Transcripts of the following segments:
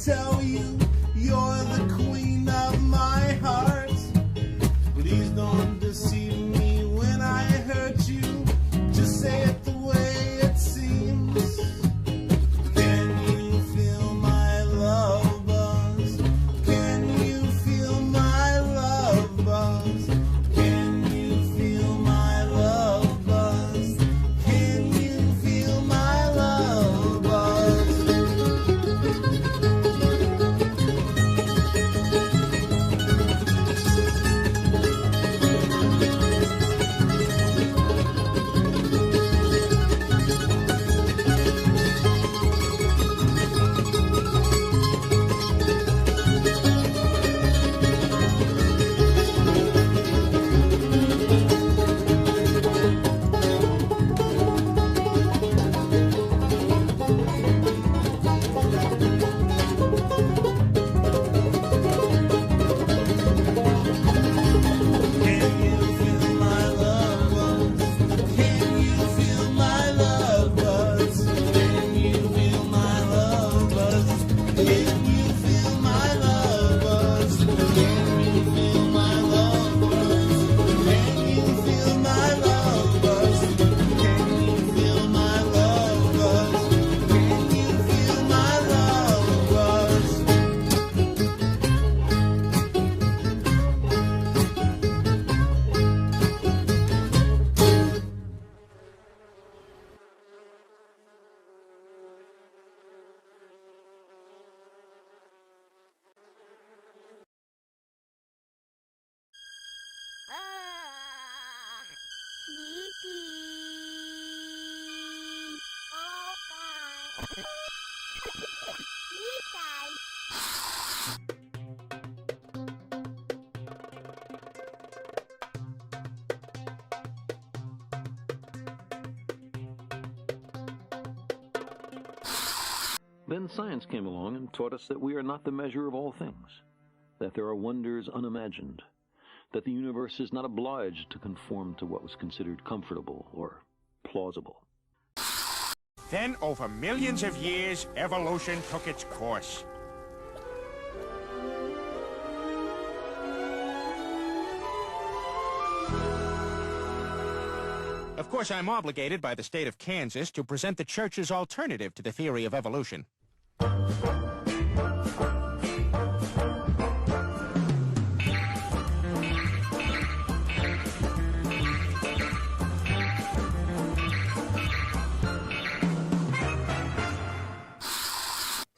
tell you you're the queen of my heart. Please don't deceive me when I hurt you. Just say it the way it seems. Can you feel my love buzz? Can you feel my love buzz? Can you feel my love buzz? Can you feel my love buzz? Then science came along and taught us that we are not the measure of all things, that there are wonders unimagined, that the universe is not obliged to conform to what was considered comfortable or plausible. Then, over millions of years, evolution took its course. Of course, I'm obligated by the state of Kansas to present the church's alternative to the theory of evolution.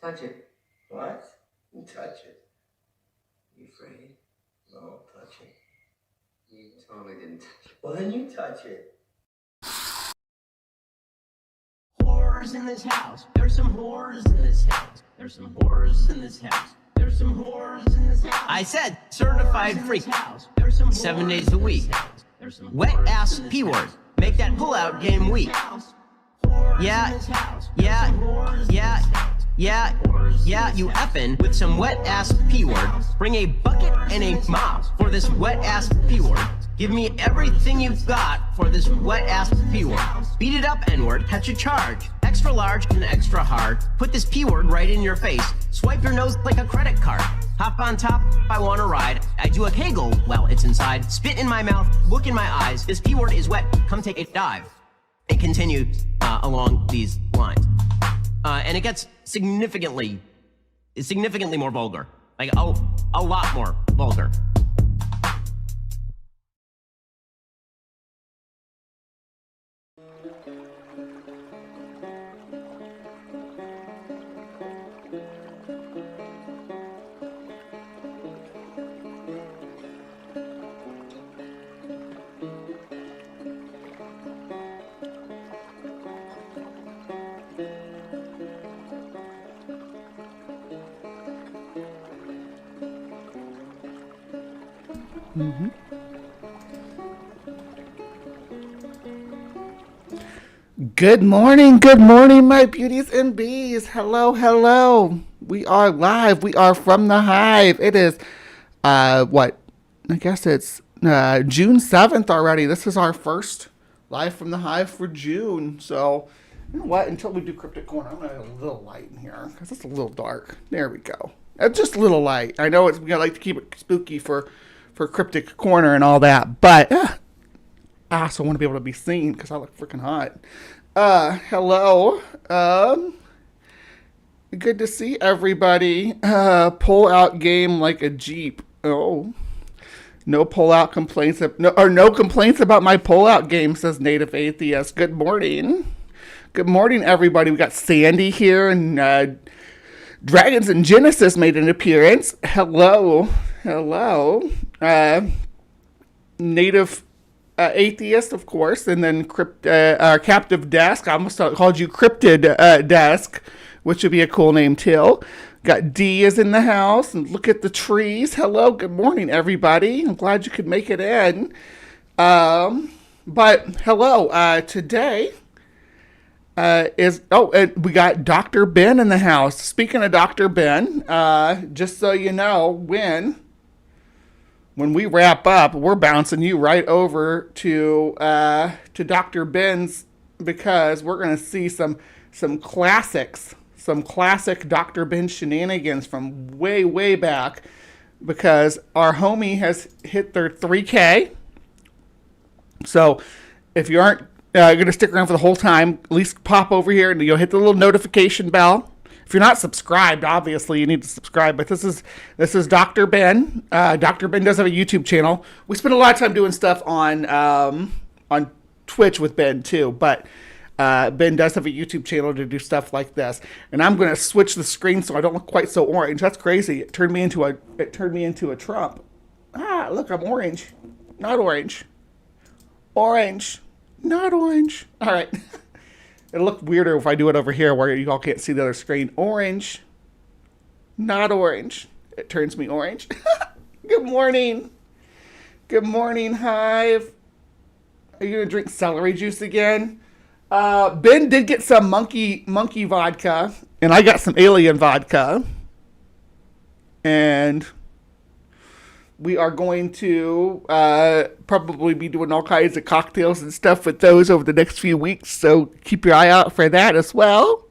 Touch it. What? You touch it. You afraid? No, touch it. You totally didn't touch it. Well, then you touch it. Horrors in this house. There's some horrors in this house. There's some horrors in this house. There's some horrors in this house. I said certified freak. 7 days a week. Wet ass P word. Make that pullout game weak. Yeah, you effin' with some wet ass P word. Bring a bucket and a mop for this wet ass P word. Give me everything you've got for this wet ass P word. Beat it up, N word, catch a charge. Extra large and extra hard. Put this P word right in your face. Swipe your nose like a credit card. Hop on top if I want to ride. I do a kegel while it's inside. Spit in my mouth, look in my eyes. This P word is wet, come take a dive. And continue along these lines. And it gets significantly more vulgar. Like, a lot more vulgar. Mm-hmm. Good morning, my beauties and bees. Hello. We are live. We are from the Hive. It is, I guess it's June 7th already. This is our first live from the Hive for June. So You know what? Until we do Cryptic Corner, I'm going to add a little light in here because it's a little dark. There we go. Just a little light. I know we like to keep it spooky for Cryptic Corner and all that, but I also want to be able to be seen because I look freaking hot. Hello. Good to see everybody. Pull out game like a Jeep. Oh. No pull-out complaints. No complaints about my pull-out game, says Native Atheist. Good morning. Good morning, everybody. We got Sandy here, and Dragons in Genesis made an appearance. Hello. Hello. Native Atheist, of course, and then Captive Desk. I almost called you Cryptid Desk, which would be a cool name, too. Got D is in the house, and look at the trees. Hello, good morning, everybody. I'm glad you could make it in. But hello, today we got Dr. Ben in the house. Speaking of Dr. Ben, just so you know, when we wrap up, we're bouncing you right over to Dr. Ben's because we're gonna see some classics. Some classic Dr. Ben shenanigans from way, way back because our homie has hit their 3K. So if you aren't going to stick around for the whole time, at least pop over here and you'll hit the little notification bell. If you're not subscribed, obviously you need to subscribe. But this is Dr. Ben. Dr. Ben does have a YouTube channel. We spend a lot of time doing stuff on Twitch with Ben too, but Ben does have a YouTube channel to do stuff like this, and I'm going to switch the screen so I don't look quite so orange. That's crazy. It turned me into a Trump. Look, I'm orange, not orange. Orange, not orange. All right. It'll look weirder if I do it over here where you all can't see the other screen. Orange, not orange. It turns me orange. Good morning. Good morning, Hive. Are you going to drink celery juice again? Ben did get some monkey vodka, and I got some alien vodka. And we are going to probably be doing all kinds of cocktails and stuff with those over the next few weeks. So keep your eye out for that as well.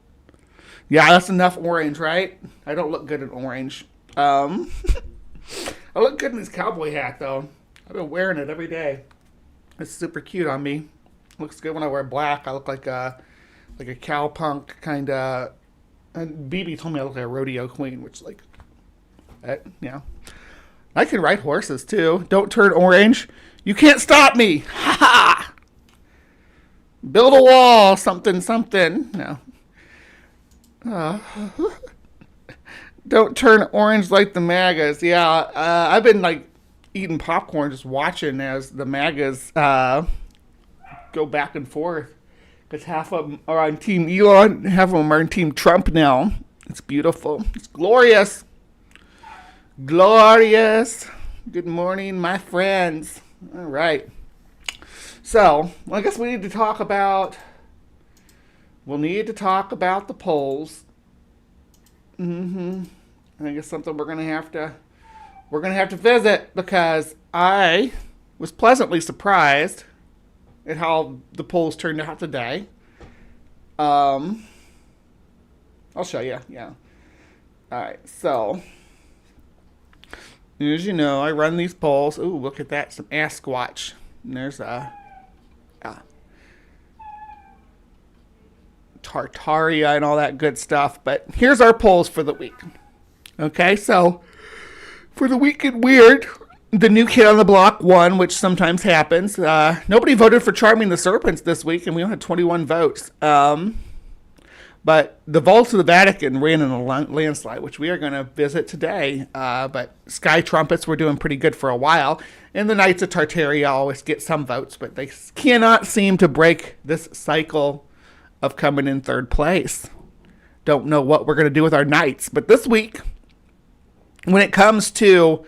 Yeah, that's enough orange, right? I don't look good in orange. I look good in this cowboy hat, though. I've been wearing it every day. It's super cute on me. Looks good when I wear black. I look like a cowpunk kind of. And BB told me I look like a rodeo queen, which yeah. I can ride horses too. Don't turn orange. You can't stop me. Ha ha. Build a wall. Something. No. Don't turn orange like the MAGAs. Yeah. I've been eating popcorn, just watching as the MAGAs go back and forth because half of them are on Team Elon, half of them are on Team Trump now. It's beautiful. It's glorious. Glorious. Good morning, my friends. All right. So, I guess we need to talk about the polls. I think it's something we're gonna have to visit because I was pleasantly surprised at how the polls turned out today. I'll show you. Yeah. All right. So, as you know, I run these polls. Ooh, look at that. Some Asquatch. And there's Tartaria and all that good stuff. But here's our polls for the week. Okay, so for the week in weird, the new kid on the block won, which sometimes happens. Nobody voted for Charming the Serpents this week, and we only had 21 votes. But the vaults of the Vatican ran in a landslide, which we are going to visit today. But Sky Trumpets were doing pretty good for a while. And the Knights of Tartaria always get some votes, but they cannot seem to break this cycle of coming in third place. Don't know what we're going to do with our Knights. But this week, when it comes to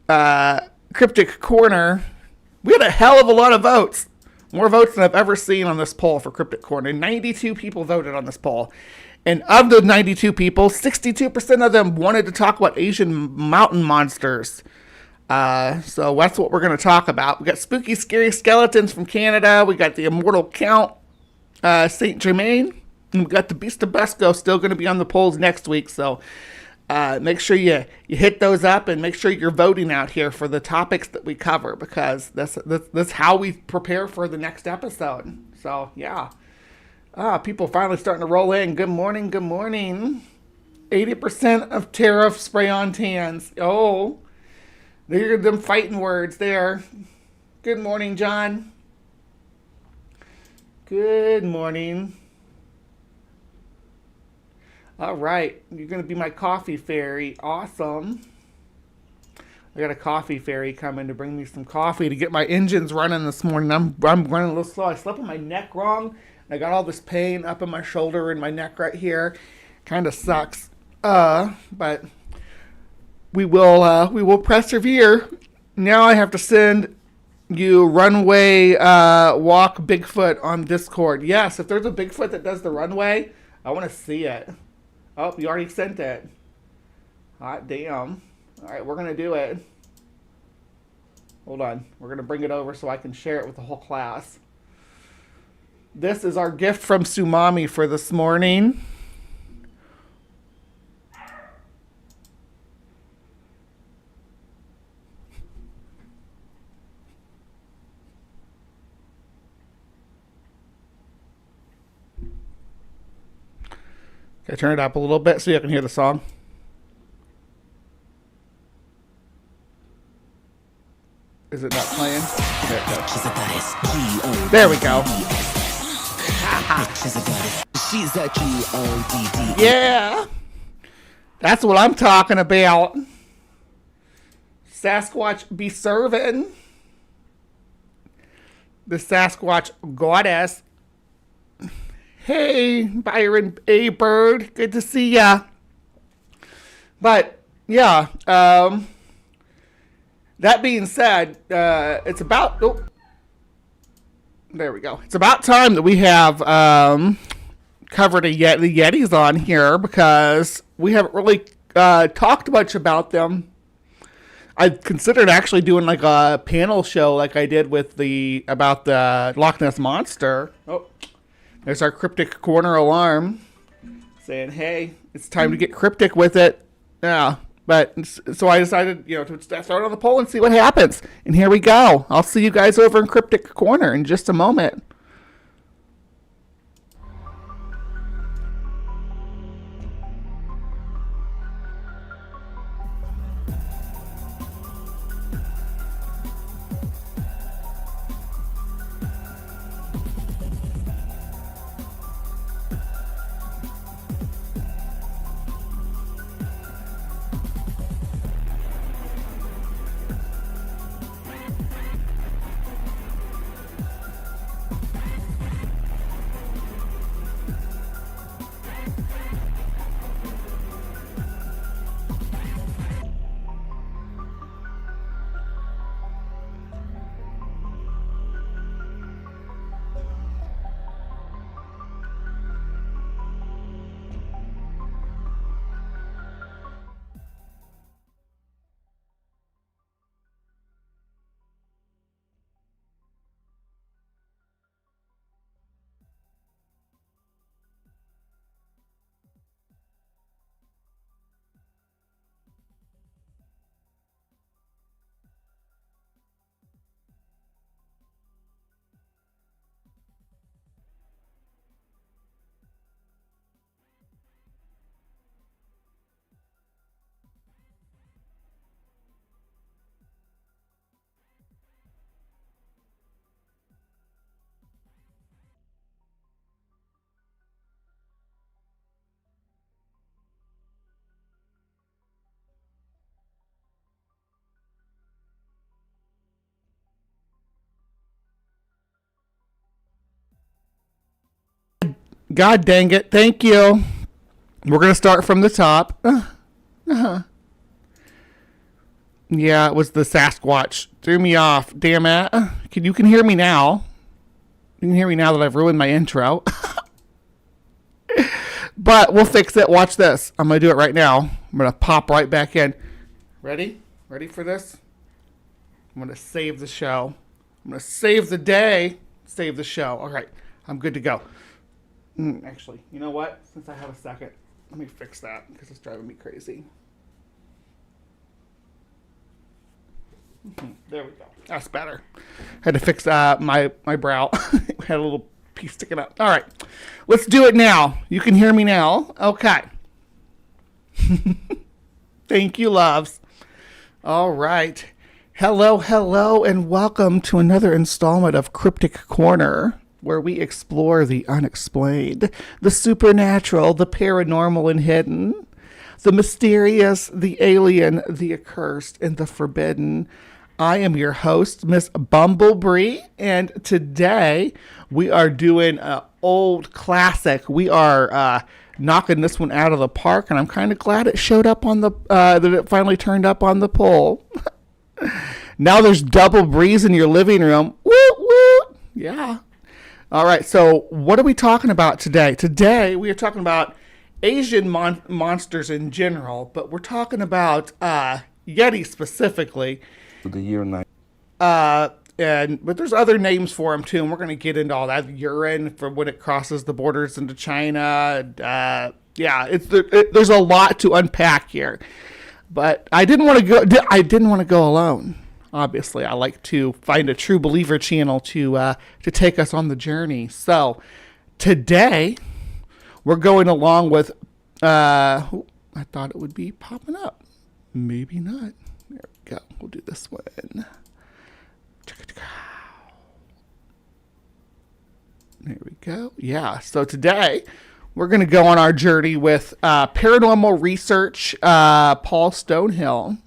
Cryptic Corner, we had a hell of a lot of votes. More votes than I've ever seen on this poll for Cryptic Corner. 92 people voted on this poll. And of the 92 people, 62% of them wanted to talk about Asian mountain monsters. So that's what we're going to talk about. We got spooky, scary skeletons from Canada. We got the immortal Count Saint Germain. And we've got the Beast of Busco still going to be on the polls next week. So make sure you hit those up and make sure you're voting out here for the topics that we cover, because that's how we prepare for the next episode. So, yeah. People finally starting to roll in. Good morning, good morning. 80% of tariff spray-on tans. Oh, there are them fighting words there. Good morning, John. Good morning. All right, you're going to be my coffee fairy. Awesome. I got a coffee fairy coming to bring me some coffee to get my engines running this morning. I'm running a little slow. I slept on my neck wrong. And I got all this pain up in my shoulder and my neck right here. Kind of sucks. But we will persevere. Now I have to send you runway walk Bigfoot on Discord. Yes, if there's a Bigfoot that does the runway, I want to see it. Oh, you already sent it. Hot damn. All right, we're going to do it. Hold on. We're going to bring it over so I can share it with the whole class. This is our gift from Sumami for this morning. Can I turn it up a little bit so you can hear the song? Is it not playing? There it goes. There we go. Yeah. That's what I'm talking about. Sasquatch be serving. The Sasquatch goddess. Hey, Byron A. Bird. Good to see ya. But, yeah. That being said, it's about... Oh, there we go. It's about time that we have covered the Yetis on here, because we haven't really talked much about them. I considered actually doing like a panel show like I did with about the Loch Ness Monster. Oh, there's our Cryptic Corner alarm saying, hey, it's time to get cryptic with it. Yeah, but so I decided, to start on the poll and see what happens. And here we go. I'll see you guys over in Cryptic Corner in just a moment. God dang it. Thank you. We're going to start from the top. Yeah, it was the Sasquatch. Threw me off. Damn it. You can hear me now. You can hear me now that I've ruined my intro. But we'll fix it. Watch this. I'm going to do it right now. I'm going to pop right back in. Ready? Ready for this? I'm going to save the show. I'm going to save the day. Save the show. All right. I'm good to go. Actually, you know what? Since I have a second, let me fix that because it's driving me crazy. There we go. That's better. Had to fix my brow. Had a little piece sticking up. All right. Let's do it now. You can hear me now. Okay. Thank you, loves. All right. Hello, and welcome to another installment of Cryptic Corner, where we explore the unexplained, the supernatural, the paranormal and hidden, the mysterious, the alien, the accursed, and the forbidden. I am your host, Miss Bumblebee, and today we are doing an old classic. We are knocking this one out of the park, and I'm kind of glad it showed up on the that it finally turned up on the poll. Now there's double breeze in your living room. Woo woo! Yeah. All right. So what are we talking about today? Today we are talking about Asian monsters in general, but we're talking about Yeti specifically. The year 9. But there's other names for them too, and we're going to get into all that. Urine for when it crosses the borders into China. There's a lot to unpack here, but I didn't want to go alone. Obviously, I like to find a true believer channel to take us on the journey. So today we're going along with. I thought it would be popping up, maybe not. There we go. We'll do this one. There we go. Yeah. So today we're going to go on our journey with paranormal research, Paul Stonehill.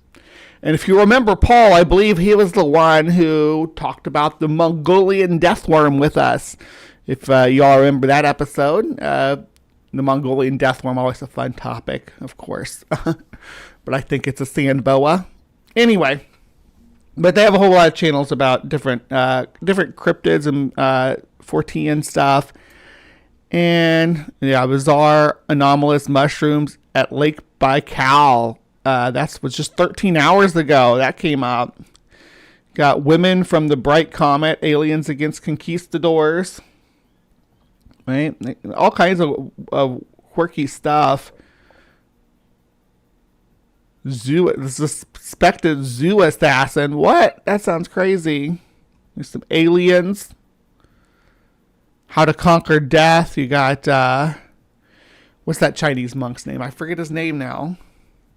And if you remember Paul, I believe he was the one who talked about the Mongolian death worm with us. If y'all remember that episode, the Mongolian death worm, always a fun topic, of course. But I think it's a sand boa. Anyway, but they have a whole lot of channels about different cryptids and Fortean stuff. And yeah, bizarre anomalous mushrooms at Lake Baikal. That was just 13 hours ago. That came out. Got women from the Bright Comet, aliens against conquistadors. Right? All kinds of quirky stuff. The suspected zoo assassin. What? That sounds crazy. There's some aliens. How to conquer death. You got, what's that Chinese monk's name? I forget his name now.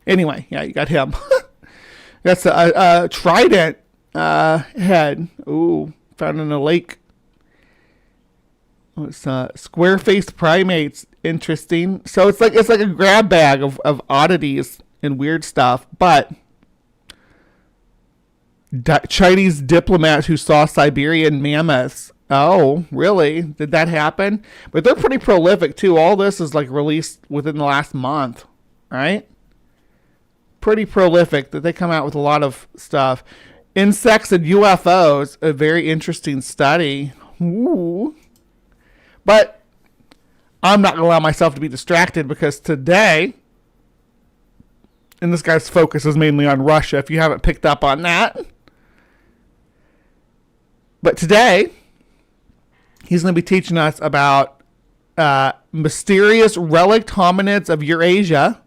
Anyway, yeah, you got him. That's a trident head. Ooh, found in a lake. It's square-faced primates. Interesting. So it's like a grab bag of oddities and weird stuff. But Chinese diplomats who saw Siberian mammoths. Oh, really? Did that happen? But they're pretty prolific too. All this is like released within the last month, right? Pretty prolific that they come out with a lot of stuff. Insects and UFOs, a very interesting study. Ooh. But I'm not going to allow myself to be distracted because today, and this guy's focus is mainly on Russia, if you haven't picked up on that. But today, he's going to be teaching us about mysterious relic hominids of Eurasia,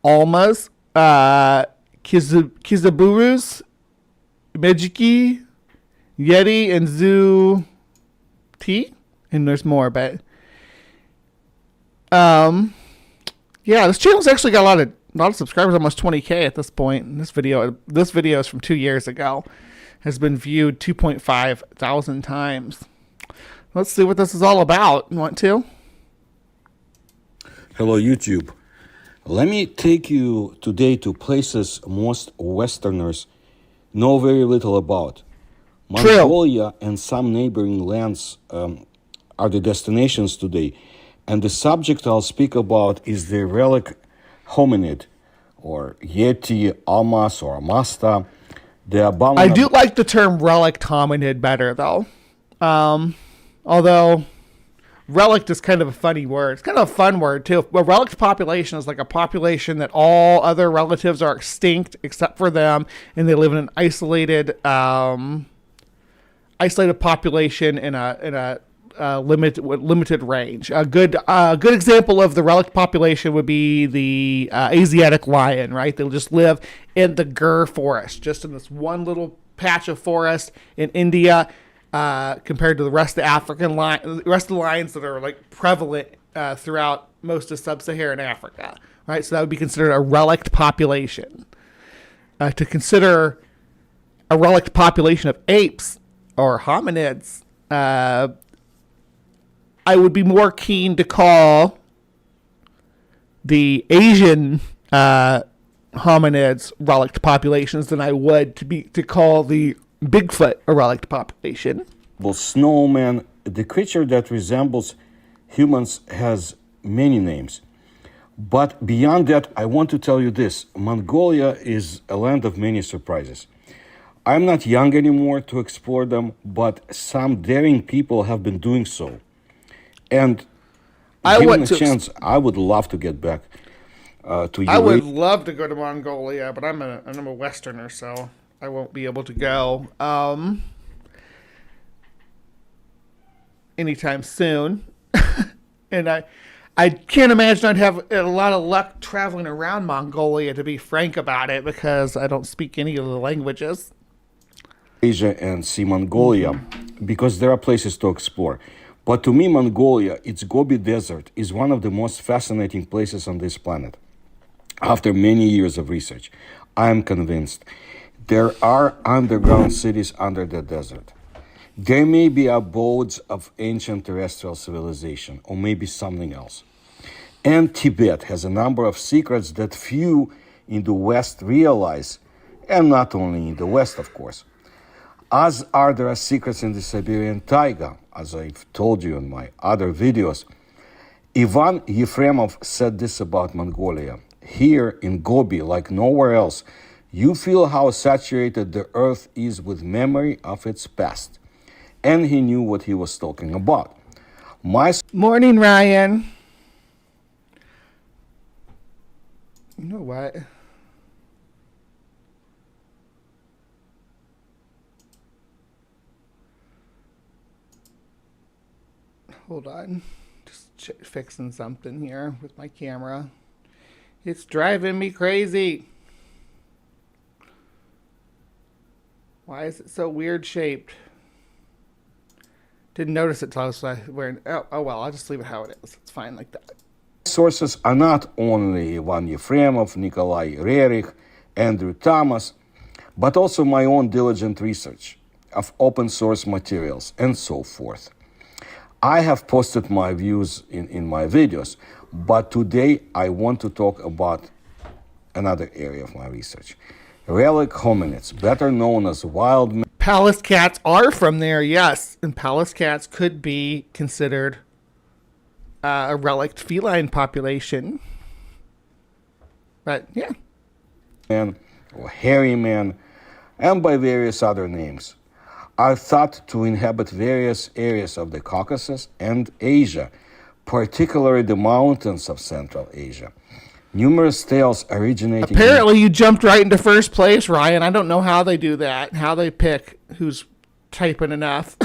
Almas, Kizaburus, Mejiki, Yeti, and Zoo T. And there's more, but yeah, this channel's actually got a lot of subscribers, almost 20K at this point. And this video is from 2 years ago, has been viewed 2.5 thousand times. Let's see what this is all about. You want to? Hello, YouTube. Let me take you today to places most Westerners know very little about. Mongolia and some neighboring lands are the destinations today. And the subject I'll speak about is the relic hominid, or Yeti, Almas, or Amasta. I do like the term relic hominid better, though. Although relic is kind of a funny word. It's kind of a fun word, too. A relic population is like a population that all other relatives are extinct except for them, and they live in an isolated population in a limited range. A good example of the relict population would be the Asiatic lion, right? They'll just live in the Gur forest, just in this one little patch of forest in India, compared to the rest of the rest of the lions that are like prevalent throughout most of sub-Saharan Africa, right? So that would be considered a relict population. To consider a relict population of apes or hominids, I would be more keen to call the Asian hominids relict populations than I would to call the Bigfoot a relict population. Well, snowman, the creature that resembles humans, has many names. But beyond that, I want to tell you this. Mongolia is a land of many surprises. I'm not young anymore to explore them, but some daring people have been doing so. And given a chance, I would love to get back to Eurasia. I would love to go to Mongolia, but I'm a Westerner, so I won't be able to go anytime soon. And I can't imagine I'd have a lot of luck traveling around Mongolia, to be frank about it, because I don't speak any of the languages. Asia and see Mongolia, because there are places to explore. But to me, Mongolia, its Gobi Desert, is one of the most fascinating places on this planet. After many years of research, I am convinced there are underground cities under the desert. There may be abodes of ancient terrestrial civilization, or maybe something else. And Tibet has a number of secrets that few in the West realize, and not only in the West, of course. As there are secrets in the Siberian taiga, as I've told you in my other videos. Ivan Yefremov said this about Mongolia. Here in Gobi, like nowhere else, you feel how saturated the earth is with memory of its past. And he knew what he was talking about. Morning, Ryan. You know what? Hold on. Just fixing something here with my camera. It's driving me crazy. Why is it so weird shaped? Didn't notice it till I was wearing. Oh well, I'll just leave it how it is. It's fine like that. Sources are not only Ivan Yefremov, Nikolai Rerich, Andrew Thomas, but also my own diligent research of open source materials and so forth. I have posted my views in my videos, but today I want to talk about another area of my research. Relic hominids, better known as wild men. Pallas cats are from there, yes. And Pallas cats could be considered a relict feline population. But, yeah. Man, or hairy man, and by various other names, are thought to inhabit various areas of the Caucasus and Asia, particularly the mountains of Central Asia. Numerous tales originating... Apparently you jumped right into first place, Ryan. I don't know how they do that, how they pick who's typing enough.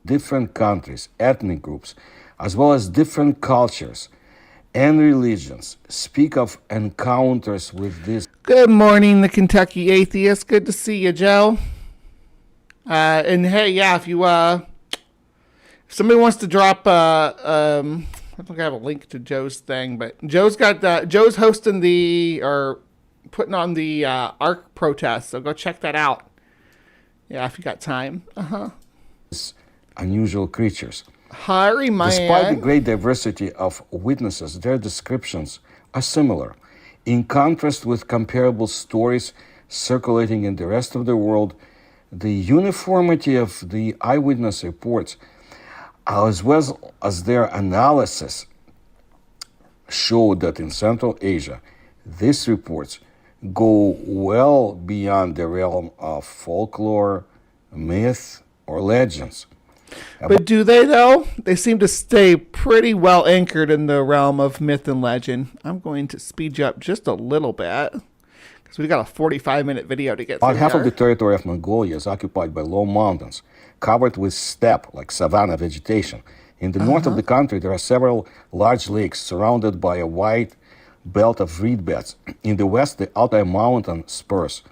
different countries, ethnic groups, as well as different cultures and religions speak of encounters with this. Good morning, the Kentucky Atheist. Good to see you, Joe. And hey, yeah, if you if somebody wants to drop I don't think I have a link to Joe's thing, but Joe's hosting or putting on the ARC protest, so go check that out. Yeah, if you got time. Unusual creatures. Harry, man. Despite the great diversity of witnesses, their descriptions are similar. In contrast with comparable stories circulating in the rest of the world, the uniformity of the eyewitness reports, as well as their analysis, show that in Central Asia, these reports go well beyond the realm of folklore, myth, or legends. But do they, though? They seem to stay pretty well anchored in the realm of myth and legend. I'm going to speed you up just a little bit, because we've got a 45-minute video to get through. About half of the territory of Mongolia is occupied by low mountains, covered with steppe, like savanna vegetation, In the north of the country, there are several large lakes surrounded by a wide belt of reed beds. In the west, the Altai mountain spurs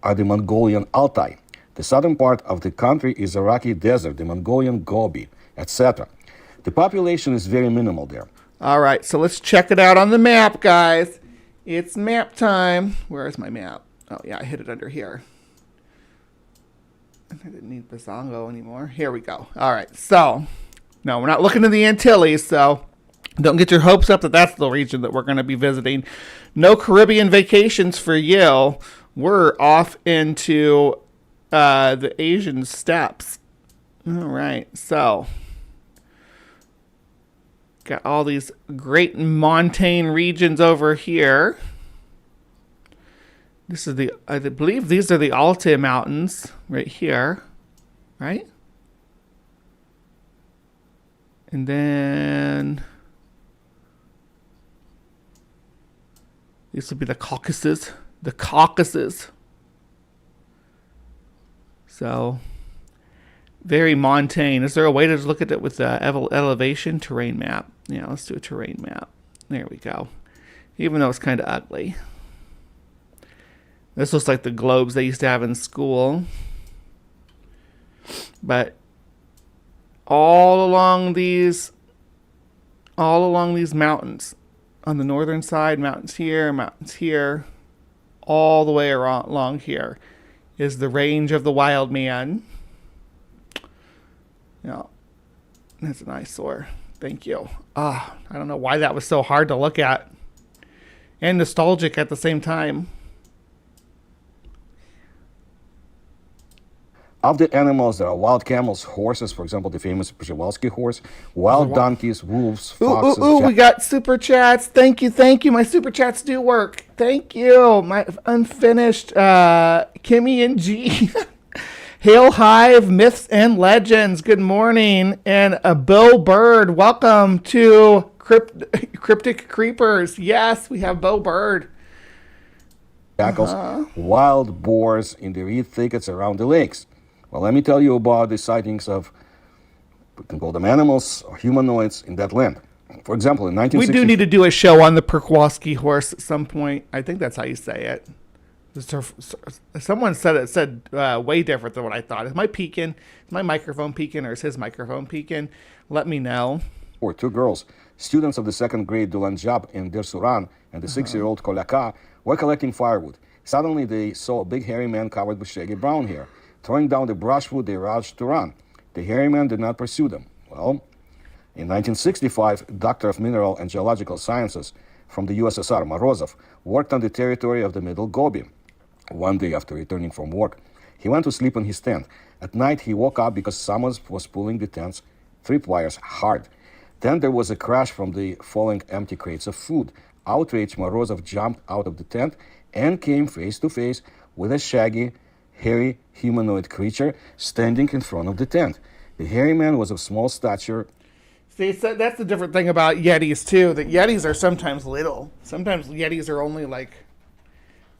are the Mongolian Altai. The southern part of the country is a rocky desert, the Mongolian Gobi, etc. The population is very minimal there. All right, so let's check it out on the map, guys. It's map time. Where is my map? Oh, yeah, I hid it under here. I didn't need Bazongo anymore. Here we go. All right, so, no, we're not looking at the Antilles, so don't get your hopes up that that's the region that we're going to be visiting. No Caribbean vacations for you. We're off into the Asian steppes. All right, so got all these great montane regions over here. This is I believe these are the Altai Mountains right here, right? And then this would be the Caucasus. The Caucasus. So, very montane. Is there a way to look at it with the elevation terrain map? Yeah, let's do a terrain map. There we go. Even though it's kind of ugly. This looks like the globes they used to have in school. But all along these mountains, on the northern side, mountains here, all the way along here is the range of the wild man. Yeah, that's an eyesore. Thank you. I don't know why that was so hard to look at and nostalgic at the same time. Of the animals, there are wild camels, horses, for example, the famous Przewalski horse, wild donkeys, wolves, foxes. We got super chats. Thank you. My super chats do work. Thank you. My unfinished Kimmy and G. Hail Hive, Myths and Legends. Good morning. And Bo Bird, welcome to Cryptic Creepers. Yes, we have Bo Bird. Jackals, wild boars in the reed thickets around the lakes. Well, let me tell you about the sightings of, we can call them animals or humanoids in that land. For example, in 1960... We do need to do a show on the Przewalski horse at some point. I think that's how you say it. Someone said it way different than what I thought. Is my peaking? Is my microphone peaking, or is his microphone peaking? Let me know. Or two girls, students of the second grade Dulanjab in Dersuran, and the 6-year-old Kolaka were collecting firewood. Suddenly, they saw a big hairy man covered with shaggy brown hair. Throwing down the brushwood, they rushed to run. The hairy man did not pursue them. Well, in 1965, Doctor of Mineral and Geological Sciences from the USSR, Morozov, worked on the territory of the Middle Gobi. One day after returning from work, he went to sleep in his tent. At night, he woke up because someone was pulling the tent's tripwires hard. Then there was a crash from the falling empty crates of food. Outraged, Morozov jumped out of the tent and came face to face with a shaggy, hairy humanoid creature standing in front of the tent. The hairy man was of small stature. See, so that's the different thing about Yetis too. That Yetis are sometimes little. Sometimes Yetis are only like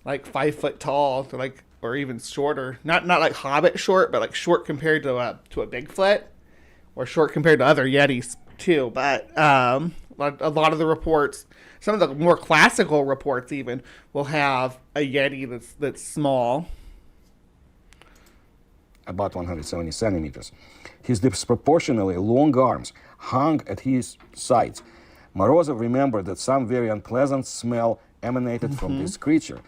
5 foot tall, or even shorter. Not like Hobbit short, but like short compared to a Bigfoot, or short compared to other Yetis too. But a lot of the reports, some of the more classical reports even, will have a Yeti that's small. About 170 centimeters. His disproportionately long arms hung at his sides. Morozov remembered that some very unpleasant smell emanated from this creature.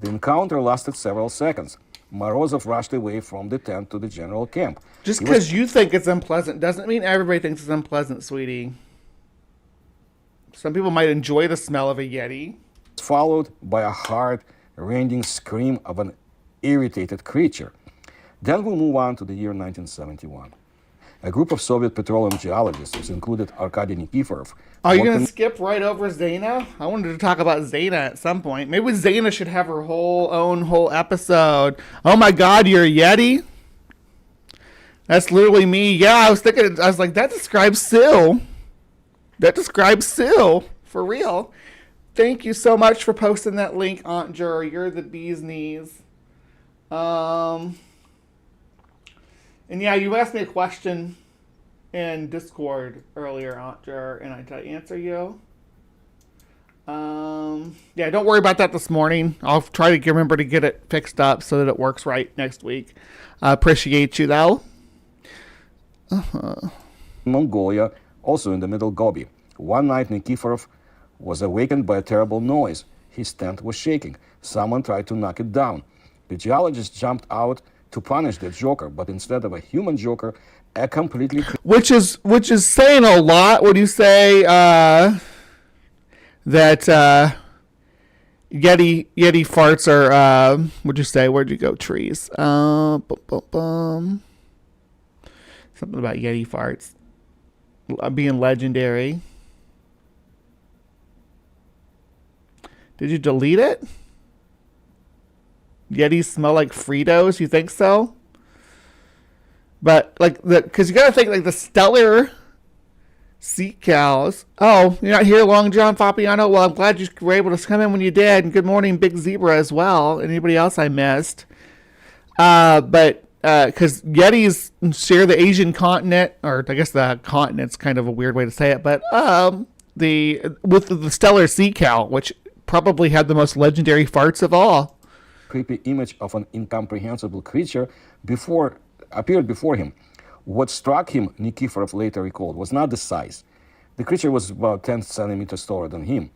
The encounter lasted several seconds. Morozov rushed away from the tent to the general camp. Just because you think it's unpleasant doesn't mean everybody thinks it's unpleasant, sweetie. Some people might enjoy the smell of a Yeti. Followed by a heart-rending scream of an irritated creature. Then we move on to the year 1971. A group of Soviet petroleum geologists included Arkady Nikiforov. Are you going to skip right over Zayna? I wanted to talk about Zayna at some point. Maybe Zayna should have her whole episode. Oh my God, you're a Yeti? That's literally me. Yeah, I was like, that describes Sue. That describes Sue. For real. Thank you so much for posting that link, Aunt Jur. You're the bee's knees. And yeah, you asked me a question in Discord earlier, and I did answer you. Yeah, don't worry about that this morning. I'll try to remember to get it fixed up so that it works right next week. I appreciate you, though. Mongolia, also in the Middle Gobi. One night, Nikiforov was awakened by a terrible noise. His tent was shaking. Someone tried to knock it down. The geologist jumped out to punish the joker, but instead of a human joker, a completely... Which is saying a lot when you say that Yeti farts are, what'd you say? Where'd you go, trees? Something about Yeti farts being legendary. Did you delete it? Yetis smell like Fritos? You think so? But like because you gotta think like the stellar sea cows. Oh, you're not here, Long John Fabiano? Well, I'm glad you were able to come in when you did. And good morning, Big Zebra, as well. Anybody else I missed? But because Yetis share the Asian continent, or I guess the continent's kind of a weird way to say it, but with the stellar sea cow, which probably had the most legendary farts of all. Creepy image of an incomprehensible creature appeared before him. What struck him, Nikiforov later recalled, was not the size. The creature was about 10 centimeters taller than him,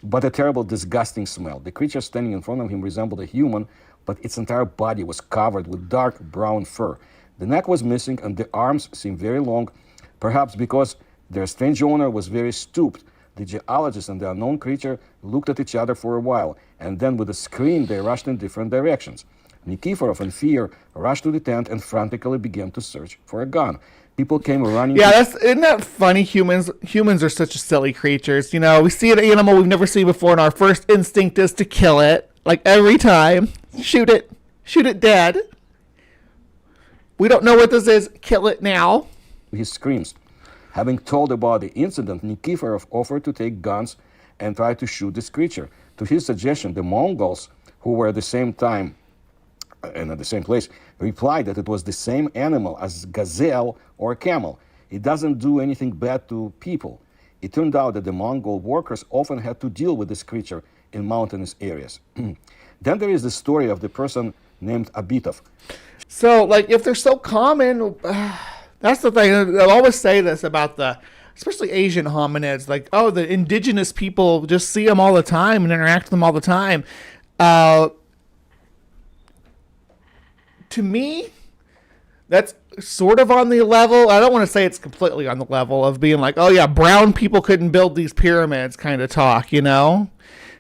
but a terrible, disgusting smell. The creature standing in front of him resembled a human, but its entire body was covered with dark brown fur. The neck was missing and the arms seemed very long, perhaps because their strange owner was very stooped. The geologist and the unknown creature looked at each other for a while, and then with a scream they rushed in different directions. Nikiforov, in fear, rushed to the tent and frantically began to search for a gun. People came running. Yeah, isn't that funny? Humans are such silly creatures. You know, we see an animal we've never seen before, and our first instinct is to kill it. Like every time, shoot it dead. We don't know what this is. Kill it now. His screams. Having told about the incident, Nikiforov offered to take guns and try to shoot this creature. To his suggestion, the Mongols, who were at the same time and at the same place, replied that it was the same animal as gazelle or camel. It doesn't do anything bad to people. It turned out that the Mongol workers often had to deal with this creature in mountainous areas. Then there is the story of the person named Abitov. So, like, if they're so common... That's the thing. I'll always say this about especially Asian hominids. Like, oh, the indigenous people just see them all the time and interact with them all the time. To me, that's sort of on the level. I don't want to say it's completely on the level of being like, oh yeah, brown people couldn't build these pyramids kind of talk, you know?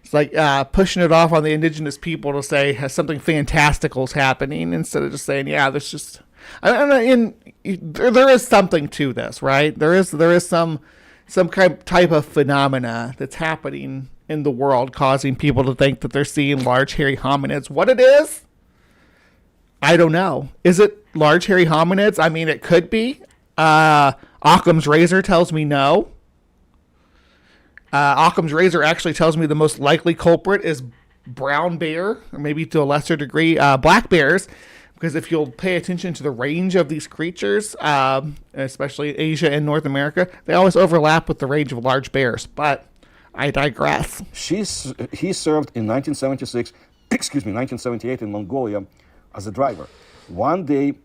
It's like pushing it off on the indigenous people to say something fantastical is happening instead of just saying, yeah, there's just... there is something to this, right? There is some type of phenomena that's happening in the world, causing people to think that they're seeing large hairy hominids. What it is, I don't know. Is it large hairy hominids? I mean, it could be. Occam's razor tells me no. Occam's razor actually tells me the most likely culprit is brown bear, or maybe to a lesser degree, black bears. Because if you'll pay attention to the range of these creatures, especially in Asia and North America, they always overlap with the range of large bears. But I digress. He served in 1978 in Mongolia as a driver. One day,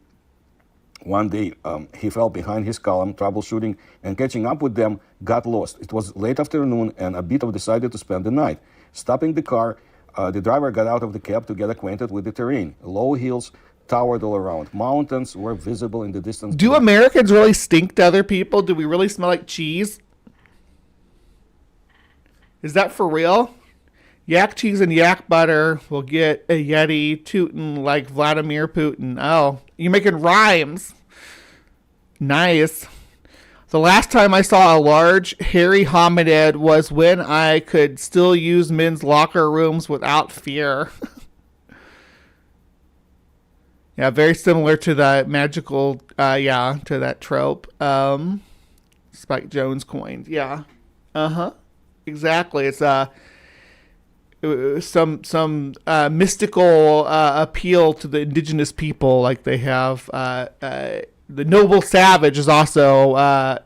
he fell behind his column, troubleshooting, and catching up with them, got lost. It was late afternoon, and Abitov decided to spend the night. Stopping the car, the driver got out of the cab to get acquainted with the terrain. Low hills towered all around. Mountains were visible in the distance. Do Americans really stink to other people? Do we really smell like cheese? Is that for real? Yak cheese and yak butter will get a Yeti tootin' like Vladimir Putin. Oh, you're making rhymes. Nice. The last time I saw a large, hairy hominid was when I could still use men's locker rooms without fear. Yeah, very similar to the magical, to that trope. Spike Jones coins. Yeah. Exactly. It's some mystical appeal to the indigenous people, like they have the noble savage is also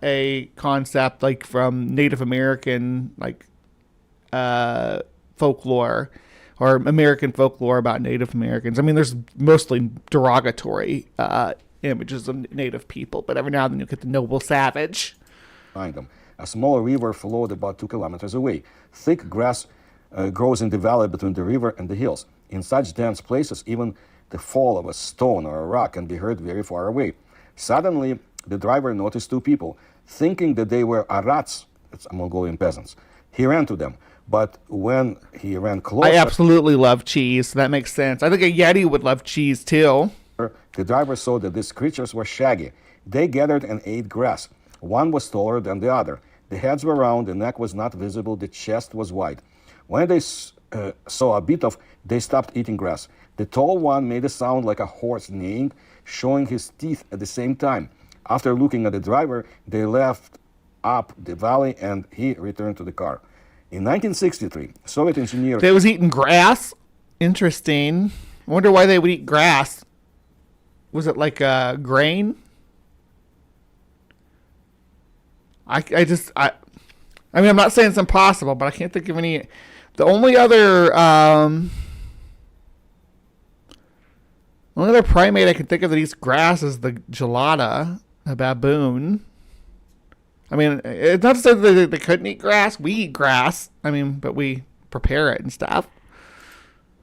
a concept like from Native American folklore or American folklore about Native Americans. I mean, there's mostly derogatory images of Native people, but every now and then you'll get the noble savage. Find them. A small river flowed about 2 kilometers away. Thick grass grows in the valley between the river and the hills. In such dense places, even the fall of a stone or a rock can be heard very far away. Suddenly, the driver noticed 2 people. Thinking that they were Arats, it's Mongolian peasants, he ran to them. But when he ran closer... I absolutely love cheese. That makes sense. I think a Yeti would love cheese, too. The driver saw that these creatures were shaggy. They gathered and ate grass. One was taller than the other. The heads were round, the neck was not visible, the chest was wide. When they saw a bit of, they stopped eating grass. The tall one made a sound like a horse neighing, showing his teeth at the same time. After looking at the driver, they left up the valley and he returned to the car. In 1963, Soviet engineer... They was eating grass? Interesting. I wonder why they would eat grass. Was it like a grain? I mean, I'm not saying it's impossible, but I can't think of any... The only other primate I can think of that eats grass is the gelada, a baboon. I mean, it's not to say that they couldn't eat grass. We eat grass. I mean, but we prepare it and stuff.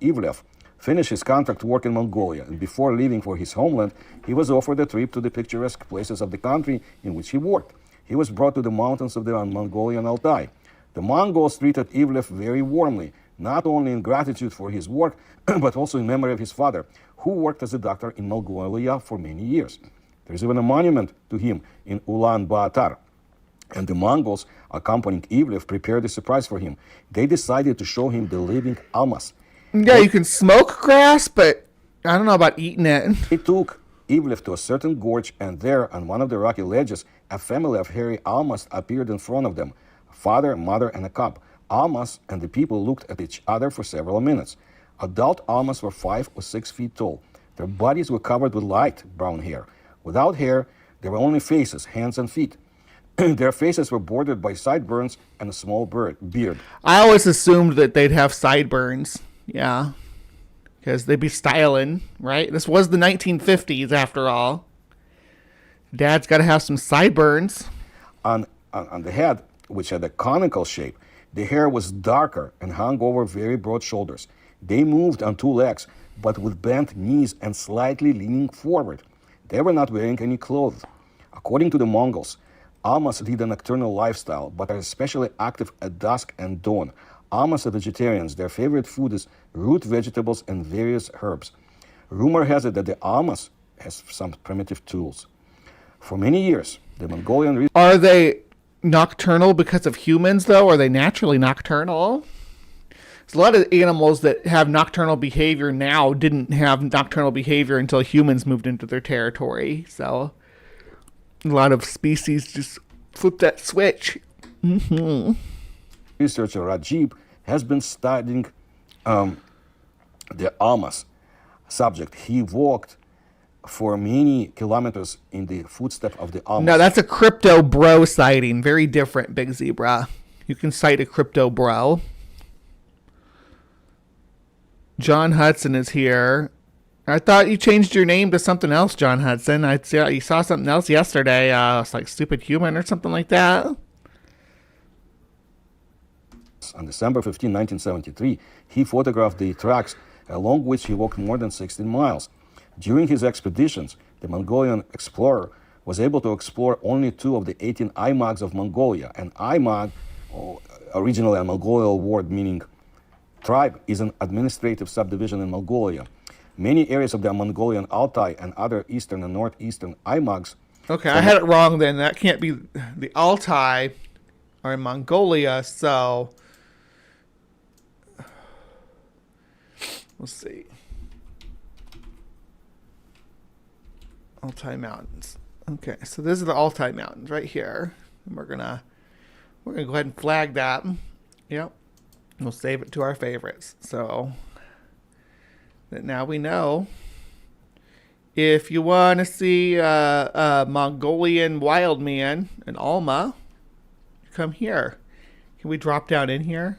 Ivlev finished his contract work in Mongolia, and before leaving for his homeland, he was offered a trip to the picturesque places of the country in which he worked. He was brought to the mountains of the Mongolian Altai. The Mongols treated Ivlev very warmly, not only in gratitude for his work, but also in memory of his father, who worked as a doctor in Mongolia for many years. There is even a monument to him in Ulaanbaatar. And the Mongols, accompanying Ivlev, prepared a surprise for him. They decided to show him the living almas. Yeah, you can smoke grass, but I don't know about eating it. They took Ivlev to a certain gorge, and there, on one of the rocky ledges, a family of hairy almas appeared in front of them. A father, mother, and a cub. Almas and the people looked at each other for several minutes. Adult almas were 5 or 6 feet tall. Their bodies were covered with light brown hair. Without hair, there were only faces, hands, and feet. Their faces were bordered by sideburns and a small beard. I always assumed that they'd have sideburns. Yeah. Because they'd be styling, right? This was the 1950s, after all. Dad's got to have some sideburns. On the head, which had a conical shape, the hair was darker and hung over very broad shoulders. They moved on 2 legs, but with bent knees and slightly leaning forward. They were not wearing any clothes. According to the Mongols, almas lead a nocturnal lifestyle, but are especially active at dusk and dawn. Almas are vegetarians. Their favorite food is root vegetables and various herbs. Rumor has it that the almas has some primitive tools. For many years, the Mongolian... Are they nocturnal because of humans, though? Are they naturally nocturnal? There's a lot of animals that have nocturnal behavior now didn't have nocturnal behavior until humans moved into their territory. So a lot of species just flip that switch. Mm-hmm. Researcher Rajib has been studying the almas subject. He walked for many kilometers in the footsteps of the almas. No, that's a crypto bro sighting. Very different, Big Zebra. You can cite a crypto bro. John Hudson is here. I thought you changed your name to something else, John Hudson. You saw something else yesterday. It's like Stupid Human or something like that. On December 15, 1973, he photographed the tracks along which he walked more than 16 miles. During his expeditions, the Mongolian explorer was able to explore only 2 of the 18 Imags of Mongolia. And Imag, originally a Mongolian word meaning tribe, is an administrative subdivision in Mongolia. Many areas of the Mongolian Altai and other eastern and northeastern Imags... Okay, I had it wrong then. That can't be the Altai are in Mongolia, so... Let's see. Altai Mountains. Okay, so this is the Altai Mountains right here. And we're gonna go ahead and flag that. Yep. We'll save it to our favorites. So that now we know If you want to see a Mongolian wild man in Alma, come here. Can we drop down in here?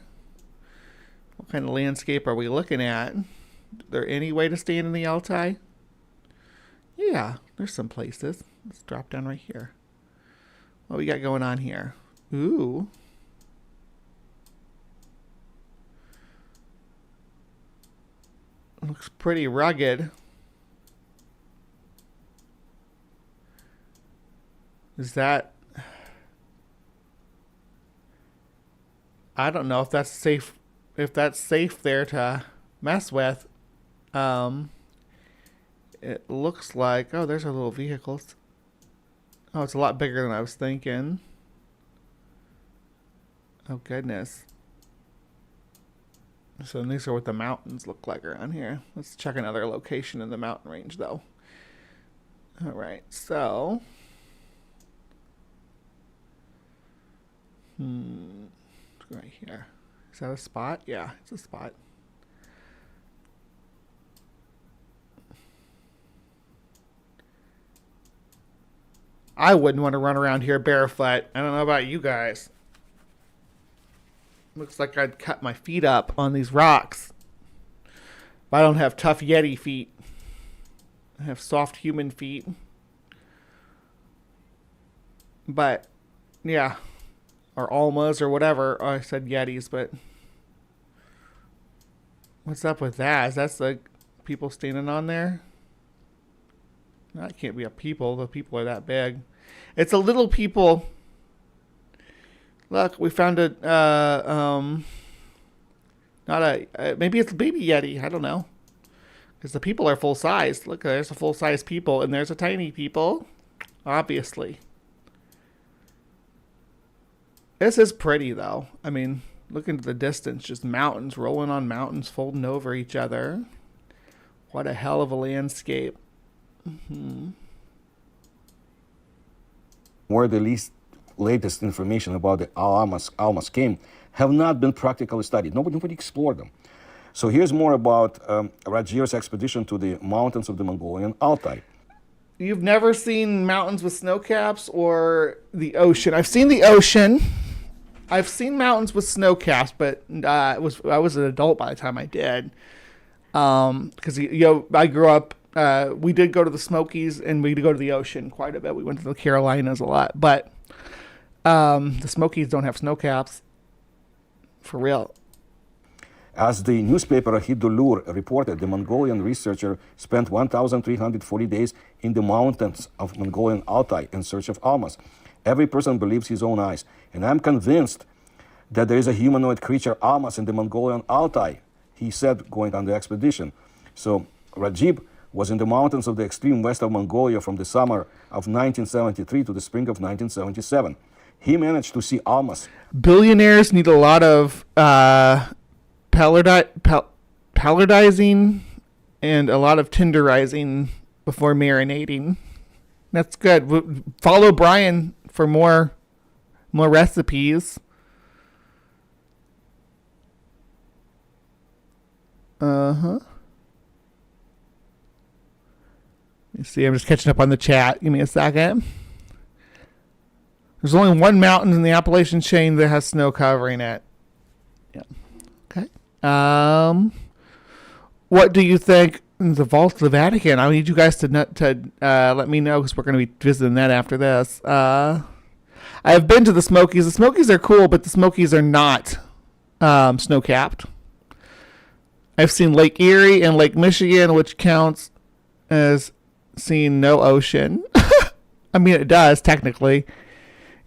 What kind of landscape are we looking at? Is there any way to stand in the Altai? Yeah, there's some places. Let's drop down right here. What we got going on here? Ooh. Looks pretty rugged. Is that... I don't know if that's safe there to mess with. It looks like... Oh, there's our little vehicles. Oh, it's a lot bigger than I was thinking. Oh, goodness. So these are what the mountains look like around here. Let's check another location in the mountain range, though. All right, so... Right here. Is that a spot? Yeah, it's a spot. I wouldn't want to run around here barefoot. I don't know about you guys. Looks like I'd cut my feet up on these rocks. But I don't have tough Yeti feet. I have soft human feet. But, yeah. Or Almas or whatever. Oh, I said Yetis, but... What's up with that? Is that the people standing on there? That can't be a people. The people are that big. It's a little people. Look, we found a... not a... maybe it's a baby Yeti. I don't know. Because the people are full size. Look, there's a full size people and there's a tiny people. Obviously. This is pretty, though. I mean, look into the distance. Just mountains rolling on mountains, folding over each other. What a hell of a landscape. Mm-hmm. Where the latest information about the Almas came have not been practically studied. Nobody explored them. So here's more about Rajir's expedition to the mountains of the Mongolian Altai. You've never seen mountains with snow caps or the ocean. I've seen the ocean. I've seen mountains with snow caps, but I was an adult by the time I did. Because I grew up. We did go to the Smokies and we did go to the ocean quite a bit. We went to the Carolinas a lot, but the Smokies don't have snow caps. For real. As the newspaper Hidulur reported, the Mongolian researcher spent 1,340 days in the mountains of Mongolian Altai in search of Almas. Every person believes his own eyes, and I'm convinced that there is a humanoid creature Almas in the Mongolian Altai, he said, going on the expedition. So Rajib was in the mountains of the extreme west of Mongolia from the summer of 1973 to the spring of 1977. He managed to see Almas. Billionaires need a lot of pallardizing and a lot of tenderizing before marinating. That's good. Follow Brian for more recipes. Uh-huh. You see, I'm just catching up on the chat. Give me a second. There's only one mountain in the Appalachian chain that has snow covering it. Yeah. Okay. What do you think the vault of the Vatican? I need you guys to let me know because we're going to be visiting that after this. I have been to the Smokies. The Smokies are cool, but the Smokies are not snow-capped. I've seen Lake Erie and Lake Michigan, which counts as seeing no ocean. I mean, it does, technically.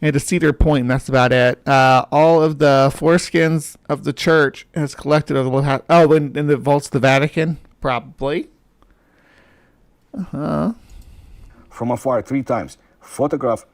And to Cedar Point, and that's about it. All of the foreskins of the church is collected over in the vaults of the Vatican, probably. Uh-huh. From afar 3 times. Photograph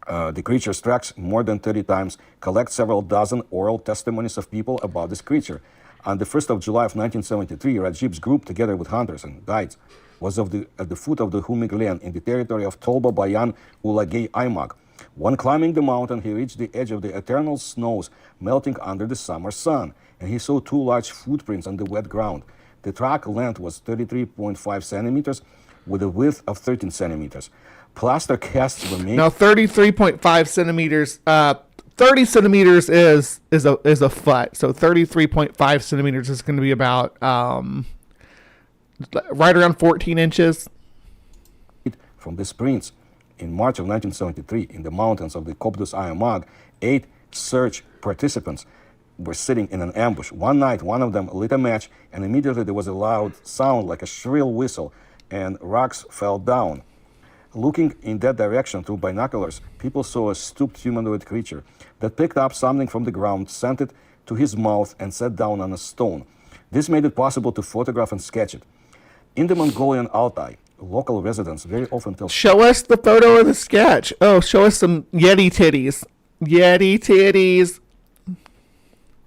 the creature's tracks more than 30 times. Collect several dozen oral testimonies of people about this creature. On the 1st of July of 1973, Rajib's group, together with hunters and guides, was at the foot of the Humig Len in the territory of Tolba Bayan Ulagay Aymag. When climbing the mountain, he reached the edge of the eternal snows melting under the summer sun, and he saw 2 large footprints on the wet ground. The track length was 33.5 centimeters with a width of 13 centimeters. Plaster casts were made. Now, 33.5 centimeters, 30 centimeters is a foot. So 33.5 centimeters is going to be about right around 14 inches. From the sprints in March of 1973 in the mountains of the Kopdus Ayamag, 8 search participants were sitting in an ambush. One night, one of them lit a match, and immediately there was a loud sound like a shrill whistle, and rocks fell down. Looking in that direction through binoculars, people saw a stooped humanoid creature that picked up something from the ground, sent it to his mouth, and sat down on a stone. This made it possible to photograph and sketch it. In the Mongolian Altai, local residents very often tell... Show us the photo of the sketch. Oh, show us some Yeti titties. Yeti titties.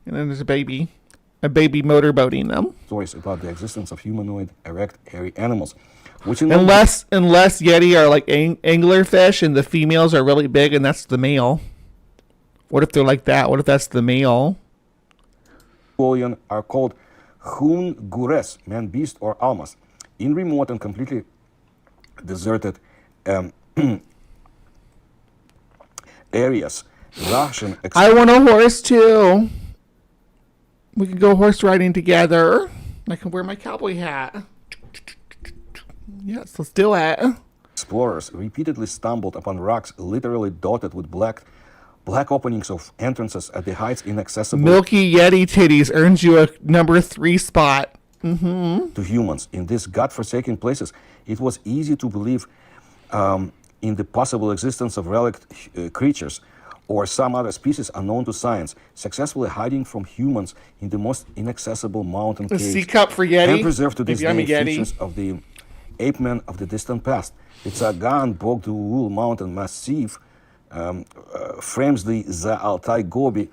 And then there's a baby motorboating them. Stories about the existence of humanoid, erect, hairy animals. Which unless Yeti are like anglerfish and the females are really big and that's the male. What if they're like that? What if that's the male? Mongolian are called Hun Gures, man, beast, or almas. In remote and completely deserted areas, Russian... I want a horse too. We can go horse riding together. I can wear my cowboy hat. Yes, let's do it. Explorers repeatedly stumbled upon rocks literally dotted with black openings of entrances at the heights inaccessible. Milky Yeti titties earns you a number 3 spot. To humans. In these godforsaken places, it was easy to believe in the possible existence of relic creatures or some other species unknown to science, successfully hiding from humans in the most inaccessible mountain caves. A C cup for Yeti. And preserved to this day features of the ape men of the distant past. The Tsagan Bogdul mountain massif frames the Altai Gobi,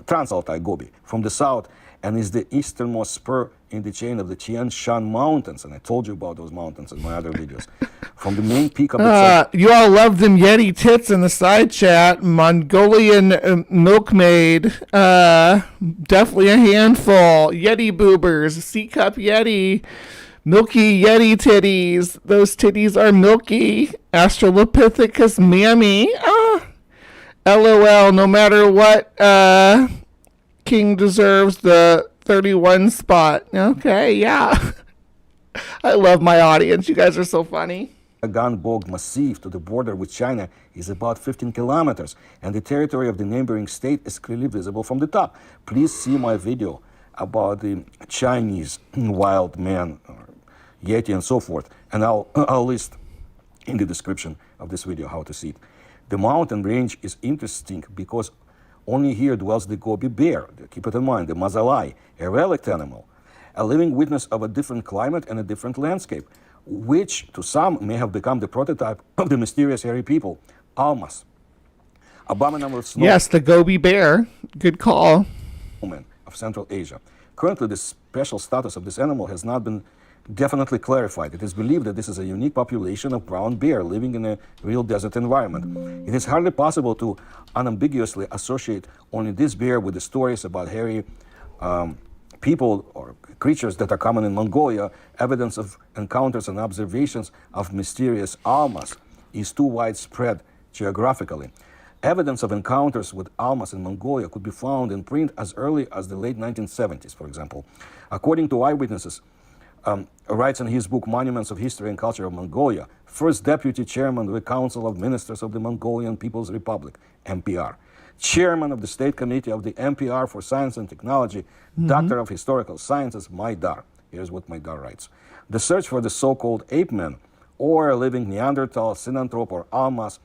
Trans-Altai Gobi, from the south, and is the easternmost spur in the chain of the Tian Shan Mountains. And I told you about those mountains in my other videos. From the main peak of the... you all love them Yeti tits in the side chat. Mongolian milkmaid. Definitely a handful. Yeti boobers. C-cup Yeti. Milky Yeti titties. Those titties are milky. Australopithecus mammy. LOL. No matter what, King deserves the 31 spot. Okay, yeah. I love my audience. You guys are so funny. Ganbog Massif to the border with China is about 15 kilometers, and the territory of the neighboring state is clearly visible from the top. Please see my video about the Chinese wild man, Yeti, and so forth, and I'll list in the description of this video how to see it. The mountain range is interesting because only here dwells the Gobi bear. Keep it in mind, the Mazalai, a relict animal, a living witness of a different climate and a different landscape, which to some may have become the prototype of the mysterious hairy people, Almas. Abominable snow. Yes, the Gobi bear. Good call. Of Central Asia. Currently, the special status of this animal has not been definitely clarified. It is believed that this is a unique population of brown bear living in a real desert environment. It is hardly possible to unambiguously associate only this bear with the stories about hairy people or creatures that are common in Mongolia. Evidence of encounters and observations of mysterious almas is too widespread geographically. Evidence of encounters with almas in Mongolia could be found in print as early as the late 1970s, for example. According to eyewitnesses, writes in his book Monuments of History and Culture of Mongolia, first deputy chairman of the Council of Ministers of the Mongolian People's Republic, MPR, chairman of the State Committee of the MPR for Science and Technology, Doctor of Historical Sciences, Maidar. Here's what Maidar writes. The search for the so-called ape men, or living Neanderthal, Sinanthrope, or Almas,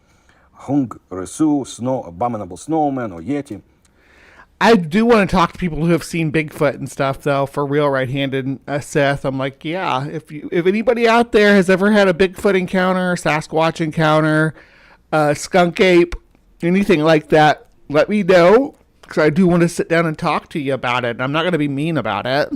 Hung Resu, abominable snowman, or Yeti. I do want to talk to people who have seen Bigfoot and stuff, though, for real, right-handed Seth. I'm like, yeah, if anybody out there has ever had a Bigfoot encounter, Sasquatch encounter, skunk ape, anything like that, let me know, because I do want to sit down and talk to you about it. I'm not going to be mean about it.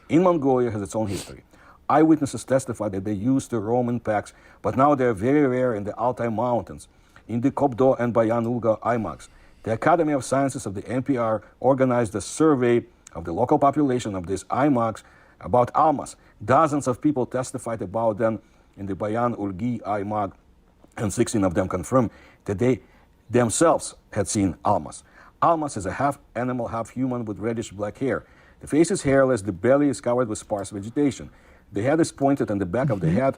In Mongolia has its own history. Eyewitnesses testify that they used the Roman packs, but now they're very rare in the Altai Mountains. in the Kobdo and Bayan Ulga IMAX. The Academy of Sciences of the NPR organized a survey of the local population of these IMAX about almas. Dozens of people testified about them in the Bayan Ulgi IMAG, and 16 of them confirmed that they themselves had seen almas. Almas is a half animal, half human with reddish black hair. The face is hairless, the belly is covered with sparse vegetation. The head is pointed on the back of the head,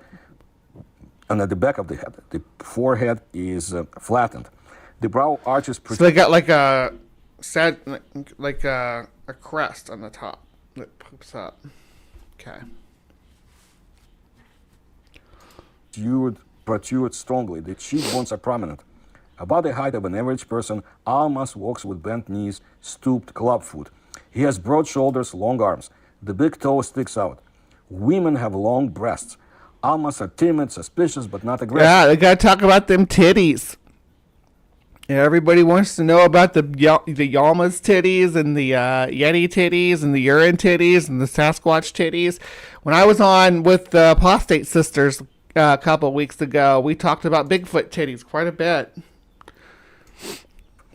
and at the back of the head, the forehead is flattened. The brow arches. So they got like a crest on the top that poops up. Okay. Protrude strongly. The cheekbones are prominent. About the height of an average person, Almas walks with bent knees, stooped clubfoot. He has broad shoulders, long arms. The big toe sticks out. Women have long breasts. Almas are timid, suspicious, but not aggressive. Yeah, they gotta talk about them titties. Yeah, everybody wants to know about the Yalma's titties and the Yeti titties and the urine titties and the Sasquatch titties. When I was on with the Apostate Sisters a couple of weeks ago, we talked about Bigfoot titties quite a bit.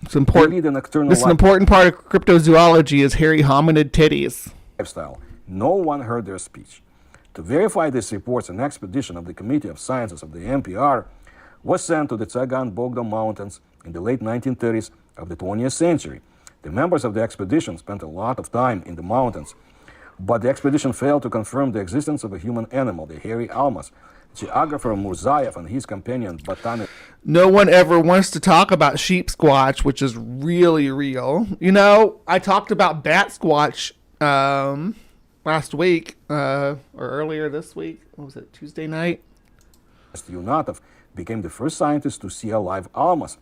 It's important. This is an important part of cryptozoology is hairy hominid titties. Lifestyle. No one heard their speech. To verify these reports, an expedition of the Committee of Sciences of the NPR was sent to the Tsagan Bogdo Mountains in the late 1930s of the 20th century. The members of the expedition spent a lot of time in the mountains, but the expedition failed to confirm the existence of a human animal, the hairy almas. Geographer Murzaev and his companion botanist. No one ever wants to talk about sheep squatch, which is really real. You know, I talked about bat squatch last week or earlier this week. What was it, Tuesday night? Yunatov became the first scientist to see a live almas,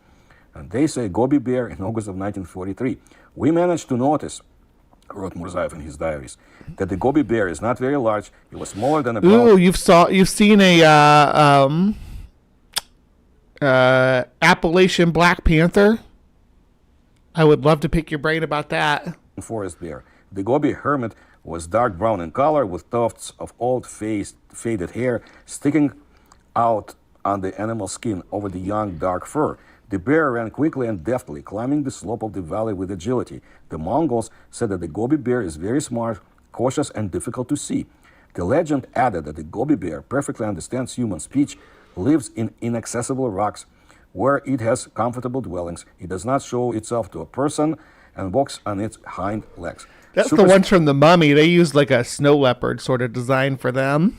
and they say Gobi bear in August of 1943. We managed to notice, wrote Murzaev in his diaries, that the Gobi bear is not very large. It was smaller than a brown. Ooh, you've seen a Appalachian black panther? I would love to pick your brain about that. Forest bear. The Gobi hermit was dark brown in color with tufts of old faded hair sticking out on the animal's skin over the young dark fur. The bear ran quickly and deftly, climbing the slope of the valley with agility. The Mongols said that the Gobi bear is very smart, cautious, and difficult to see. The legend added that the Gobi bear perfectly understands human speech, lives in inaccessible rocks where it has comfortable dwellings. It does not show itself to a person and walks on its hind legs. That's the ones from the Mummy. They used like a snow leopard sort of design for them.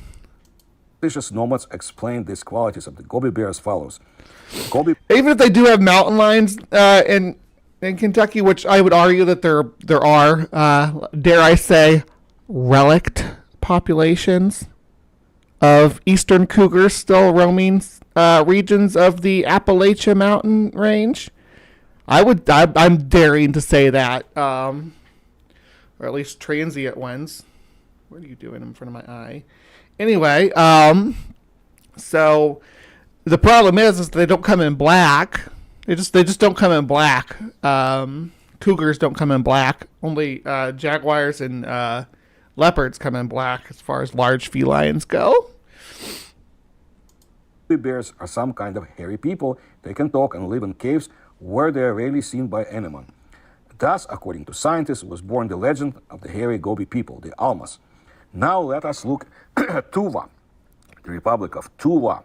Superstitious nomads explain these qualities of the Gobi bear as follows. Even if they do have mountain lions in Kentucky, which I would argue that there are, dare I say, relict populations of eastern cougars still roaming regions of the Appalachia mountain range. I'm daring to say that, or at least transient ones. What are you doing in front of my eye? Anyway, so the problem is they don't come in black. They just don't come in black. Cougars don't come in black. Only jaguars and leopards come in black as far as large felines go. Bears are some kind of hairy people. They can talk and live in caves where they are rarely seen by anyone. Thus, according to scientists, was born the legend of the hairy Gobi people, the Almas. Now let us look at Tuva. The Republic of Tuva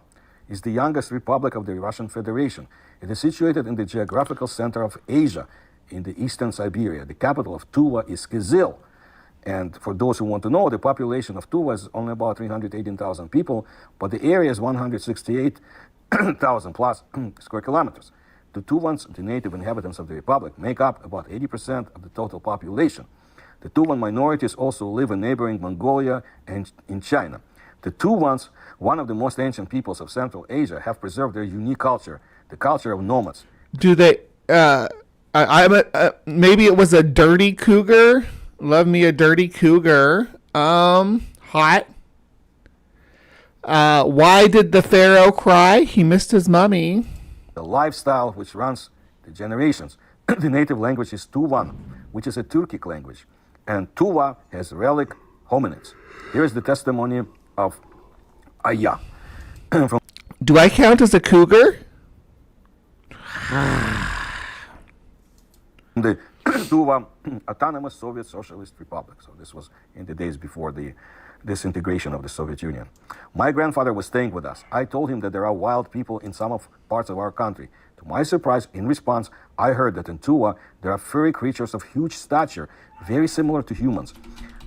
is the youngest republic of the Russian Federation. It is situated in the geographical center of Asia, in the eastern Siberia. The capital of Tuva is Kyzyl. And for those who want to know, the population of Tuva is only about 318,000 people, but the area is 168,000 plus square kilometers. The Tuvans, the native inhabitants of the republic, make up about 80% of the total population. The Tuvan minorities also live in neighboring Mongolia and in China. The Tuvans, one of the most ancient peoples of Central Asia, have preserved their unique culture, the culture of nomads. Do they, maybe it was a dirty cougar? Love me a dirty cougar. Hot. Why did the pharaoh cry? He missed his mummy. The lifestyle which runs the generations. The native language is Tuvan, which is a Turkic language. And Tuva has relic hominids. Here is the testimony of Aya. Do I count as a cougar? the Tuva Autonomous Soviet Socialist Republic. So this was in the days before the disintegration of the Soviet Union. My grandfather was staying with us. I told him that there are wild people in some of parts of our country. To my surprise, in response, I heard that in Tuva there are furry creatures of huge stature, very similar to humans.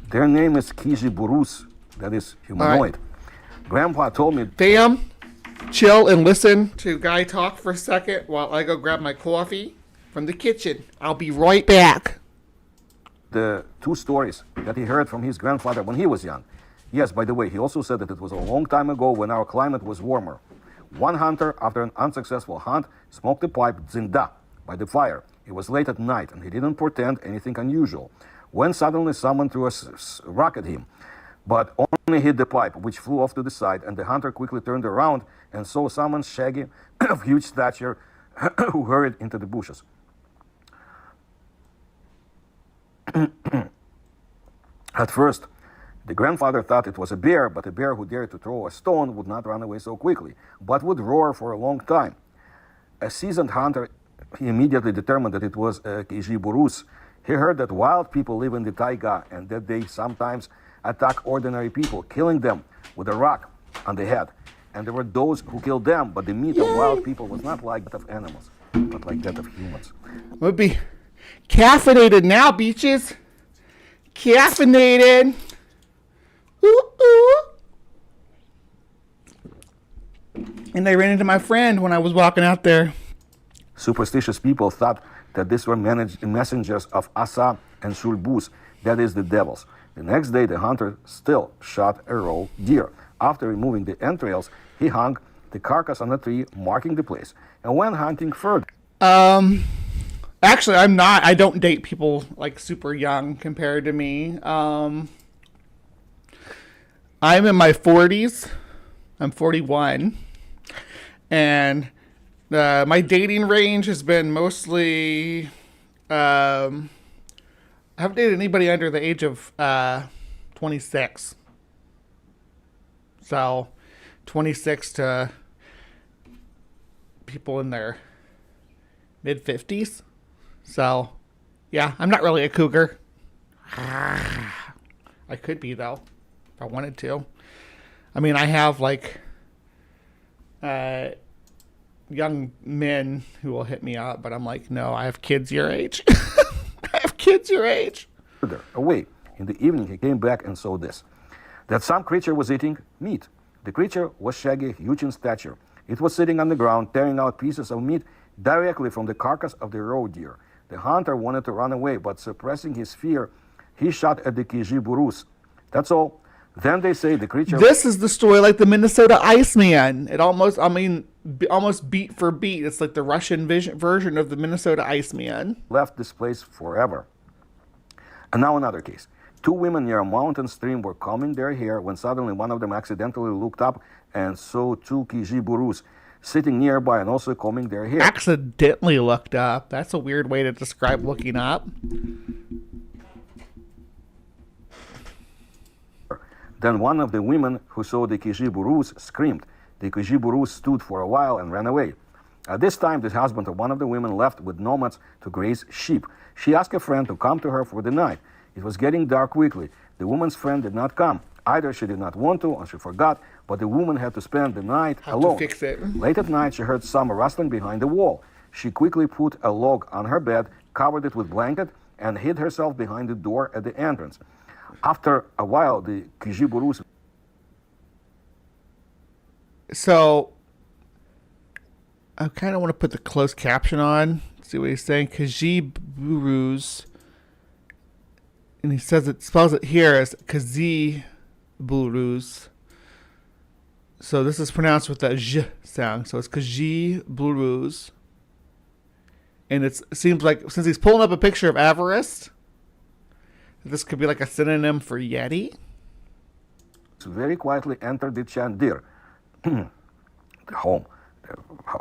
Their name is Kijiburus, that is humanoid. Right. Grandpa told me... Fam, chill and listen to Guy talk for a second while I go grab my coffee from the kitchen. I'll be right back. The two stories that he heard from his grandfather when he was young. Yes, by the way, he also said that it was a long time ago when our climate was warmer. One hunter, after an unsuccessful hunt, smoked a pipe zinda by the fire. It was late at night and he didn't portend anything unusual. When suddenly someone threw a rock at him, but only hit the pipe, which flew off to the side, and the hunter quickly turned around and saw someone shaggy, of huge stature, who hurried into the bushes. At first, the grandfather thought it was a bear, but a bear who dared to throw a stone would not run away so quickly, but would roar for a long time. A seasoned hunter, he immediately determined that it was a Kijiburus. He heard that wild people live in the taiga and that they sometimes attack ordinary people, killing them with a rock on the head. And there were those who killed them, but the meat of wild people was not like that of animals, but like that of humans. We'll be caffeinated now, beaches. Caffeinated. Ooh, ooh. And I ran into my friend when I was walking out there. Superstitious people thought that these were messengers of Asa and Shulbus, that is the devils. The next day, the hunter still shot a raw deer. After removing the entrails, he hung the carcass on a tree, marking the place, and went hunting further. Actually, I don't date people like super young compared to me. I'm in my 40s. I'm 41. And my dating range has been mostly... I haven't dated anybody under the age of 26. So, 26 to people in their mid-50s. So, yeah, I'm not really a cougar. I could be, though, if I wanted to. I mean, I have, like, young men who will hit me up, but I'm like, no, I have kids your age. I have kids your age. Away. In the evening, he came back and saw this. That some creature was eating meat. The creature was shaggy, huge in stature. It was sitting on the ground, tearing out pieces of meat directly from the carcass of the roe deer. The hunter wanted to run away, but suppressing his fear, he shot at the Kijiburus. That's all. Then they say the creature... This is the story like the Minnesota Iceman. It almost beat for beat. It's like the Russian version of the Minnesota Iceman. Left this place forever. And now another case. Two women near a mountain stream were combing their hair when suddenly one of them accidentally looked up and saw two Kijiburus sitting nearby and also combing their hair. Accidentally looked up. That's a weird way to describe looking up. Then one of the women who saw the Kijiburus screamed. The Kijiburus stood for a while and ran away. At this time, the husband of one of the women left with nomads to graze sheep. She asked a friend to come to her for the night. It was getting dark quickly. The woman's friend did not come. Either she did not want to or she forgot, but the woman had to spend the night alone. To fix it. Late at night, she heard some rustling behind the wall. She quickly put a log on her bed, covered it with blanket, and hid herself behind the door at the entrance. After a while, the Kijiburus... So, I kind of want to put the closed caption on. See what he's saying. Kijiburus. And he says it, spells it here as Kijiburus. So this is pronounced with the j sound. So it's Kijiburus. And it seems like, since he's pulling up a picture of Everest, this could be like a synonym for Yeti. Very quietly entered the Chandir, the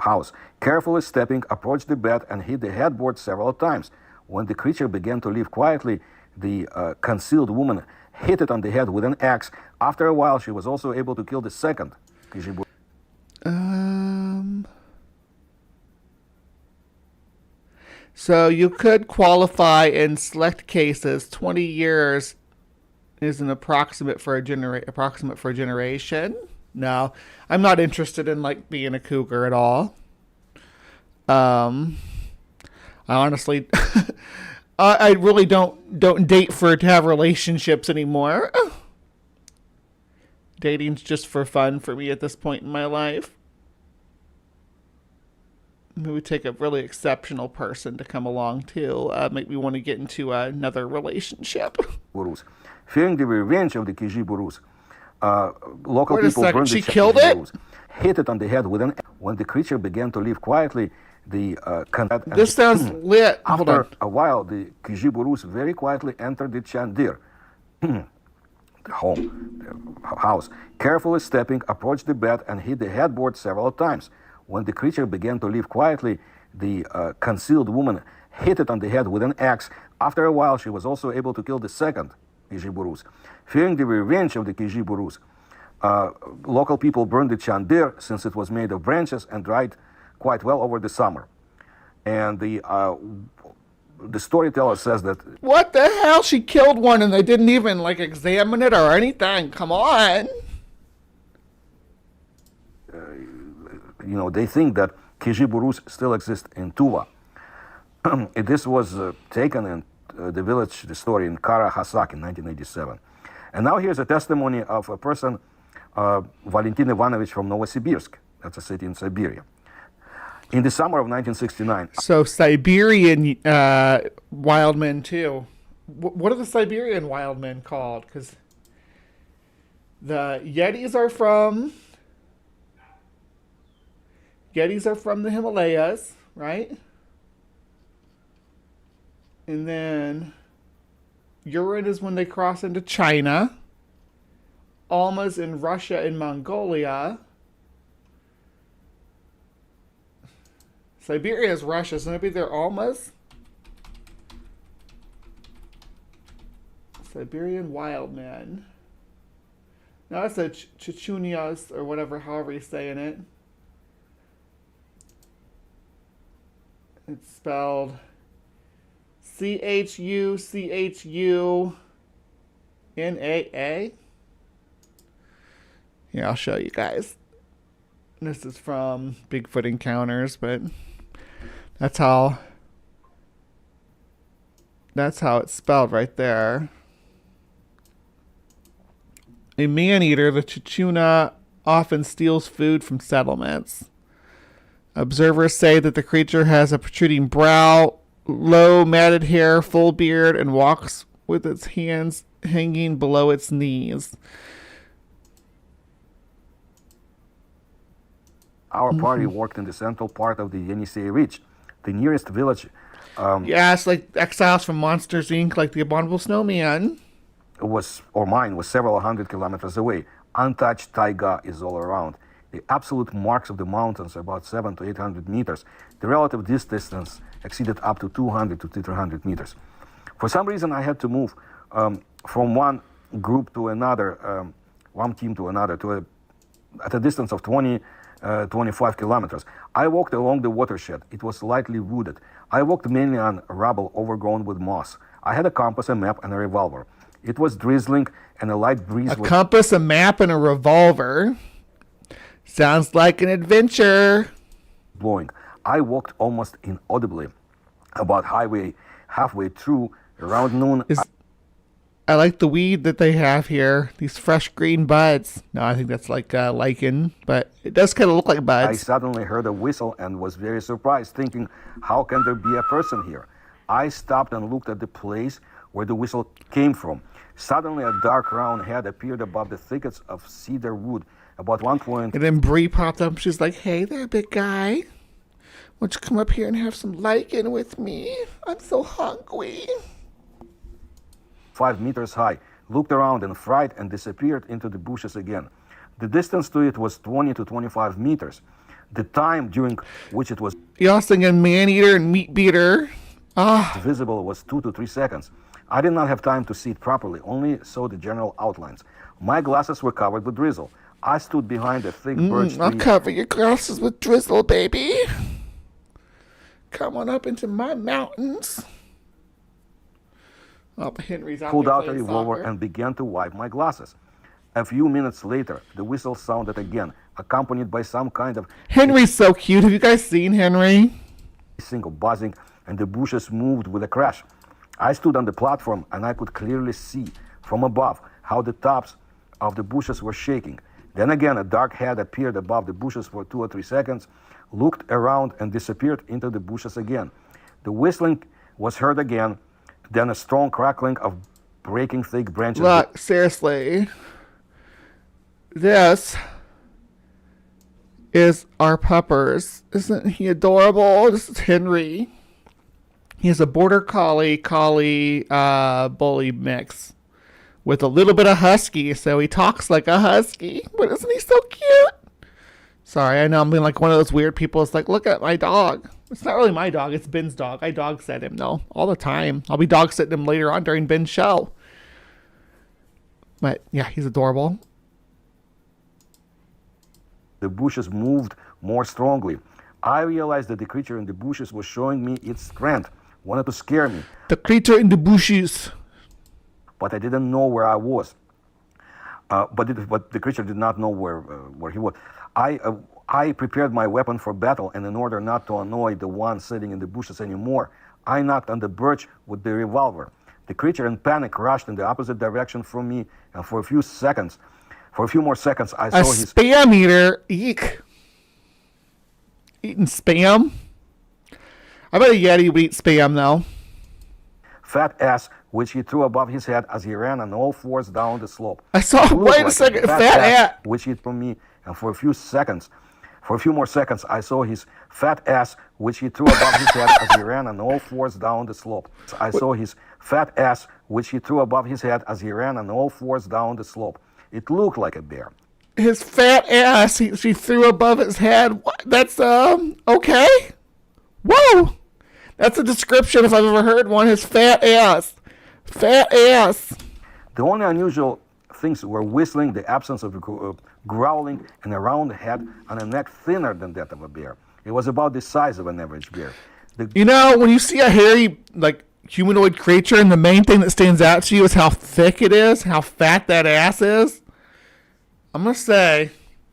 house. Carefully stepping, approached the bed and hit the headboard several times. When the creature began to leave quietly, the concealed woman hit it on the head with an axe. After a while, she was also able to kill the second Kijiburus. So you could qualify in select cases. 20 years is an approximate for a generation. No, I'm not interested in like being a cougar at all. I honestly, I really don't date to have relationships anymore. Dating's just for fun for me at this point in my life. It would take a really exceptional person to come along to make me want to get into another relationship. Fearing the revenge of the Kijiburus, local Wait a people second, burned she the killed it? Kijiburus, hit it on the head with an. When the creature began to live quietly, This sounds lit. Hold After on. a while, the Kijiburus very quietly entered the Chandir, the house, carefully stepping, approached the bed and hit the headboard several times. When the creature began to live quietly, the concealed woman hit it on the head with an axe. After a while, she was also able to kill the second Kijiburus. Fearing the revenge of the Kijiburus, local people burned the Chandir since it was made of branches and dried quite well over the summer. And the storyteller says that What the hell? She killed one and they didn't even like examine it or anything. Come on. they think that Kijiburus still exist in Tuva. This was taken in the story in Kara-Hasak in 1987. And now here's a testimony of a person, Valentin Ivanovich from Novosibirsk. That's a city in Siberia. In the summer of 1969. So Siberian wild men too. What are the Siberian wild men called? Because the Yetis are from the Himalayas, right? And then Urin is when they cross into China. Alma's in Russia and Mongolia. Siberia is Russia, so maybe they're Almas? Siberian wild men. No, that's a Chichunias or whatever, however you're saying it. It's spelled Chuchunaa. Yeah, I'll show you guys. This is from Bigfoot Encounters, but that's how it's spelled right there. A man-eater, the Chichuna often steals food from settlements. Observers say that the creature has a protruding brow, low matted hair, full beard, and walks with its hands hanging below its knees. Our party worked in the central part of the Yenisei Ridge. The nearest village Yeah, it's like Exiles from Monsters, Inc., like the Abominable Snowman. mine was several hundred kilometers away. Untouched taiga is all around. The absolute marks of the mountains are about 700 to 800 meters. The relative distance exceeded up to 200 to 300 meters. For some reason, I had to move from one group to another, one team to another, at a distance of 25 kilometers. I walked along the watershed. It was lightly wooded. I walked mainly on rubble overgrown with moss. I had a compass, a map, and a revolver. It was drizzling, and a light breeze was... compass, a map, and a revolver. Sounds like an adventure. blowing. I walked almost inaudibly. About halfway through, around noon... I like the weed that they have here. These fresh green buds. No, I think that's like lichen, but it does kind of look like buds. I suddenly heard a whistle and was very surprised, thinking, how can there be a person here? I stopped and looked at the place where the whistle came from. Suddenly, a dark round head appeared above the thickets of cedar wood. About one point... And then Bree popped up. She's like, hey there, big guy. Won't you come up here and have some lichen with me? I'm so hungry. 5 meters high, looked around in fright and disappeared into the bushes again. The distance to it was 20 to 25 meters. The time during which it was Y'all singing man-eater and meat-beater. visible was 2 to 3 seconds. I did not have time to see it properly, only saw the general outlines. My glasses were covered with drizzle. I stood behind a thick birch tree. I'll cover your glasses with drizzle, baby. Come on up into my mountains. Oh, Henry's out pulled there out a playing revolver soccer. and began to wipe my glasses. A few minutes later, the whistle sounded again, accompanied by some kind of Henry's so cute. Have you guys seen Henry? single buzzing, and the bushes moved with a crash. I stood on the platform and I could clearly see from above how the tops of the bushes were shaking. Then again, a dark head appeared above the bushes for 2 or 3 seconds, looked around and disappeared into the bushes again. The whistling was heard again, then a strong crackling of breaking thick branches. Look, seriously. This is our puppers. Isn't he adorable? This is Henry. He's a border collie bully mix with a little bit of husky, so he talks like a husky. But isn't he so cute? Sorry, I know I'm being like one of those weird people. It's like, look at my dog. It's not really my dog. It's Ben's dog. I dog sit him, though, all the time. I'll be dog sitting him later on during Ben's show. But, yeah, he's adorable. The bushes moved more strongly. I realized that the creature in the bushes was showing me its strength, wanted to scare me. The creature in the bushes. But I didn't know where I was. But the creature did not know where he was. I prepared my weapon for battle, and in order not to annoy the one sitting in the bushes anymore, I knocked on the birch with the revolver. The creature in panic rushed in the opposite direction from me, and for a few more seconds, I saw his spam eater. Eek. Eating spam. I bet a Yeti would eat spam, though. fat ass, which he threw above his head as he ran on all fours down the slope. I saw. Wait a second. Fat ass, which hit from me, and for a few more seconds, I saw his fat ass, which he threw above his head as he ran on all fours down the slope. I saw his fat ass, which he threw above his head as he ran on all fours down the slope. It looked like a bear. His fat ass, she threw above his head. What? That's, okay. Whoa. That's a description if I've ever heard one. His fat ass. Fat ass. The only unusual things were whistling, the absence of growling, and a round head and a neck thinner than that of a bear. It was about the size of an average bear. You know, when you see a hairy, like, humanoid creature, and the main thing that stands out to you is how thick it is, how fat that ass is, I'm going to say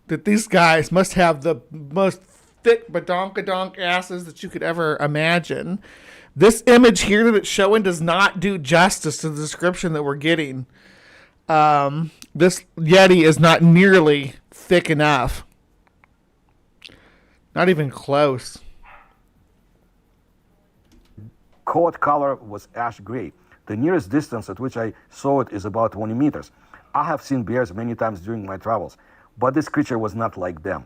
that these guys must have the most thick badonkadonk asses that you could ever imagine. This image here that it's showing does not do justice to the description that we're getting. This Yeti is not nearly thick enough. Not even close. Coat color was ash gray. The nearest distance at which I saw it is about 20 meters. I have seen bears many times during my travels, but this creature was not like them.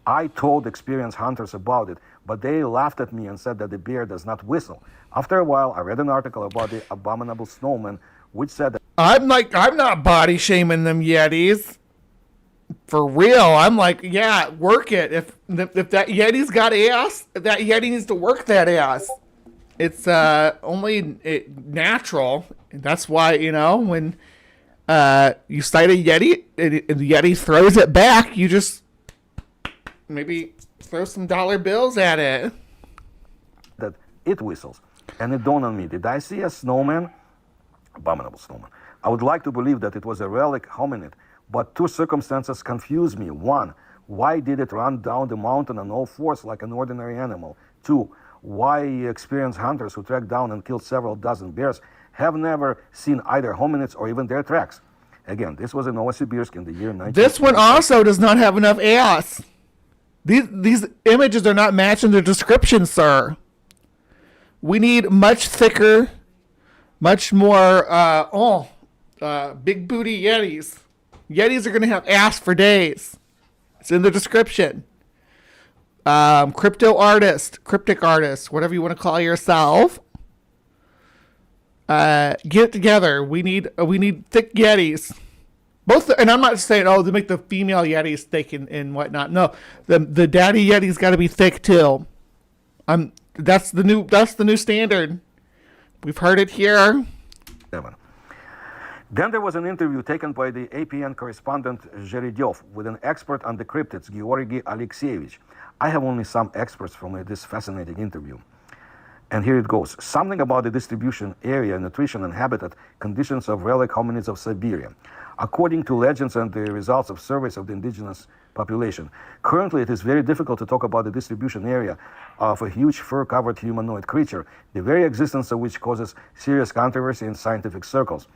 I told experienced hunters about it, but they laughed at me and said that the bear does not whistle. After a while, I read an article about the abominable snowman, which said that I'm not body shaming them Yetis. For real. I'm like, yeah, work it. If that Yeti's got ass, that Yeti needs to work that ass. It's only natural. That's why, when you sight a Yeti and the Yeti throws it back, you just maybe throw some dollar bills at it. that it whistles. And it dawned on me, did I see a snowman? Abominable snowman. I would like to believe that it was a relic hominid, but two circumstances confuse me. One, why did it run down the mountain on all fours like an ordinary animal? Two, why experienced hunters who tracked down and killed several dozen bears have never seen either hominids or even their tracks? Again, this was in Novosibirsk in the year 19... This one also does not have enough ass. These images are not matching the description, sir. We need much thicker, much more, big booty Yetis. Yetis are going to have ass for days. It's in the description. Cryptic artist, whatever you want to call yourself. Get it together. We need thick Yetis. And I'm not saying, to make the female Yetis thick and whatnot. No, the daddy Yeti's got to be thick too. That's the new standard. We've heard it here. Then there was an interview taken by the APN correspondent Zheredyov with an expert on the cryptids, Georgy Alexeyevich. I have only some experts from this fascinating interview. And here it goes. Something about the distribution area, nutrition, and habitat conditions of relic hominids of Siberia. According to legends and the results of surveys of the indigenous population, currently it is very difficult to talk about the distribution area of a huge fur-covered humanoid creature, the very existence of which causes serious controversy in scientific circles.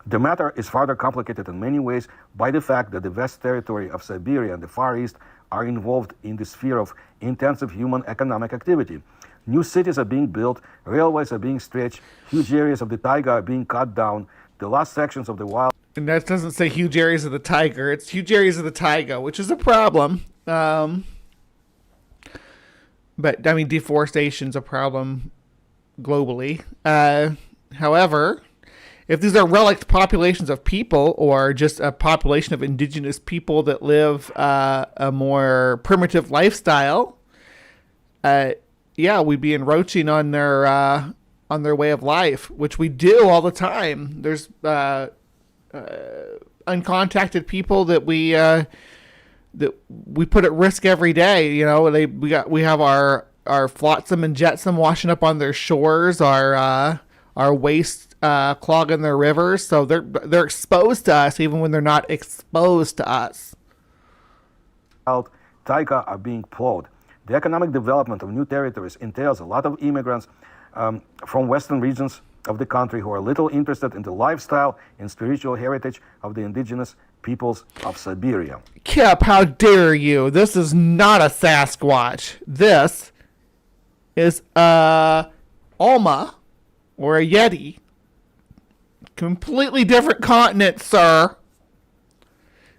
The matter is further complicated in many ways by the fact that the vast territory of Siberia and the Far East are involved in the sphere of intensive human economic activity. New cities are being built, railways are being stretched, huge areas of the taiga are being cut down, the last sections of the wild... And that doesn't say huge areas of the tiger. It's huge areas of the taiga, which is a problem. But, I mean, deforestation's a problem globally. However, if these are relict populations of people or just a population of indigenous people that live a more primitive lifestyle, we'd be encroaching on their way of life, which we do all the time. There's uncontacted people that we put at risk every day. You know, we have our flotsam and jetsam washing up on their shores, our waste clogging their rivers, so they're exposed to us even when they're not exposed to us. Taiga are being plowed. The economic development of new territories entails a lot of immigrants from western regions of the country who are little interested in the lifestyle and spiritual heritage of the indigenous peoples of Siberia. Kip, how dare you? This is not a Sasquatch. This is a Alma or a Yeti. Completely different continent, sir.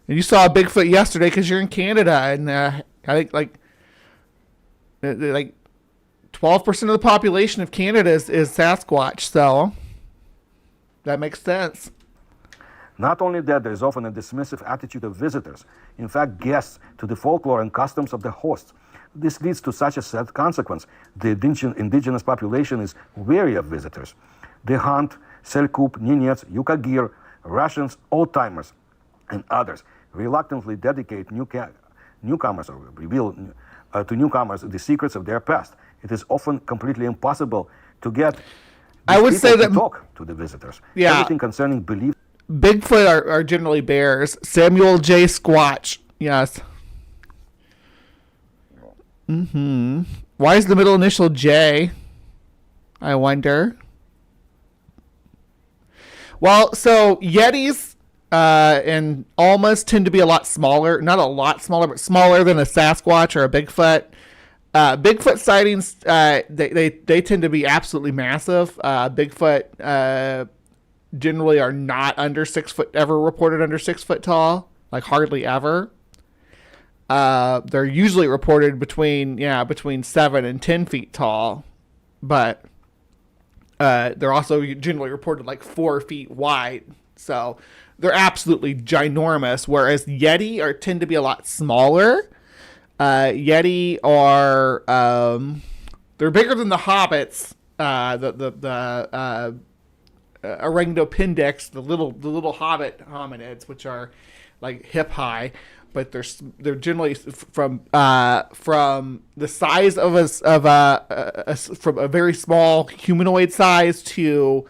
And you saw a Bigfoot yesterday because you're in Canada, and I think like 12% of the population of Canada is Sasquatch, so that makes sense. Not only that, there is often a dismissive attitude of visitors, in fact guests, to the folklore and customs of the hosts. This leads to such a sad consequence. The indigenous population is wary of visitors. They hunt Selkup, Ninets, Yukagir, Russians, old-timers, and others reluctantly dedicate newcomers or reveal to newcomers the secrets of their past. It is often completely impossible to get I would say that to talk to the visitors. Yeah. Everything concerning belief. Bigfoot are generally bears. Samuel J. Squatch. Yes. Why is the middle initial J? I wonder. Well, so Yetis and Almas tend to be a lot smaller. Not a lot smaller, but smaller than a Sasquatch or a Bigfoot. Bigfoot sightings, they tend to be absolutely massive. Bigfoot generally are not under 6 foot, ever reported under 6 foot tall, like hardly ever. They're usually reported between 7 and 10 feet tall, but they're also generally reported like 4 feet wide. So they're absolutely ginormous, whereas Yeti tend to be a lot smaller. Yeti are they're bigger than the hobbits, the Orangopindex, the little hobbit hominids, which are like hip high, but they're generally from the size from a very small humanoid size to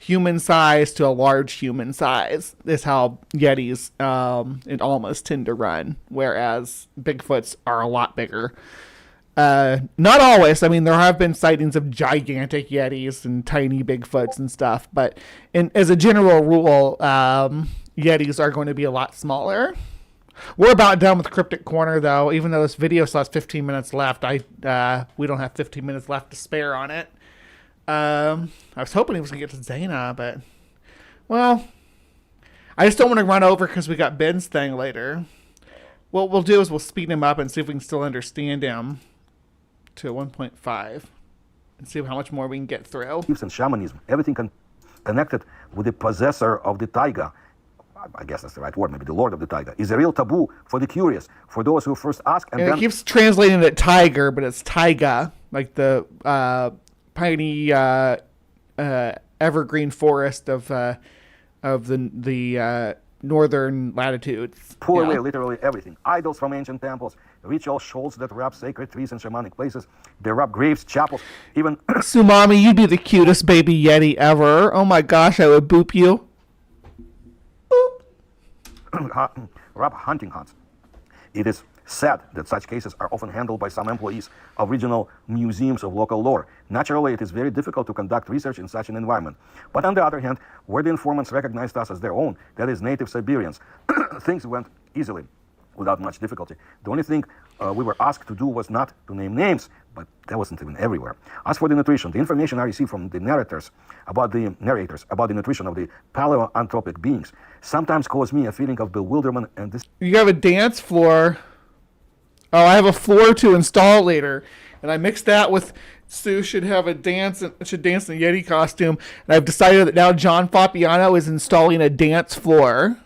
human size to a large human size is how Yetis and Almas tend to run, whereas Bigfoots are a lot bigger. Not always. I mean, there have been sightings of gigantic Yetis and tiny Bigfoots and stuff, but as a general rule, Yetis are going to be a lot smaller. We're about done with Cryptic Corner, though. Even though this video still has 15 minutes left, we don't have 15 minutes left to spare on it. I was hoping he was going to get to Zaina, but, well, I just don't want to run over because we got Ben's thing later. What we'll do is we'll speed him up and see if we can still understand him to 1.5 and see how much more we can get through. And shamanism, everything connected with the possessor of the taiga, I guess that's the right word, maybe the lord of the taiga, is a real taboo for the curious, for those who first ask. And then it keeps translating it tiger, but it's taiga, like the piney evergreen forest of the northern latitudes. Pour away literally everything. Idols from ancient temples, ritual shawls that wrap sacred trees and shamanic places. They wrap graves, chapels, even... Sumami, you'd be the cutest baby Yeti ever. Oh my gosh, I would boop you. wrap hunting hunts. It is sad that such cases are often handled by some employees of regional museums of local lore. Naturally, it is very difficult to conduct research in such an environment. But on the other hand, where the informants recognized us as their own, that is native Siberians, things went easily, without much difficulty. The only thing we were asked to do was not to name names, but that wasn't even everywhere. As for the nutrition, the information I received from the narrators about the nutrition of the paleoanthropic beings sometimes caused me a feeling of bewilderment and this. You have a dance floor. Oh, I have a floor to install later, and I mixed that with Sue should dance in a Yeti costume, and I've decided that now John Fabiano is installing a dance floor,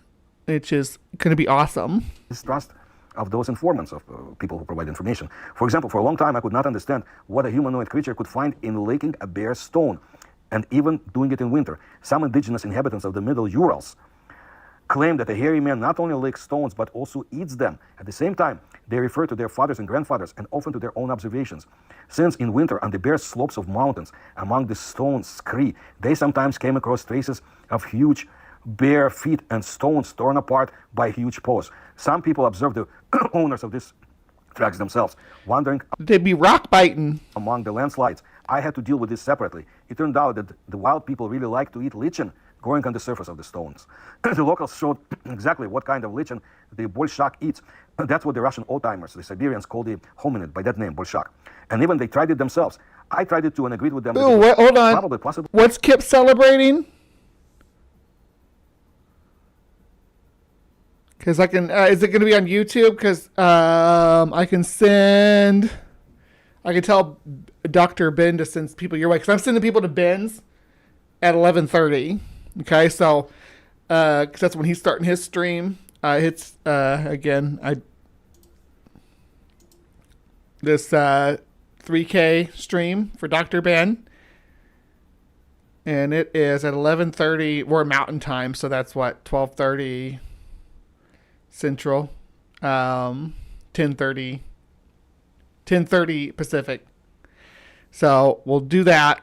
which is going to be awesome. Distrust of those informants, of people who provide information. For example, for a long time I could not understand what a humanoid creature could find in licking a bare stone, and even doing it in winter. Some indigenous inhabitants of the Middle Urals claim that a hairy man not only licks stones but also eats them. At the same time, they refer to their fathers and grandfathers and often to their own observations. Since in winter on the bare slopes of mountains among the stone scree, they sometimes came across traces of huge bare feet and stones torn apart by huge paws. Some people observed the owners of these tracks themselves, wondering they'd be rock biting among the landslides. I had to deal with this separately. It turned out that the wild people really like to eat lichen growing on the surface of the stones. The locals showed exactly what kind of lichen the bolshak eats. That's what the Russian old-timers, the Siberians, call the hominid by that name, bolshak. And even they tried it themselves. I tried it too and agreed with them. Ooh, hold on. Probably possible. What's Kip celebrating? Because I can, is it going to be on YouTube? Because I can tell Dr. Ben to send people your way. Because I'm sending people to Ben's at 11:30. Okay, so because that's when he's starting his stream. This 3K stream for Dr. Ben, and it is at 11:30. We're Mountain Time, so that's what 12:30 Central, 10:30 Pacific. So we'll do that.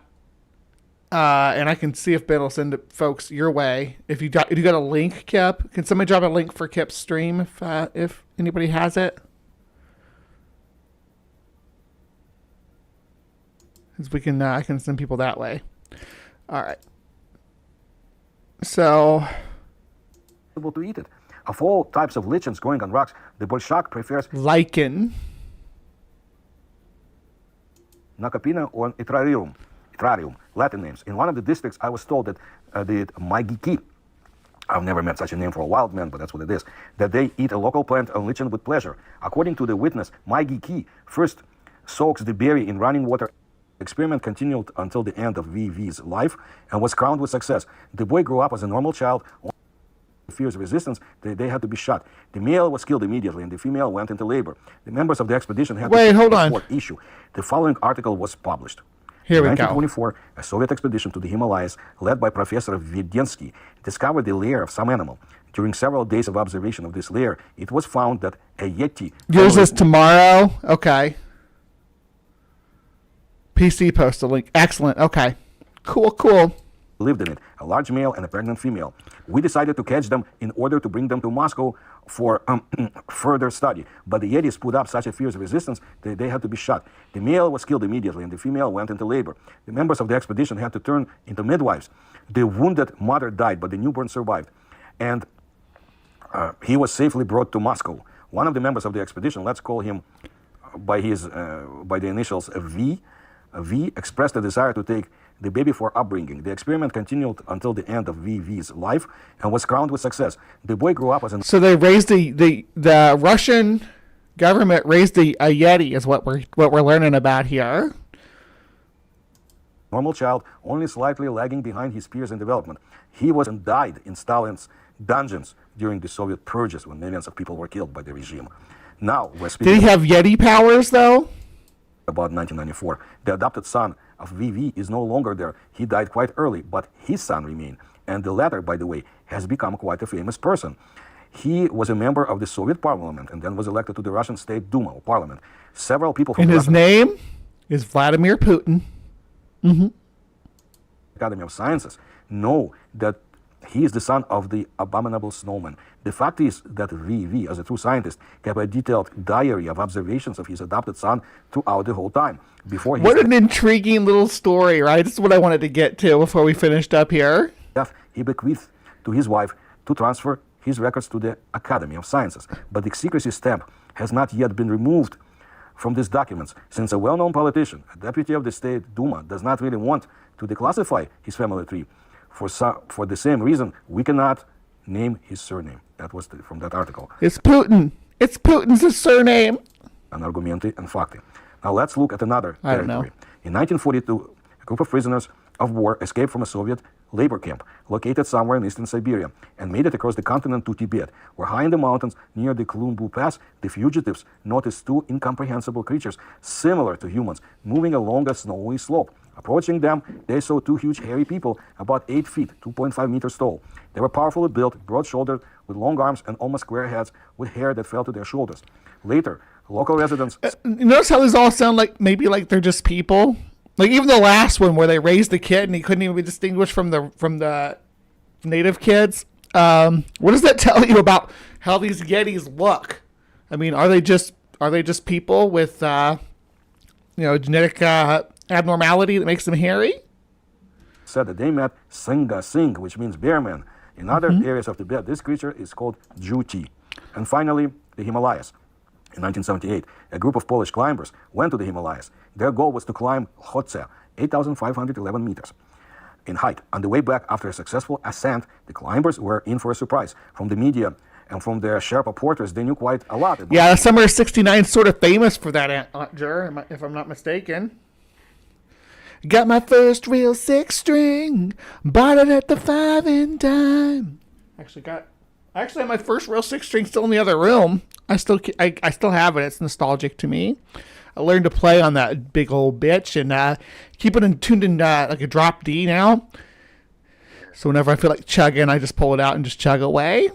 And I can see if Ben will send it, folks, your way. If you got a link, Kip, can somebody drop a link for Kip's stream if anybody has it? Because we can, I can send people that way. All right. So, able to eat it. Of all types of lichens growing on rocks, the bolshak prefers lichen, Nakapina or Itrarium, Latin names. In one of the districts, I was told that the Maigiki, I've never met such a name for a wild man, but that's what it is, that they eat a local plant of lichen with pleasure. According to the witness, Maigiki first soaks the berry in running water. The experiment continued until the end of VV's life and was crowned with success. The boy grew up as a normal child. Fears resistance, they had to be shot. The male was killed immediately and the female went into labor. The members of the expedition had to hold on. Issue. The following article was published. Here In we go. 1924, a Soviet expedition to the Himalayas, led by Professor Vedensky, discovered the lair of some animal. During several days of observation of this lair, it was found that a yeti... Yours is tomorrow? Okay. PC post a link. Excellent. Okay. Cool. Lived in it, a large male and a pregnant female. We decided to catch them in order to bring them to Moscow for further study. But the Yetis put up such a fierce resistance that they had to be shot. The male was killed immediately and the female went into labor. The members of the expedition had to turn into midwives. The wounded mother died, but the newborn survived. And he was safely brought to Moscow. One of the members of the expedition, let's call him by the initials V, expressed a desire to take the baby for upbringing. The experiment continued until the end of VV's life and was crowned with success. The boy grew up as an... So they raised the Russian government raised a Yeti is what we're learning about here. Normal child, only slightly lagging behind his peers in development. He was and died in Stalin's dungeons during the Soviet purges when millions of people were killed by the regime. Now we're speaking... Did he have Yeti powers though? About 1994. The adopted son of VV is no longer there. He died quite early, but his son remained. And the latter, by the way, has become quite a famous person. He was a member of the Soviet parliament and then was elected to the Russian State Duma, or parliament. Several people from and his name is Vladimir Putin. Academy of Sciences know that he is the son of the abominable snowman. The fact is that V, as a true scientist, kept a detailed diary of observations of his adopted son throughout the whole time. What an intriguing little story, right? This is what I wanted to get to before we finished up here. Death, he bequeathed to his wife to transfer his records to the Academy of Sciences. But the secrecy stamp has not yet been removed from these documents, since a well-known politician, a deputy of the State Duma, does not really want to declassify his family tree. For the same reason, we cannot name his surname. That was from that article. It's Putin. It's Putin's surname. An argumenti and facti. Now let's look at another I don't know. territory. In 1942, a group of prisoners of war escaped from a Soviet labor camp located somewhere in eastern Siberia and made it across the continent to Tibet, where high in the mountains near the Klumbu Pass, the fugitives noticed two incomprehensible creatures similar to humans moving along a snowy slope. Approaching them, they saw two huge hairy people about 8 feet, 2.5 meters tall. They were powerfully built, broad-shouldered, with long arms and almost square heads with hair that fell to their shoulders. Later, local residents... You notice how these all sound like maybe like they're just people? Like even the last one where they raised the kid and he couldn't even be distinguished from the native kids. What does that tell you about how these Yetis look? I mean, are they just people with genetic abnormality that makes them hairy? Said that they met Singa Singh, which means bear man. In other areas of Tibet, this creature is called Juti. And finally, the Himalayas. In 1978, a group of Polish climbers went to the Himalayas. Their goal was to climb Lhotse, 8,511 meters in height. On the way back after a successful ascent, the climbers were in for a surprise. From the media and from their Sherpa porters, they knew quite a lot. Yeah, Summer of '69 is sort of famous for that, Aunt Jer, if I'm not mistaken. Got my first real 6-string, bought it at the 5 and dime. Actually have my first real 6-string still in the other room. I still have it. It's nostalgic to me. I learned to play on that big old bitch and keep it tuned in like a drop D now. So whenever I feel like chugging, I just pull it out and just chug away.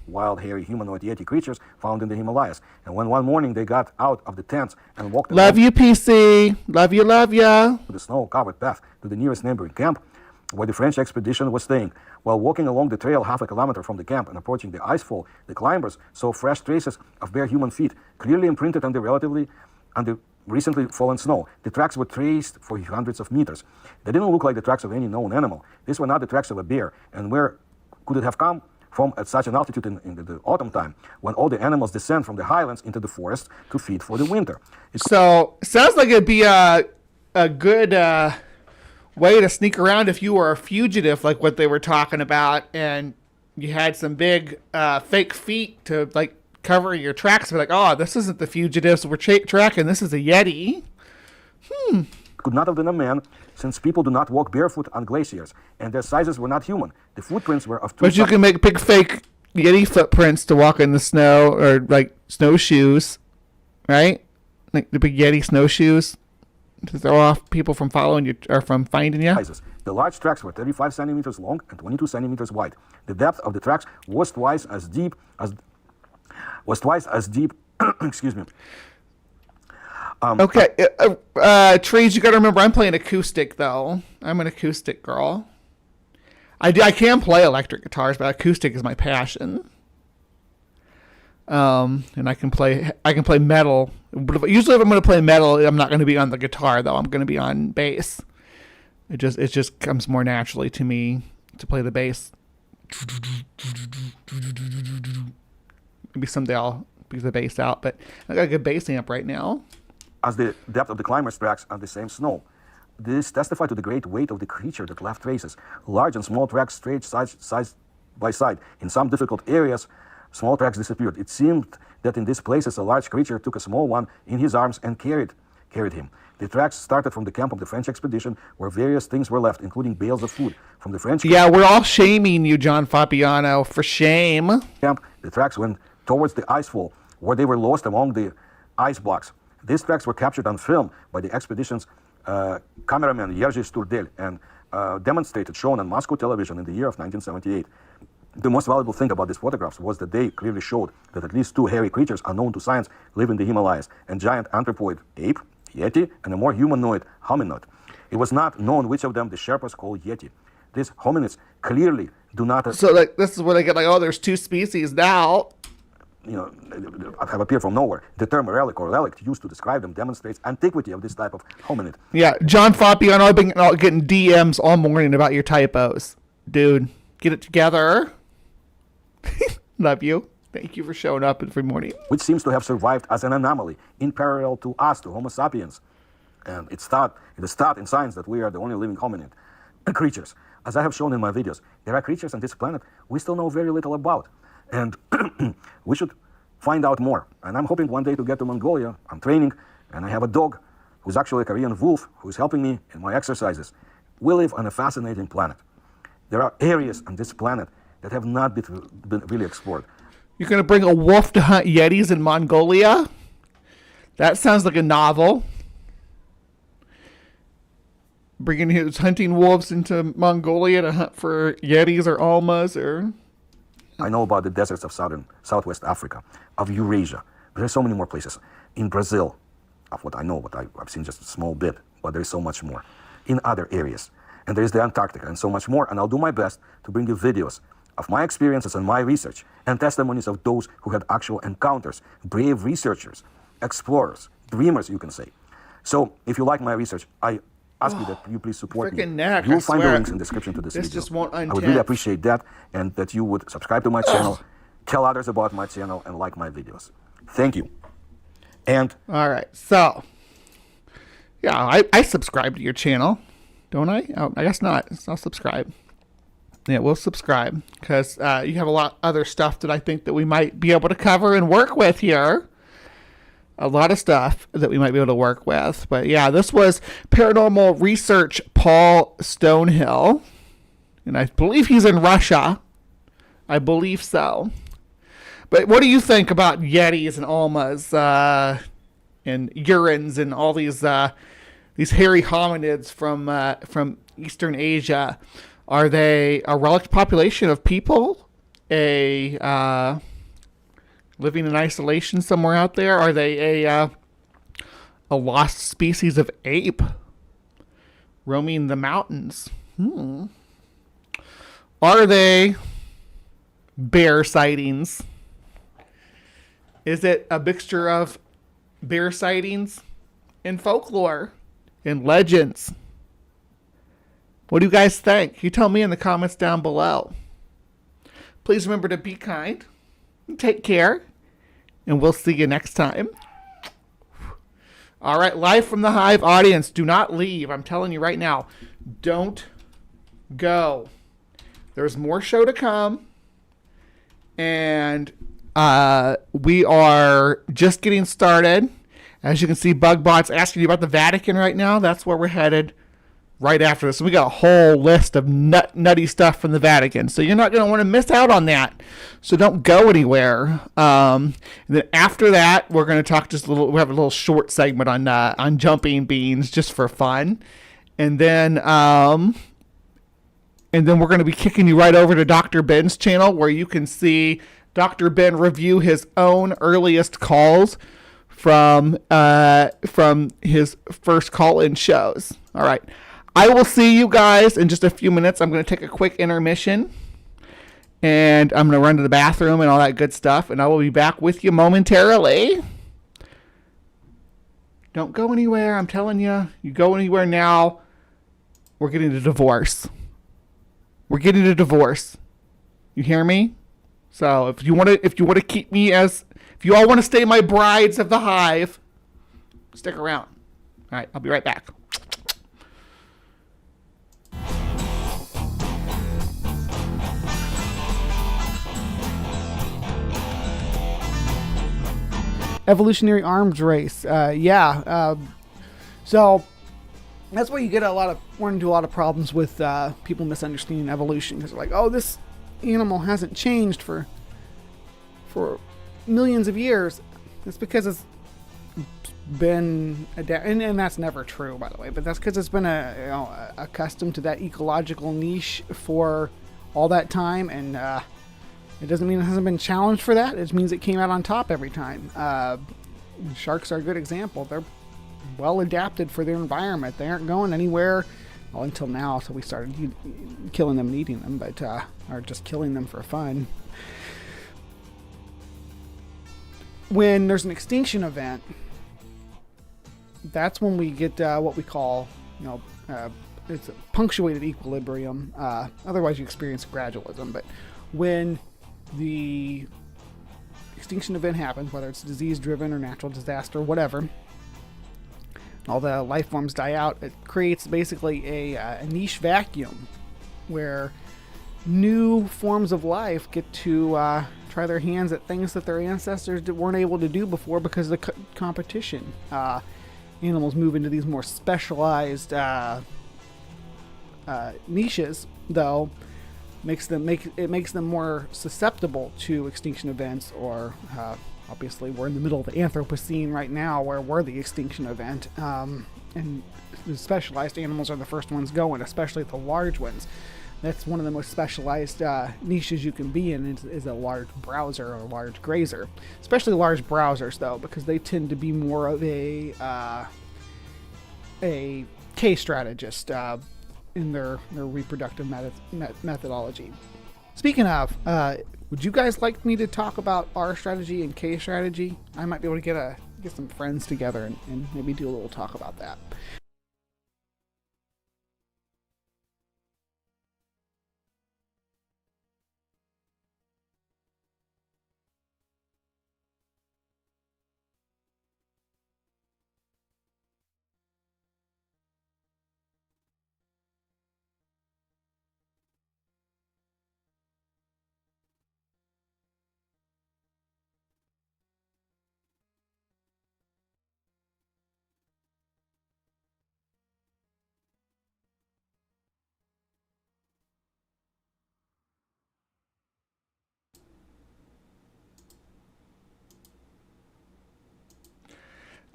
Wild, hairy, humanoid Yeti creatures found in the Himalayas. And when one morning they got out of the tents and walked Love you, PC. Love you, love ya. the snow-covered path to the nearest neighboring camp where the French expedition was staying. While walking along the trail half a kilometer from the camp and approaching the icefall, the climbers saw fresh traces of bare human feet, clearly imprinted on the recently fallen snow. The tracks were traced for hundreds of meters. They didn't look like the tracks of any known animal. These were not the tracks of a bear. And where could it have come from at such an altitude in the autumn time, when all the animals descend from the highlands into the forest to feed for the winter? So it sounds like it'd be a good way to sneak around if you were a fugitive, like what they were talking about, and you had some big fake feet to like cover your tracks. Be like, oh, this isn't the fugitives we're tracking. This is a Yeti. Could not have been a man, since people do not walk barefoot on glaciers, and their sizes were not human. The footprints were of two. But you can make big fake Yeti footprints to walk in the snow, or like snowshoes, right? Like the big Yeti snowshoes to throw off people from following you or from finding you. Sizes. The large tracks were 35 centimeters long and 22 centimeters wide. The depth of the tracks was twice as deep excuse me. Okay, Trees, you got to remember, I'm playing acoustic, though. I'm an acoustic girl. I can play electric guitars, but acoustic is my passion. And I can play metal. Usually if I'm going to play metal, I'm not going to be on the guitar, though. I'm going to be on bass. It just comes more naturally to me to play the bass. Maybe someday I'll be the bass out, but I got a good bass amp right now. As the depth of the climber's tracks on the same snow. This testified to the great weight of the creature that left traces. Large and small tracks strayed side by side. In some difficult areas, small tracks disappeared. It seemed that in these places, a large creature took a small one in his arms and carried him. The tracks started from the camp of the French expedition, where various things were left, including bales of food from the French. Yeah, we're all shaming you, John Fabiano, for shame. Camp. The tracks went towards the icefall, where they were lost among the ice blocks. These tracks were captured on film by the expedition's cameraman Jerzy Sturdel and demonstrated, shown on Moscow television in the year of 1978. The most valuable thing about these photographs was that they clearly showed that at least 2 hairy creatures are known to science live in the Himalayas, a giant anthropoid ape, Yeti, and a more humanoid hominid. It was not known which of them the Sherpas call Yeti. These hominids clearly do not... So like, this is where they get like, oh, there's 2 species now. Have appeared from nowhere. The term relic or relic used to describe them demonstrates antiquity of this type of hominid. Yeah, John Fabian, I've been getting DMs all morning about your typos. Dude, get it together. Love you. Thank you for showing up every morning. Which seems to have survived as an anomaly in parallel to us, to Homo sapiens. And it is thought in science that we are the only living hominid creatures. As I have shown in my videos, there are creatures on this planet we still know very little about. And we should find out more. And I'm hoping one day to get to Mongolia. I'm training, and I have a dog who's actually a Korean wolf who's helping me in my exercises. We live on a fascinating planet. There are areas on this planet that have not been really explored. You're going to bring a wolf to hunt Yetis in Mongolia? That sounds like a novel. Bringing his hunting wolves into Mongolia to hunt for Yetis or Almas or... I know about the deserts of Southwest Africa, of Eurasia. There are so many more places. In Brazil, of what I know, but I've seen just a small bit, but there is so much more. In other areas. And there is the Antarctica and so much more. And I'll do my best to bring you videos of my experiences and my research and testimonies of those who had actual encounters, brave researchers, explorers, dreamers, you can say. So if you like my research, I ask you that you please support me. Neck, You'll find the links in the description to this video. Just won't I would really appreciate that, and that you would subscribe to my channel, tell others about my channel, and like my videos. Thank you. And all right, so yeah, I subscribe to your channel, don't I? Oh, I guess not. I'll subscribe. Yeah, we'll subscribe because you have a lot other stuff that I think that we might be able to cover and work with here. A lot of stuff that we might be able to work with. But yeah, this was Paranormal Research Paul Stonehill. And I believe he's in Russia. I believe so. But what do you think about Yetis and Almas and Urins and all these hairy hominids from Eastern Asia? Are they a relic population of people? Living in isolation somewhere out there? Are they a lost species of ape roaming the mountains? Are they bear sightings? Is it a mixture of bear sightings and folklore and legends? What do you guys think? You tell me in the comments down below. Please remember to be kind. Take care. And we'll see you next time. All right, live from the Hive audience. Do not leave. I'm telling you right now. Don't go. There's more show to come. And we are just getting started. As you can see, Bugbot's asking you about the Vatican right now. That's where we're headed right after this. We got a whole list of nutty stuff from the Vatican. So you're not going to want to miss out on that. So don't go anywhere. And then after that, we're going to talk just a little. We have a little short segment on jumping beans just for fun. And then we're going to be kicking you right over to Dr. Ben's channel where you can see Dr. Ben review his own earliest calls from his first call-in shows. All right. I will see you guys in just a few minutes. I'm going to take a quick intermission. And I'm going to run to the bathroom and all that good stuff. And I will be back with you momentarily. Don't go anywhere. I'm telling you. You go anywhere now, we're getting a divorce. We're getting a divorce. You hear me? So if you want to keep me if you all want to stay my brides of the Hive, stick around. All right, I'll be right back. Evolutionary arms race. So that's why you get run into a lot of problems with people misunderstanding evolution, because they're like, oh, this animal hasn't changed for millions of years. It's because it's been and that's never true, by the way, but that's because it's been accustomed to that ecological niche for all that time, and it doesn't mean it hasn't been challenged for that. It just means it came out on top every time. Sharks are a good example. They're well adapted for their environment. They aren't going anywhere, well, until now, so we started killing them and eating them, but or just killing them for fun. When there's an extinction event, that's when we get what we call, it's a punctuated equilibrium. Otherwise, you experience gradualism. But when the extinction event happens, whether it's disease-driven or natural disaster, whatever, all the life forms die out, it creates basically a niche vacuum where new forms of life get to try their hands at things that their ancestors weren't able to do before because of the competition. Animals move into these more specialized niches, though, makes them more susceptible to extinction events, or obviously we're in the middle of the Anthropocene right now, where we're the extinction event, and the specialized animals are the first ones going, especially the large ones. That's one of the most specialized niches you can be in, is a large browser or a large grazer. Especially large browsers, though, because they tend to be more of a K strategist in their reproductive methodology. Speaking of, would you guys like me to talk about R strategy and K strategy? I might be able to get some friends together and maybe do a little talk about that.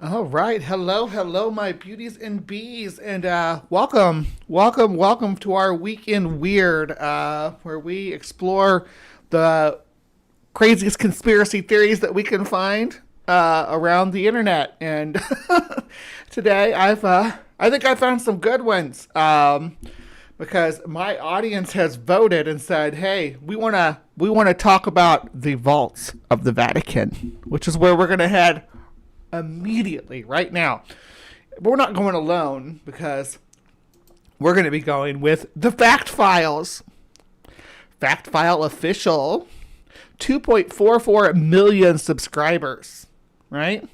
All right. Hello, my beauties and bees, and welcome to our Week in Weird, where we explore the craziest conspiracy theories that we can find around the internet. And today, I think I found some good ones, because my audience has voted and said, "Hey, we want to talk about the vaults of the Vatican," which is where we're gonna head immediately right now. But we're not going alone, because we're going to be going with the Fact Files. Fact File official, 2.44 million subscribers, right?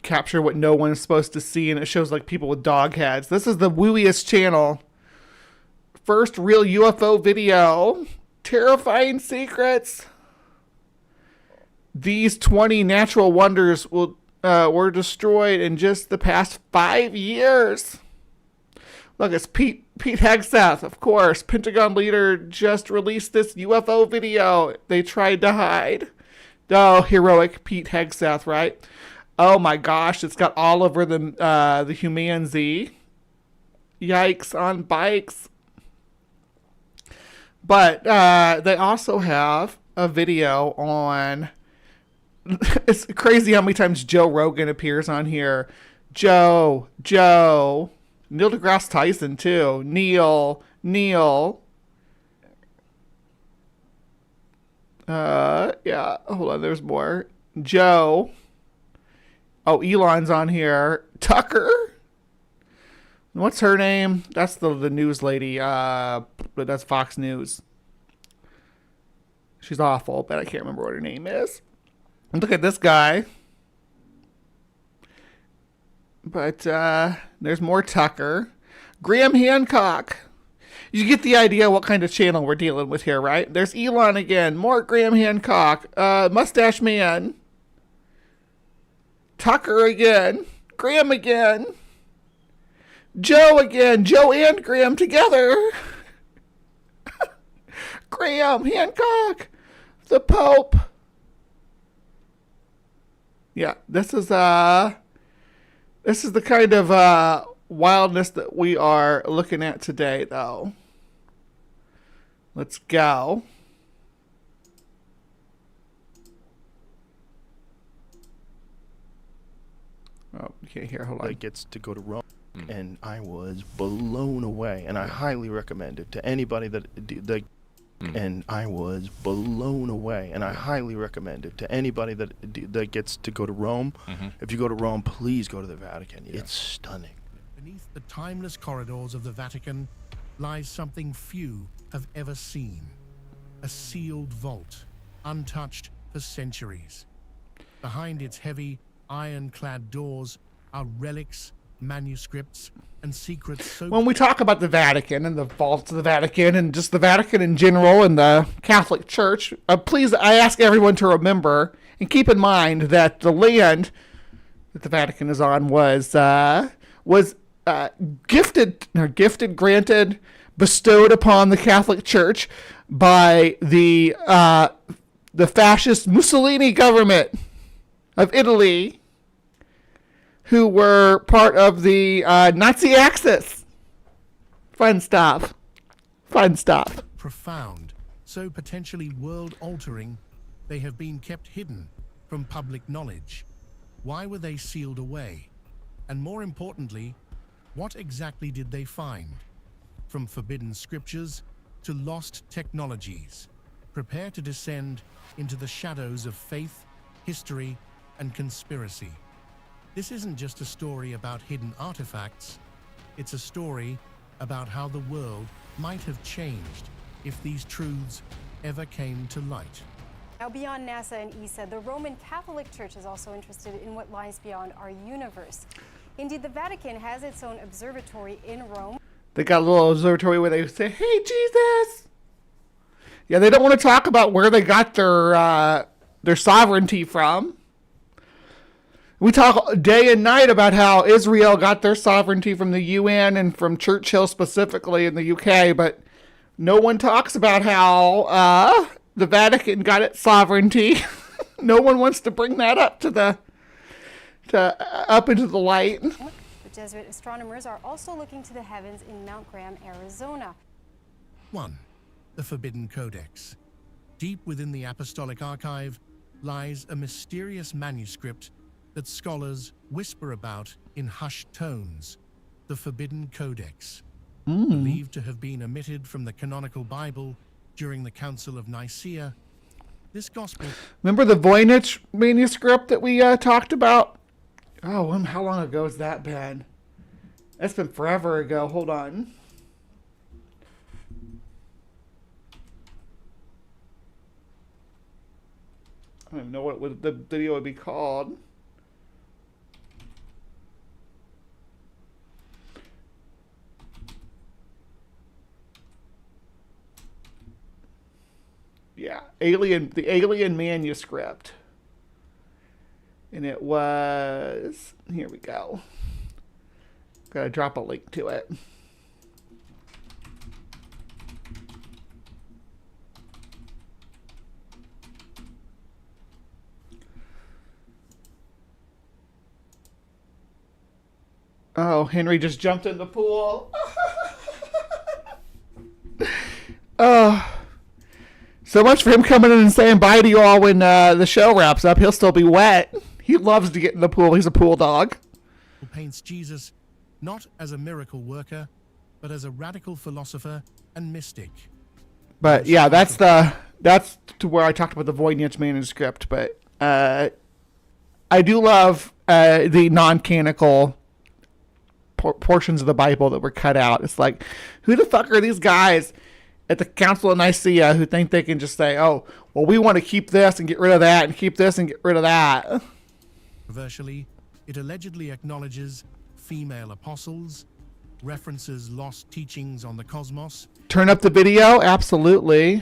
Capture what no one's supposed to see, and it shows like people with dog heads. This is the wooiest channel. First real UFO video. Terrifying secrets. These 20 natural wonders were destroyed in just the past 5 years. Look, it's Pete Hegseth, of course. Pentagon leader just released this UFO video they tried to hide. Oh, heroic Pete Hegseth, right? Oh my gosh, it's got Oliver the Humanzee. Yikes, on bikes. But they also have a video on... It's crazy how many times Joe Rogan appears on here. Joe. Neil deGrasse Tyson, too. Neil. Yeah, hold on, there's more. Joe. Oh, Elon's on here. Tucker. What's her name? That's the news lady. But that's Fox News. She's awful, but I can't remember what her name is. Look at this guy. But there's more Tucker. Graham Hancock. You get the idea what kind of channel we're dealing with here, right? There's Elon again. More Graham Hancock. Mustache Man. Tucker again. Graham again. Joe again. Joe and Graham together. Graham Hancock. The Pope. Yeah, this is the kind of wildness that we are looking at today, though. Let's go. Oh, you can't hear. Hold on. That gets to go to Rome, and I was blown away, and I highly recommend it to anybody and I was blown away, and I highly recommend it to anybody that gets to go to Rome. If you go to Rome, please go to the Vatican. It's stunning. Beneath the timeless corridors of the Vatican lies something few have ever seen. A sealed vault, untouched for centuries. Behind its heavy, ironclad doors are relics, manuscripts, and secrets so... When we talk about the Vatican and the vaults of the Vatican and just the Vatican in general and the Catholic Church, please, I ask everyone to remember and keep in mind that the land that the Vatican is on was granted, bestowed upon the Catholic Church by the fascist Mussolini government of Italy, who were part of the Nazi Axis. Fun stuff. Profound, so potentially world-altering, they have been kept hidden from public knowledge. Why were they sealed away? And more importantly, what exactly did they find? From forbidden scriptures to lost technologies. Prepare to descend into the shadows of faith, history, and conspiracy. This isn't just a story about hidden artifacts. It's a story about how the world might have changed if these truths ever came to light. Now, beyond NASA and ESA, the Roman Catholic Church is also interested in what lies beyond our universe. Indeed, the Vatican has its own observatory in Rome. They got a little observatory where they say, "Hey, Jesus." Yeah, they don't want to talk about where they got their sovereignty from. We talk day and night about how Israel got their sovereignty from the UN and from Churchill specifically in the UK, but no one talks about how the Vatican got its sovereignty. No one wants to bring that up up into the light. The Jesuit astronomers are also looking to the heavens in Mount Graham, Arizona. 1. The Forbidden Codex. Deep within the Apostolic Archive lies a mysterious manuscript that scholars whisper about in hushed tones. The Forbidden Codex. Believed to have been omitted from the canonical Bible during the Council of Nicaea. This gospel... Remember the Voynich manuscript that we talked about? Oh, how long ago has that been? That's been forever ago. Hold on. I don't even know what the video would be called. Yeah, the Alien manuscript. And it was, here we go. Gotta drop a link to it. Oh, Henry just jumped in the pool. Oh. So much for him coming in and saying bye to you all when the show wraps up. He'll still be wet. He loves to get in the pool. He's a pool dog. Paints Jesus not as a miracle worker, but as a radical philosopher and mystic. But yeah, that's to where I talked about the Voynich manuscript. But I do love the non-canonical portions of the Bible that were cut out. It's like, who the fuck are these guys at the Council of Nicaea who think they can just say, "Oh, well, we want to keep this and get rid of that, and keep this and get rid of that"? Controversially, it allegedly acknowledges female apostles, references lost teachings on the cosmos. Turn up the video? Absolutely.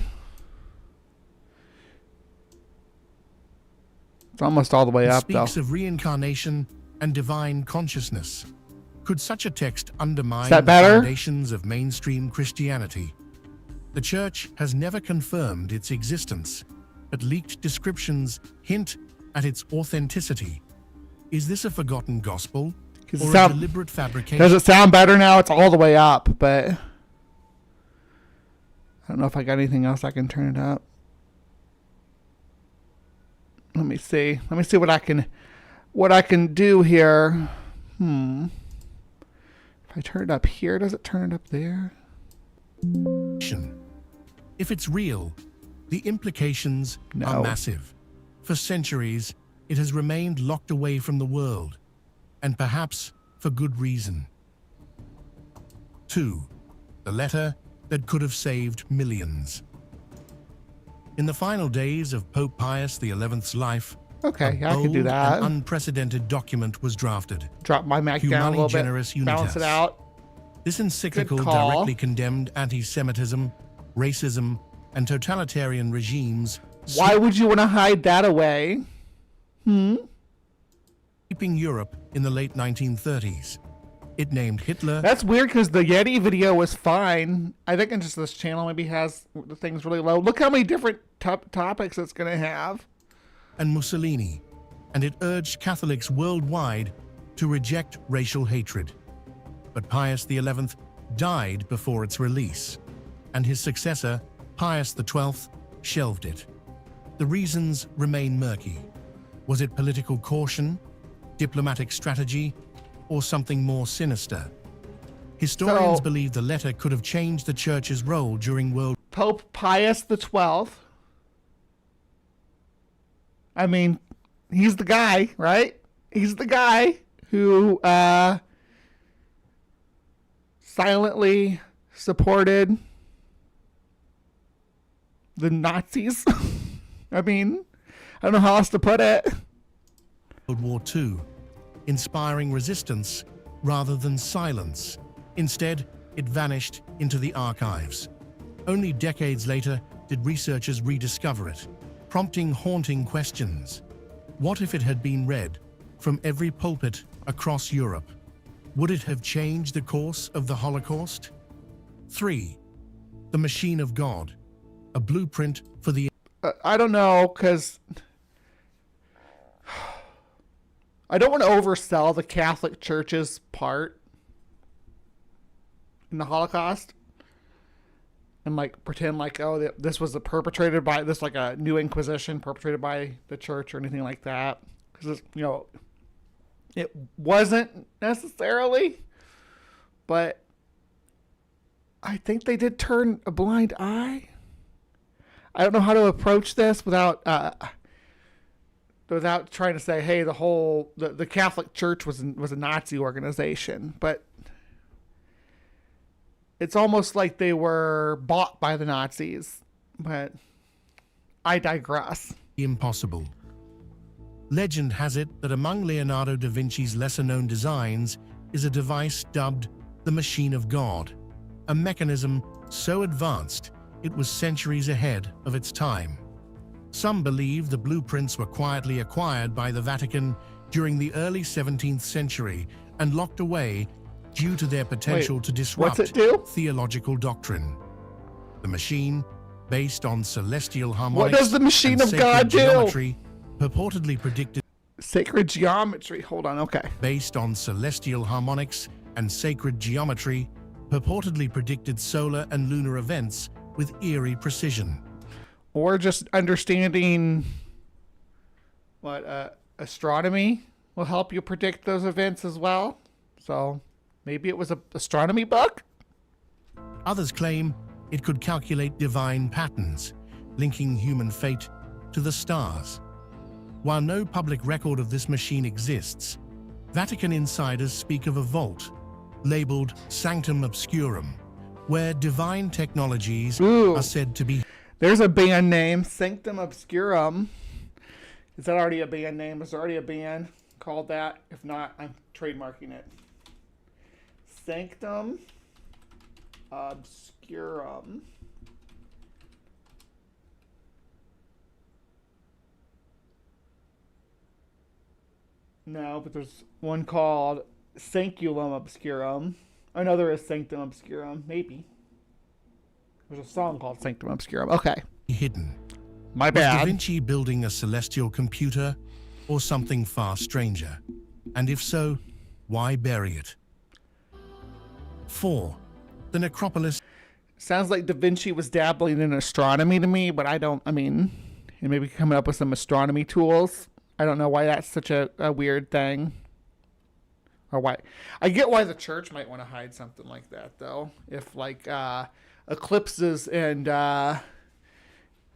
It's almost all the way up, though. It speaks of reincarnation and divine consciousness. Could such a text undermine the foundations of mainstream Christianity? The Church has never confirmed its existence, but leaked descriptions hint at its authenticity. Is this a forgotten gospel or a deliberate fabrication? Does it sound better now? It's all the way up, but I don't know if I got anything else I can turn it up. Let me see. Let me see what I can do here. If I turn it up here, does it turn it up there? If it's real, the implications are massive. For centuries, it has remained locked away from the world, and perhaps for good reason. 2. The letter that could have saved millions. In the final days of Pope Pius XI's life, I can do that. An unprecedented document was drafted. Drop my mic down a little bit. Balance it out. This encyclical directly condemned anti-Semitism, racism, and totalitarian regimes. Why would you want to hide that away? Sweeping Europe in the late 1930s. It named Hitler. That's weird because the Yeti video was fine. I think just this channel maybe has the things really low. Look how many different topics it's going to have. And Mussolini. And it urged Catholics worldwide to reject racial hatred. But Pius XI died before its release, and his successor, Pius XII, shelved it. The reasons remain murky. Was it political caution, diplomatic strategy, or something more sinister? Historians believe the letter could have changed the Church's role during Pope Pius XII. I mean, he's the guy, right? He's the guy who silently supported the Nazis. I mean, I don't know how else to put it. World War II, inspiring resistance rather than silence. Instead, it vanished into the archives. Only decades later did researchers rediscover it, prompting haunting questions. What if it had been read from every pulpit across Europe? Would it have changed the course of the Holocaust? 3. The Machine of God, a blueprint for the... I don't know, because I don't want to oversell the Catholic Church's part in the Holocaust and pretend this was perpetrated by this, like a new Inquisition perpetrated by the church or anything like that, because it wasn't necessarily, but I think they did turn a blind eye. I don't know how to approach this without trying to say, hey, the Catholic Church was a Nazi organization, but it's almost like they were bought by the Nazis. But I digress. Impossible. Legend has it that among Leonardo da Vinci's lesser-known designs is a device dubbed the Machine of God, a mechanism so advanced it was centuries ahead of its time. Some believe the blueprints were quietly acquired by the Vatican during the early 17th century and locked away due to their potential to disrupt theological doctrine. The machine, based on celestial harmonics, what does the Machine of God do? Geometry, purportedly predicted sacred geometry. Hold on, okay. Based on celestial harmonics and sacred geometry, purportedly predicted solar and lunar events with eerie precision. Or just understanding astronomy will help you predict those events as well. So maybe it was an astronomy book? Others claim it could calculate divine patterns, linking human fate to the stars. While no public record of this machine exists, Vatican insiders speak of a vault labeled Sanctum Obscurum, where divine technologies are said to be... There's a band name, Sanctum Obscurum. Is that already a band name? Is there already a band called that? If not, I'm trademarking it. Sanctum Obscurum. No, but there's one called Sanctum Obscurum. I know there is Sanctum Obscurum, maybe. There's a song called Sanctum Obscurum. Okay. Hidden. My bad. Was Da Vinci building a celestial computer or something far stranger? And if so, why bury it? 4. The necropolis. Sounds like Da Vinci was dabbling in astronomy to me, but and maybe coming up with some astronomy tools. I don't know why that's such a weird thing. Or why. I get why the church might want to hide something like that, though. If, like, eclipses and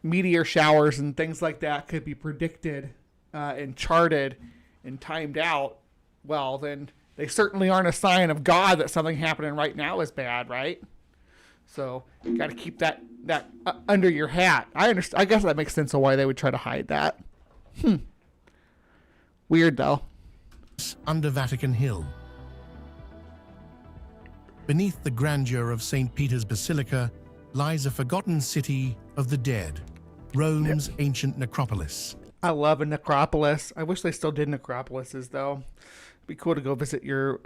meteor showers and things like that could be predicted and charted and timed out, well, then they certainly aren't a sign of God that something happening right now is bad, right? So you got to keep that under your hat. I understand. I guess that makes sense of why they would try to hide that. Weird, though. Under Vatican Hill. Beneath the grandeur of St. Peter's Basilica lies a forgotten city of the dead, Rome's ancient necropolis. I love a necropolis. I wish they still did necropolises, though. It'd be cool to go visit your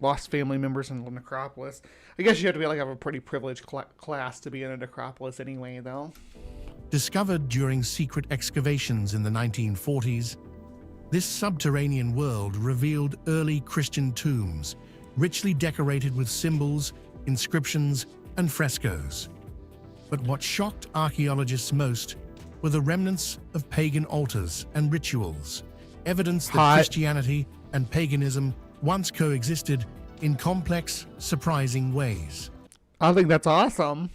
lost family members in the necropolis. I guess you have to be have a pretty privileged class to be in a necropolis anyway, though. Discovered during secret excavations in the 1940s, this subterranean world revealed early Christian tombs, richly decorated with symbols, inscriptions, and frescoes. But what shocked archaeologists most were the remnants of pagan altars and rituals, evidence that Christianity and paganism once coexisted in complex, surprising ways. I think that's awesome.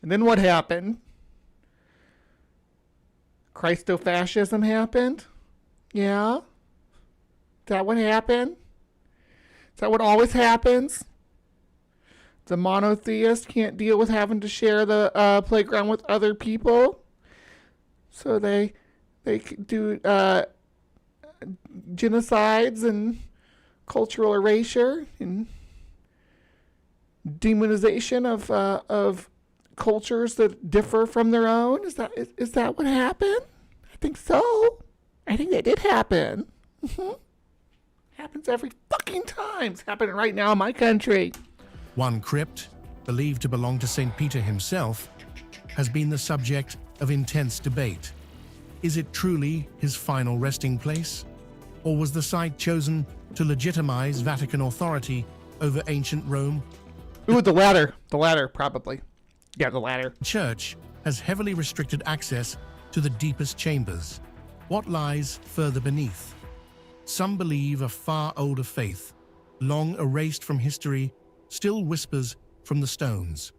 And then what happened? Christofascism happened? Yeah? Is that what happened? Is that what always happens? The monotheist can't deal with having to share the playground with other people? So they do genocides and cultural erasure and demonization of cultures that differ from their own. Is that what happened? I think so. I think that did happen. Happens every fucking time. It's happening right now in my country. One crypt, believed to belong to St. Peter himself, has been the subject of intense debate. Is it truly his final resting place? Or was the site chosen to legitimize Vatican authority over ancient Rome? Ooh, the latter. The latter, probably. Yeah, the latter. The church has heavily restricted access to the deepest chambers. What lies further beneath? Some believe a far older faith, long erased from history, still whispers from the stones.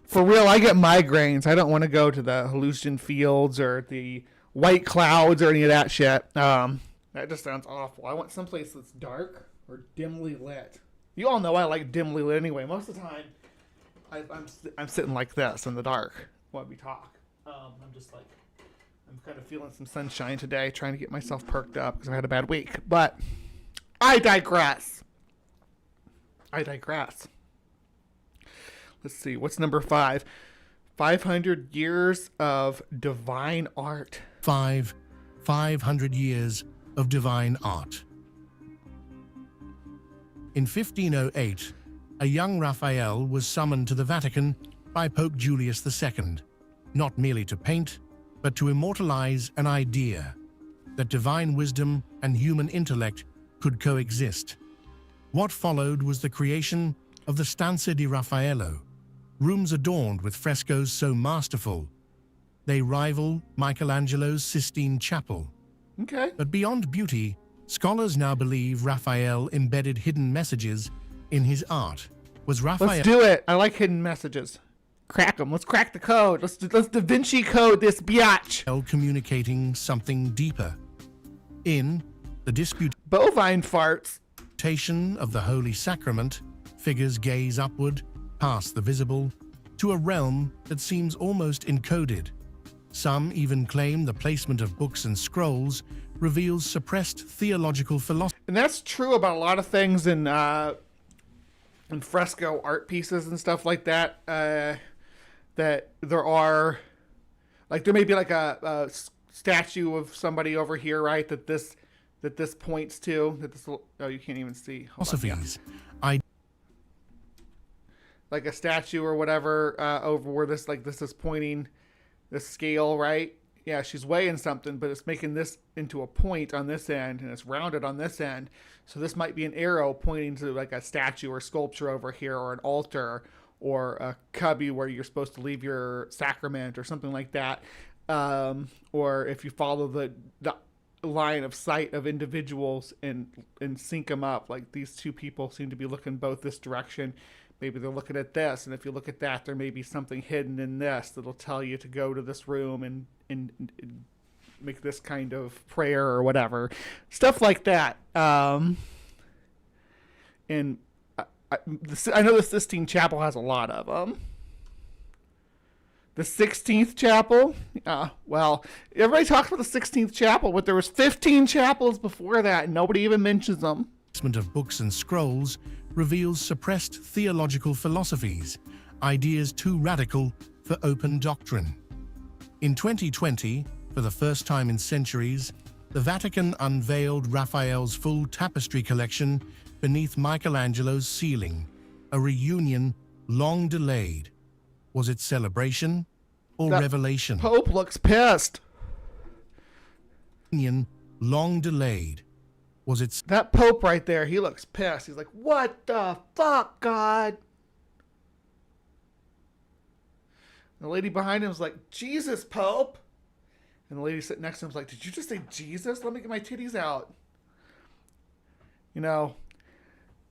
For real, I get migraines. I don't want to go to the hallucinogen fields or the white clouds or any of that shit. That just sounds awful. I want someplace that's dark or dimly lit. You all know I like dimly lit anyway. Most of the time, I'm sitting like this in the dark while we talk. I'm kind of feeling some sunshine today, trying to get myself perked up because I had a bad week. But I digress. Let's see. What's number 5? 500 years of divine art. 500 years of divine art. In 1508, a young Raphael was summoned to the Vatican by Pope Julius II, not merely to paint, but to immortalize an idea that divine wisdom and human intellect could coexist. What followed was the creation of the Stanza di Raffaello, rooms adorned with frescoes so masterful they rival Michelangelo's Sistine Chapel. Okay. But beyond beauty, scholars now believe Raphael embedded hidden messages in his art. Was Raphael... Let's do it. I like hidden messages. Crack them. Let's crack the code. Let's Da Vinci code this biatch. Communicating something deeper. In the bovine farts. Of the Holy Sacrament, figures gaze upward, past the visible, to a realm that seems almost encoded. Some even claim the placement of books and scrolls reveals suppressed theological philosophy. And that's true about a lot of things in fresco art pieces and stuff like that. That there are, like, there may be like a statue of somebody over here, right? That this points to. That this. Oh, you can't even see. Philosophies. Like a statue or whatever over where this is pointing, this scale, right? Yeah, she's weighing something, but it's making this into a point on this end, and it's rounded on this end. So this might be an arrow pointing to like a statue or sculpture over here, or an altar, or a cubby where you're supposed to leave your sacrament or something like that. Or if you follow the line of sight of individuals and sync them up, like these two people seem to be looking both this direction. Maybe they're looking at this, and if you look at that, there may be something hidden in this that'll tell you to go to this room and make this kind of prayer or whatever. Stuff like that. And I know the Sistine Chapel has a lot of them. The 16th Chapel? Well, everybody talks about the 16th Chapel, but there was 15 chapels before that, and nobody even mentions them. Of books and scrolls reveals suppressed theological philosophies, ideas too radical for open doctrine. In 2020, for the first time in centuries, the Vatican unveiled Raphael's full tapestry collection beneath Michelangelo's ceiling, a reunion long delayed. Was it celebration or revelation? Pope looks pissed. Reunion long delayed. Was it that Pope right there? He looks pissed. He's like, "What the fuck, God?" And the lady behind him is like, "Jesus, Pope." And the lady sitting next to him is like, "Did you just say Jesus? Let me get my titties out." You know,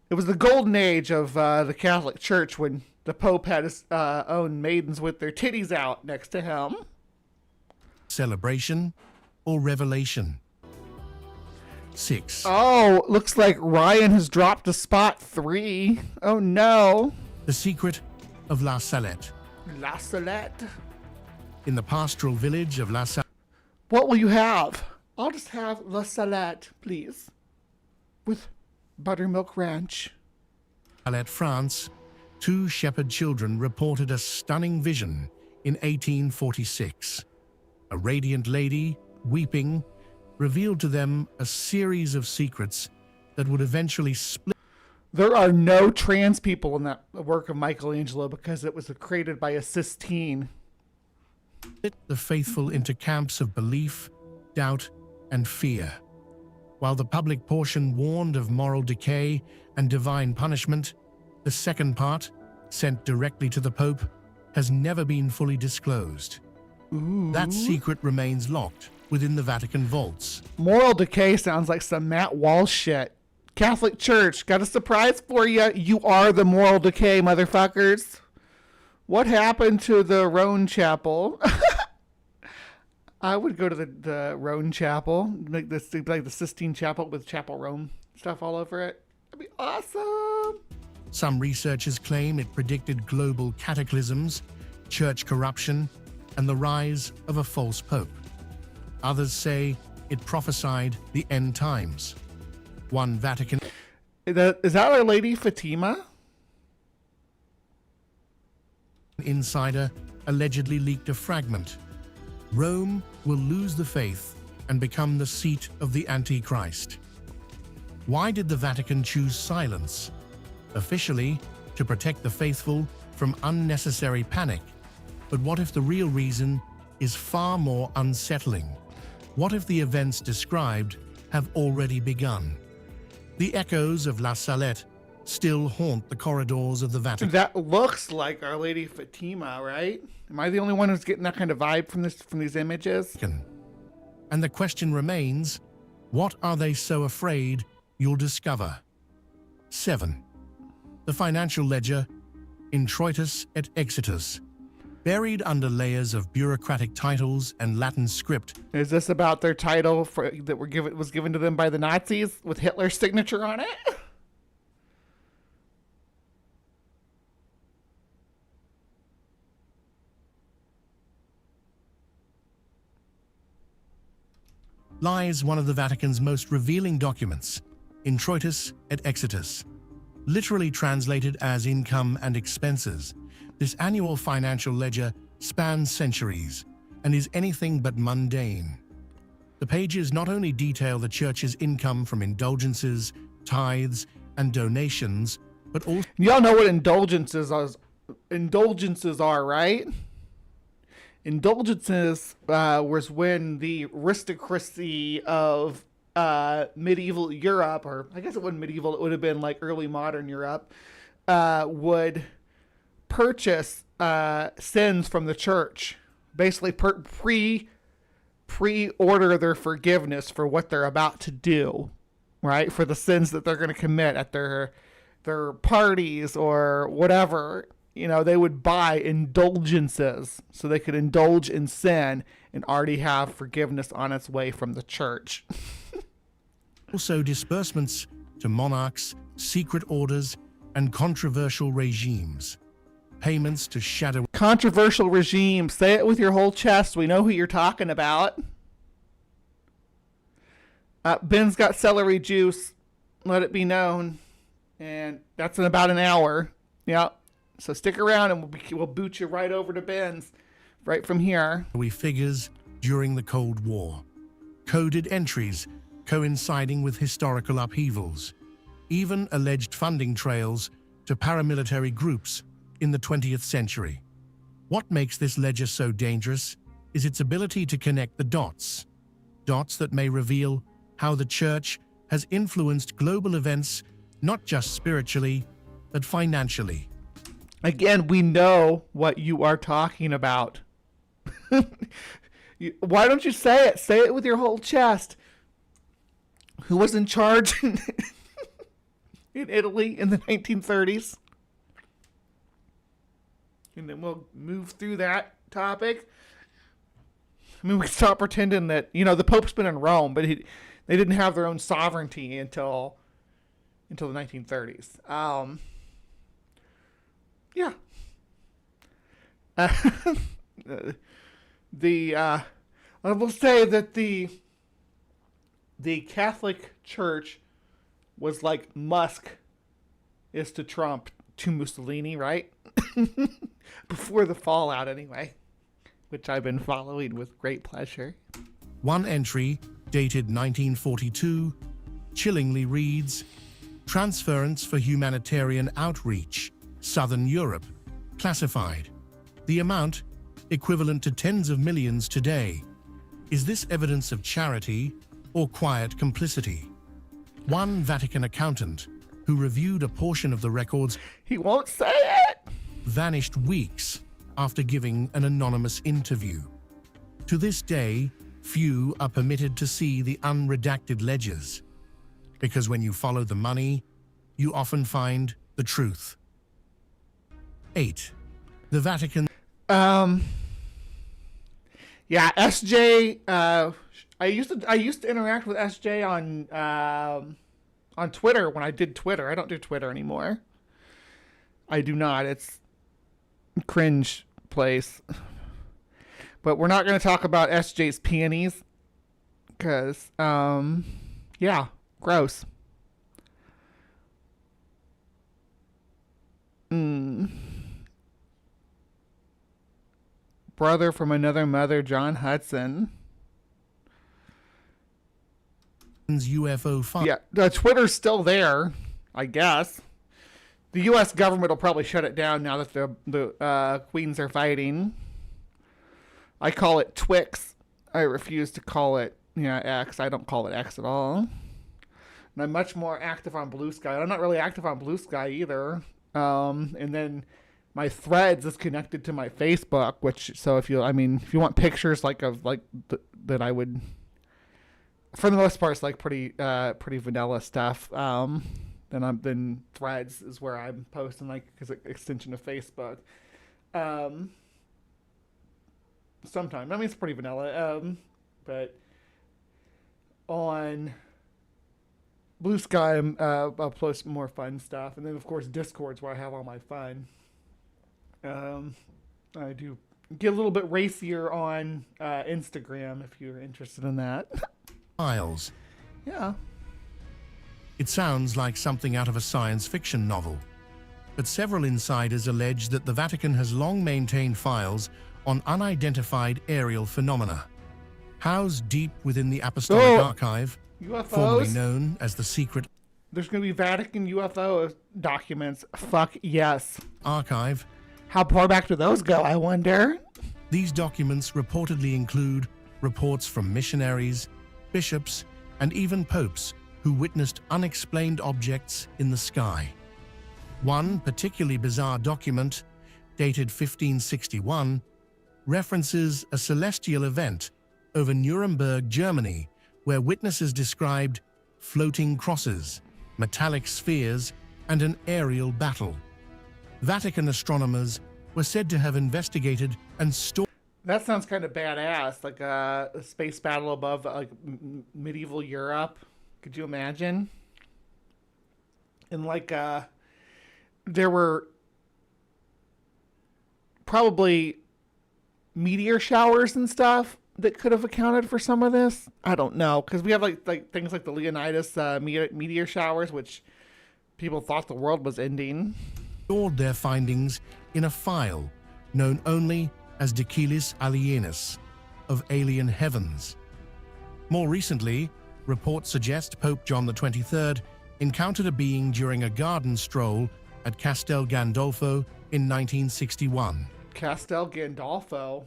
it was the golden age of the Catholic Church when the Pope had his own maidens with their titties out next to him. Celebration or revelation? 6. Oh, looks like Ryan has dropped to spot 3. Oh no. The secret of La Salette. La Salette. In the pastoral village of La Salette. What will you have? I'll just have La Salette, please. With buttermilk ranch. Salette, France, 2 shepherd children reported a stunning vision in 1846. A radiant lady, weeping, revealed to them a series of secrets that would eventually split. There are no trans people in that work of Michelangelo because it was created by a Sistine. The faithful into camps of belief, doubt, and fear. While the public portion warned of moral decay and divine punishment, the second part, sent directly to the Pope, has never been fully disclosed. Ooh. That secret remains locked within the Vatican vaults. Moral decay sounds like some Matt Walsh shit. Catholic Church, got a surprise for you. You are the moral decay, motherfuckers. What happened to the Rhone Chapel? I would go to the Rhone Chapel, make this like the Sistine Chapel with Chapel Rome stuff all over it. That'd be awesome. Some researchers claim it predicted global cataclysms, church corruption, and the rise of a false pope. Others say it prophesied the end times. One Vatican... Is that Our Lady Fatima? Insider allegedly leaked a fragment. Rome will lose the faith and become the seat of the Antichrist. Why did the Vatican choose silence? Officially, to protect the faithful from unnecessary panic. But what if the real reason is far more unsettling? What if the events described have already begun? The echoes of La Salette still haunt the corridors of the Vatican. That looks like Our Lady Fatima, right? Am I the only one who's getting that kind of vibe from these images? And the question remains, what are they so afraid you'll discover? 7. The financial ledger, Introitus et Exitus. Buried under layers of bureaucratic titles and Latin script. Is this about their title that was given to them by the Nazis with Hitler's signature on it? Lies one of the Vatican's most revealing documents, Introitus et Exitus. Literally translated as income and expenses, this annual financial ledger spans centuries and is anything but mundane. The pages not only detail the church's income from indulgences, tithes, and donations, but also... Y'all know what indulgences are, right? Indulgences was when the aristocracy of medieval Europe, or I guess it wasn't medieval, it would have been like early modern Europe, would purchase sins from the church, basically pre-order their forgiveness for what they're about to do, right? For the sins that they're going to commit at their parties or whatever. You know, they would buy indulgences so they could indulge in sin and already have forgiveness on its way from the church. Also disbursements to monarchs, secret orders, and controversial regimes. Payments to shadow... Controversial regimes. Say it with your whole chest. We know who you're talking about. Ben's got celery juice. Let it be known. And that's in about an hour. Yeah. So stick around and we'll boot you right over to Ben's right from here. Figures during the Cold War. Coded entries coinciding with historical upheavals. Even alleged funding trails to paramilitary groups in the 20th century. What makes this ledger so dangerous is its ability to connect the dots. Dots that may reveal how the church has influenced global events, not just spiritually, but financially. Again, we know what you are talking about. Why don't you say it? Say it with your whole chest. Who was in charge in Italy in the 1930s? And then we'll move through that topic. I mean, we can stop pretending that, you know, the Pope's been in Rome, but they didn't have their own sovereignty until the 1930s. Yeah. I will say that the Catholic Church was like Musk is to Trump to Mussolini, right? Before the fallout, anyway, which I've been following with great pleasure. One entry, dated 1942, chillingly reads, "Transference for humanitarian outreach, Southern Europe, classified. The amount, equivalent to tens of millions today. Is this evidence of charity or quiet complicity?" One Vatican accountant, who reviewed a portion of the records, he won't say it, vanished weeks after giving an anonymous interview. To this day, few are permitted to see the unredacted ledgers, because when you follow the money, you often find the truth. 8. The Vatican. Yeah, SJ. I used to interact with SJ on Twitter when I did Twitter. I don't do Twitter anymore. I do not. It's a cringe place. But we're not going to talk about SJ's peonies because, yeah, gross. Brother from another mother, John Hudson. UFO. Yeah, Twitter's still there, I guess. The U.S. government will probably shut it down now that the Queens are fighting. I call it Twix. I refuse to call it X. I don't call it X at all. And I'm much more active on Blue Sky. I'm not really active on Blue Sky either. And then my Threads is connected to my Facebook, which if you want pictures that I would, for the most part, it's like pretty vanilla stuff. Then Threads is where I'm posting, like, as an extension of Facebook. Sometimes, it's pretty vanilla. But on Blue Sky, I'll post more fun stuff, and then of course Discord's where I have all my fun. I do get a little bit racier on Instagram if you're interested in that. Files. Yeah. It sounds like something out of a science fiction novel, but several insiders allege that the Vatican has long maintained files on unidentified aerial phenomena. Housed deep within the Apostolic Archive, UFOs? Formerly known as the Secret... There's going to be Vatican UFO documents. Fuck yes. Archive. How far back do those go, I wonder? These documents reportedly include reports from missionaries, bishops, and even popes who witnessed unexplained objects in the sky. One particularly bizarre document, dated 1561, references a celestial event over Nuremberg, Germany, where witnesses described floating crosses, metallic spheres, and an aerial battle. Vatican astronomers were said to have investigated and stored. That sounds kind of badass, like a space battle above like medieval Europe. Could you imagine? And like there were probably meteor showers and stuff that could have accounted for some of this. I don't know, because we have like things like the Leonidas meteor showers, which people thought the world was ending. Stored their findings in a file known only as Decilis Alienus, of alien heavens. More recently, reports suggest Pope John XXIII encountered a being during a garden stroll at Castel Gandolfo in 1961. Castel Gandolfo?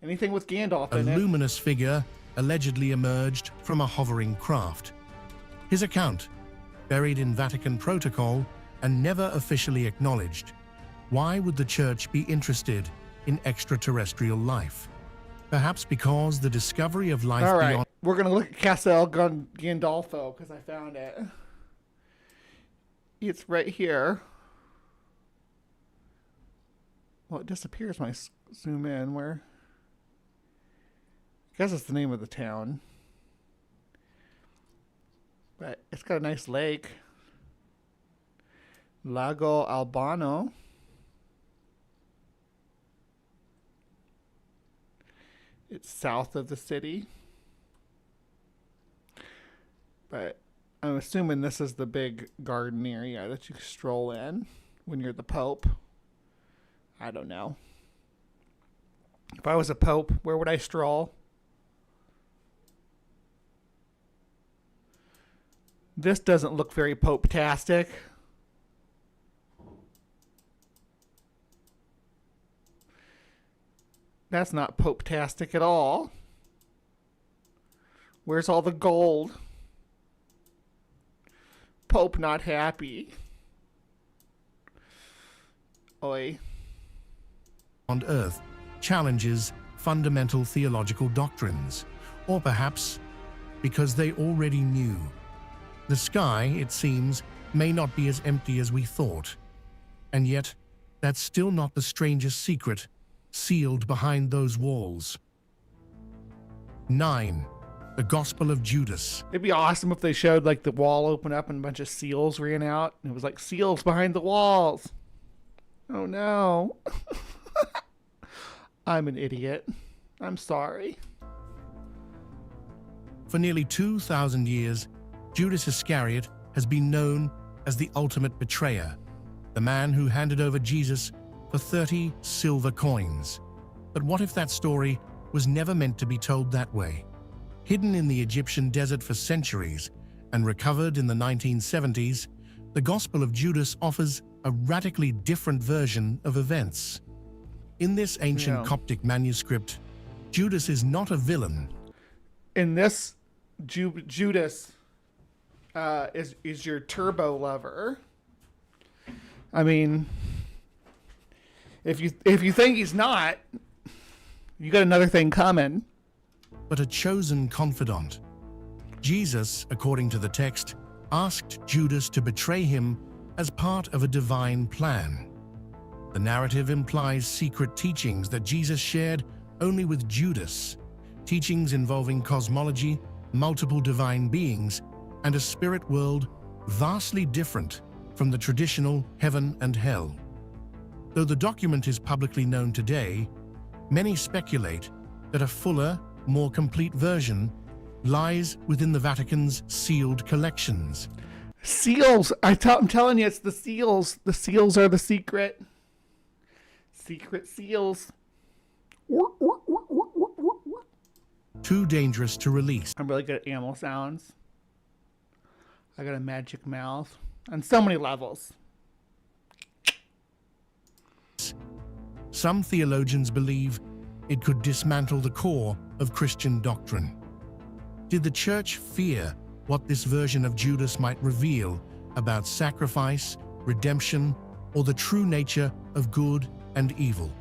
Anything with Gandalf A in it? luminous figure allegedly emerged from a hovering craft. His account, buried in Vatican protocol and never officially acknowledged. Why would the Church be interested in extraterrestrial life? Perhaps because the discovery of life All right, beyond... we're going to look at Castel Gandolfo because I found it. It's right here. Well, it disappears when I zoom in. Where? I guess it's the name of the town. But it's got a nice lake. Lago Albano. It's south of the city. But I'm assuming this is the big garden area that you stroll in when you're the Pope. I don't know. If I was a Pope, where would I stroll? This doesn't look very Pope-tastic. That's not Pope-tastic at all. Where's all the gold? Pope not happy. Oi. on Earth challenges fundamental theological doctrines, or perhaps because they already knew. The sky, it seems, may not be as empty as we thought. And yet, that's still not the strangest secret sealed behind those walls. 9. The Gospel of Judas. It'd be awesome if they showed like the wall open up and a bunch of seals ran out. And it was like seals behind the walls. Oh no. I'm an idiot. I'm sorry. For nearly 2,000 years, Judas Iscariot has been known as the ultimate betrayer, the man who handed over Jesus for 30 silver coins. But what if that story was never meant to be told that way? Hidden in the Egyptian desert for centuries and recovered in the 1970s, the Gospel of Judas offers a radically different version of events. In this ancient Coptic manuscript, Judas is not a villain. In this, Judas is your turbo lover. I mean, if you think he's not, you got another thing coming. But a chosen confidant. Jesus, according to the text, asked Judas to betray him as part of a divine plan. The narrative implies secret teachings that Jesus shared only with Judas, teachings involving cosmology, multiple divine beings, and a spirit world vastly different from the traditional heaven and hell. Though the document is publicly known today, many speculate that a fuller, more complete version lies within the Vatican's sealed collections. Seals! I'm telling you, it's the seals. The seals are the secret. Secret seals. Too dangerous to release. I'm really good at animal sounds. I got a magic mouth on so many levels. Some theologians believe it could dismantle the core of Christian doctrine. Did the church fear what this version of Judas might reveal about sacrifice, redemption, or the true nature of good and evil?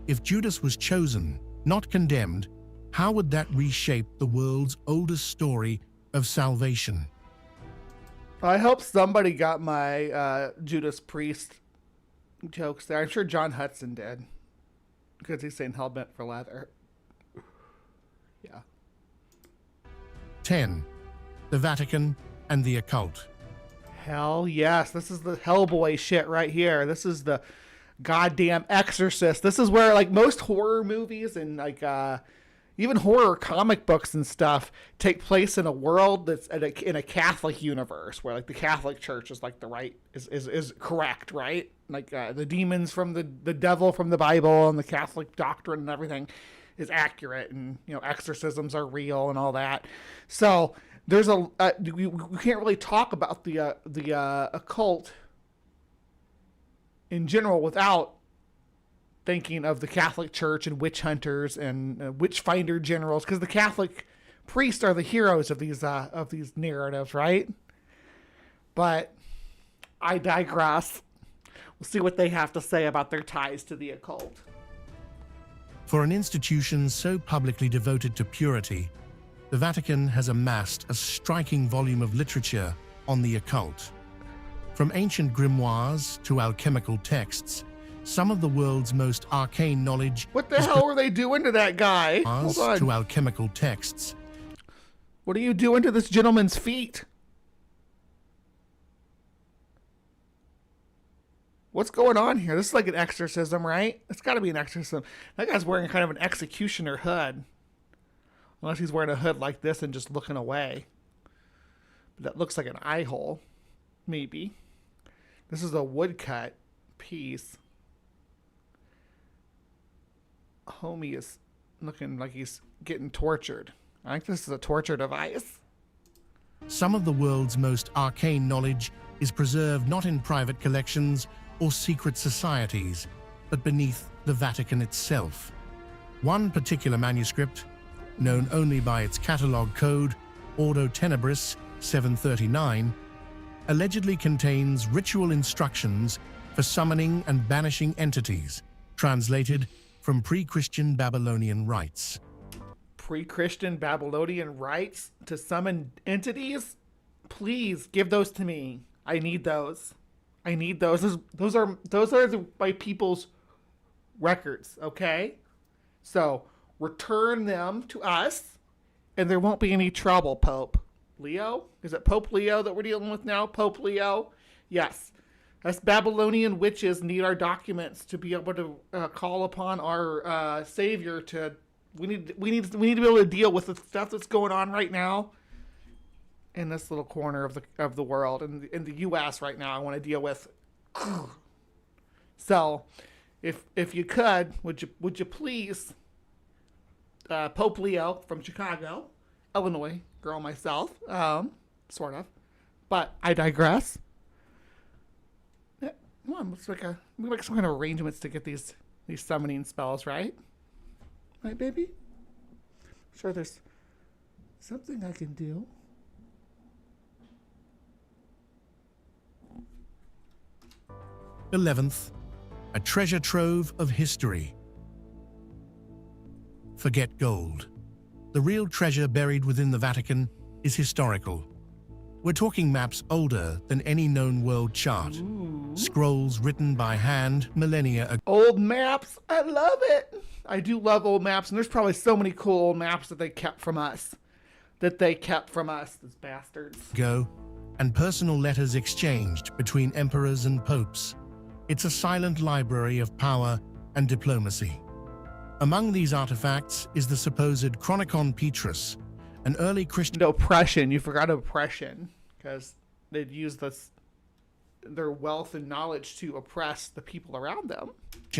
If Judas was chosen, not condemned, how would that reshape the world's oldest story of salvation? I hope somebody got my Judas Priest jokes there. I'm sure John Hudson did, because he's saying hell bent for leather. Yeah. 10. The Vatican and the occult. Hell yes. This is the Hellboy shit right here. This is the goddamn Exorcist. This is where, like, most horror movies and, like, even horror comic books and stuff take place in a world that's in a Catholic universe, where, like, the Catholic Church is, like, the right, is correct, right? Like, the demons from the devil from the Bible and the Catholic doctrine and everything is accurate, and, you know, exorcisms are real and all that. So there's we can't really talk about the occult in general without thinking of the Catholic Church and witch hunters and witch finder generals, because the Catholic priests are the heroes of these narratives, right? But I digress. We'll see what they have to say about their ties to the occult. For an institution so publicly devoted to purity, the Vatican has amassed a striking volume of literature on the occult. From ancient grimoires to alchemical texts, some of the world's most arcane knowledge... What the hell were they doing to that guy? Hold on. ...to alchemical texts. What are you doing to this gentleman's feet? What's going on here? This is like an exorcism, right? It's got to be an exorcism. That guy's wearing kind of an executioner hood. Unless he's wearing a hood like this and just looking away. But that looks like an eye hole. Maybe. This is a woodcut piece. Homie is looking like he's getting tortured. I think this is a torture device. Some of the world's most arcane knowledge is preserved not in private collections or secret societies, but beneath the Vatican itself. One particular manuscript, known only by its catalogue code, Ordo Tenebris 739, allegedly contains ritual instructions for summoning and banishing entities, translated from pre-Christian Babylonian rites. Pre-Christian Babylonian rites to summon entities? Please give those to me. I need those. I need those. Those are my people's records, okay? So return them to us, and there won't be any trouble, Pope Leo. Is it Pope Leo that we're dealing with now? Pope Leo? Yes. Us Babylonian witches need our documents to be able to call upon our Savior to. We need to be able to deal with the stuff that's going on right now in this little corner of the world, in the U.S. right now. I want to deal with. So, if you could, would you please, Pope Leo from Chicago, Illinois, girl myself, sort of, but I digress. Yeah, come on, we make some kind of arrangements to get these summoning spells, right? Right, baby? I'm sure there's something I can do. Eleventh, a treasure trove of history. Forget gold. The real treasure buried within the Vatican is historical. We're talking maps older than any known world chart. Ooh. Scrolls written by hand millennia ago. Old maps. I love it. I do love old maps, and there's probably so many cool old maps that they kept from us. These bastards. And personal letters exchanged between emperors and popes. It's a silent library of power and diplomacy. Among these artifacts is the supposed Chronicon Petrus, an early Christian... Oppression. You forgot oppression, because they'd use their wealth and knowledge to oppress the people around them.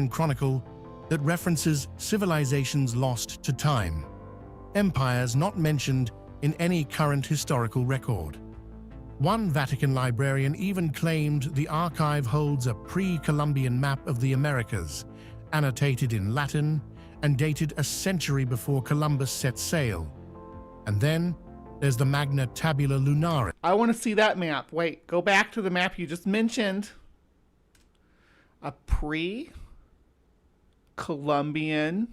Chronicle that references civilizations lost to time, empires not mentioned in any current historical record. One Vatican librarian even claimed the archive holds a pre-Columbian map of the Americas, annotated in Latin and dated a century before Columbus set sail. And then there's the Magna Tabula Lunaris. I want to see that map. Wait, go back to the map you just mentioned. A pre-Columbian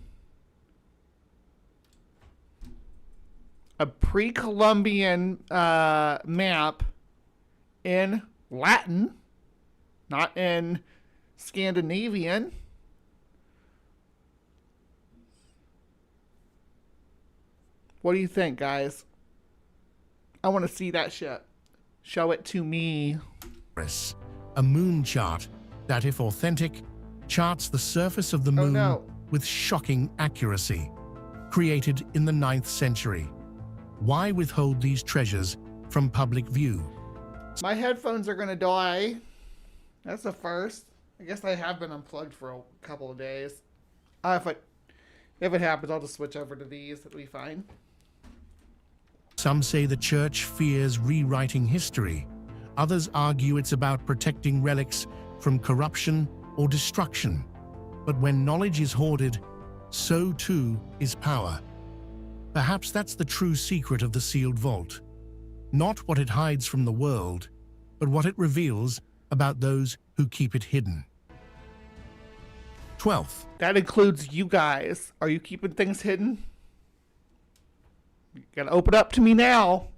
map in Latin, not in Scandinavian. What do you think, guys? I want to see that shit. Show it to me. A moon chart that, if authentic, charts the surface of the moon with shocking accuracy. Created in the 9th century. Why withhold these treasures from public view? My headphones are going to die. That's the first. I guess I have been unplugged for a couple of days. If it happens, I'll just switch over to these. It'll be fine. Some say the church fears rewriting history. Others argue it's about protecting relics from corruption or destruction. But when knowledge is hoarded, so too is power. Perhaps that's the true secret of the sealed vault. Not what it hides from the world, but what it reveals about those who keep it hidden. 12th. That includes you guys. Are you keeping things hidden? You gotta open up to me now.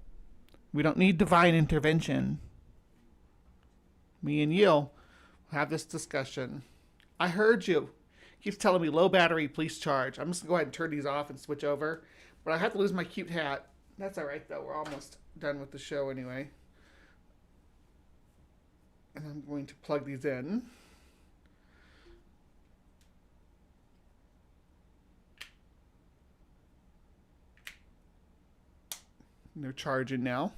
We don't need divine intervention. Me and you have this discussion. I heard you. Keeps telling me low battery, please charge. I'm just gonna go ahead and turn these off and switch over. But I have to lose my cute hat. That's alright though. We're almost done with the show anyway. And I'm going to plug these in. And they're charging now.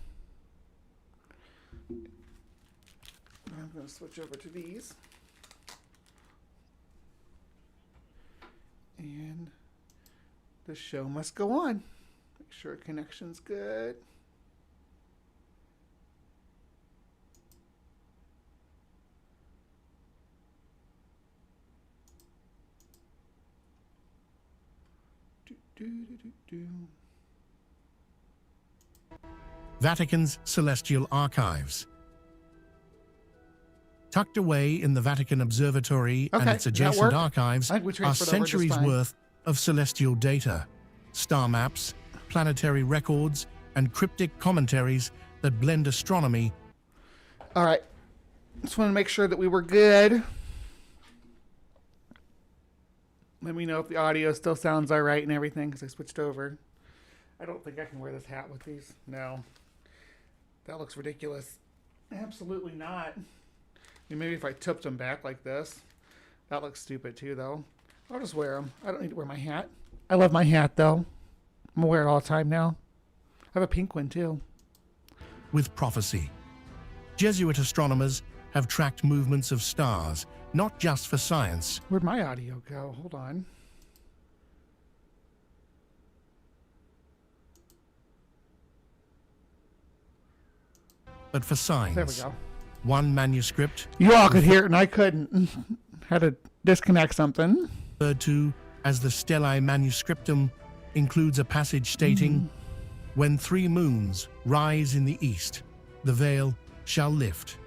I'm going to switch over to these. And the show must go on. Make sure connection's good. Vatican's Celestial Archives. Tucked away in the Vatican Observatory and its adjacent archives are centuries worth of celestial data, star maps, planetary records, and cryptic commentaries that blend astronomy. All right. Just want to make sure that we were good. Let me know if the audio still sounds all right and everything, because I switched over. I don't think I can wear this hat with these. No. That looks ridiculous. Absolutely not. I mean, maybe if I tipped them back like this. That looks stupid too, though. I'll just wear them. I don't need to wear my hat. I love my hat, though. I'm going to wear it all the time now. I have a pink one, too. With prophecy. Jesuit astronomers have tracked movements of stars, not just for science. Where'd my audio go? Hold on. But for science. There we go. One manuscript. You all could hear it and I couldn't. Had to disconnect something. Referred to as the Stellae Manuscriptum includes a passage stating, "When 3 moons rise in the east, the veil shall lift."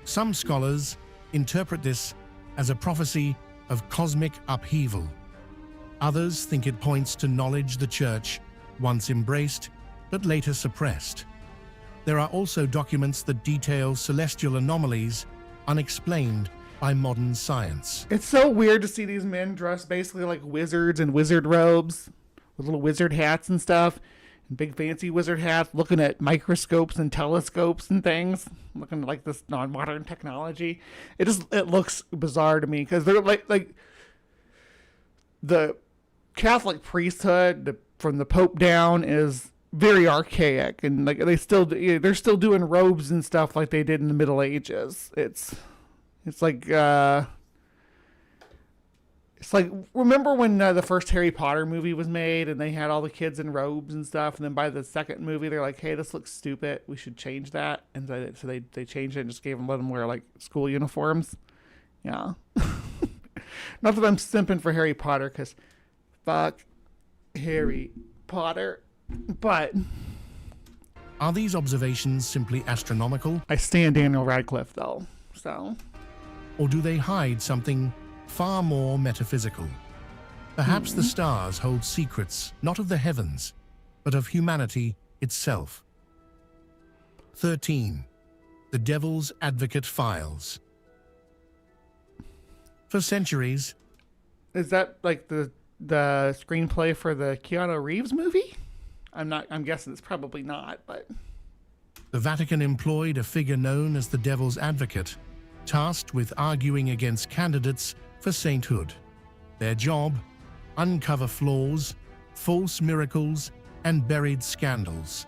Some scholars interpret this as a prophecy of cosmic upheaval. Others think it points to knowledge the church once embraced but later suppressed. There are also documents that detail celestial anomalies unexplained by modern science. It's so weird to see these men dressed basically like wizards in wizard robes with little wizard hats and stuff, and big fancy wizard hats, looking at microscopes and telescopes and things, looking like this non-modern technology. It looks bizarre to me because they're like the Catholic priesthood from the Pope down is very archaic, and like they're still doing robes and stuff like they did in the Middle Ages. It's like remember when the first Harry Potter movie was made and they had all the kids in robes and stuff, and then by the second movie they're like, hey, this looks stupid, we should change that, and so they changed it and just let them wear like school uniforms. Yeah. Not that I'm simping for Harry Potter, because fuck Harry Potter. But Are these observations simply astronomical? I stand Daniel Radcliffe, though, so. Or do they hide something far more metaphysical? Perhaps the stars hold secrets, not of the heavens, but of humanity itself. 13. The Devil's Advocate Files. For centuries... Is that like the screenplay for the Keanu Reeves movie? I'm guessing it's probably not, but... The Vatican employed a figure known as the Devil's Advocate, tasked with arguing against candidates for sainthood. Their job? Uncover flaws, false miracles, and buried scandals.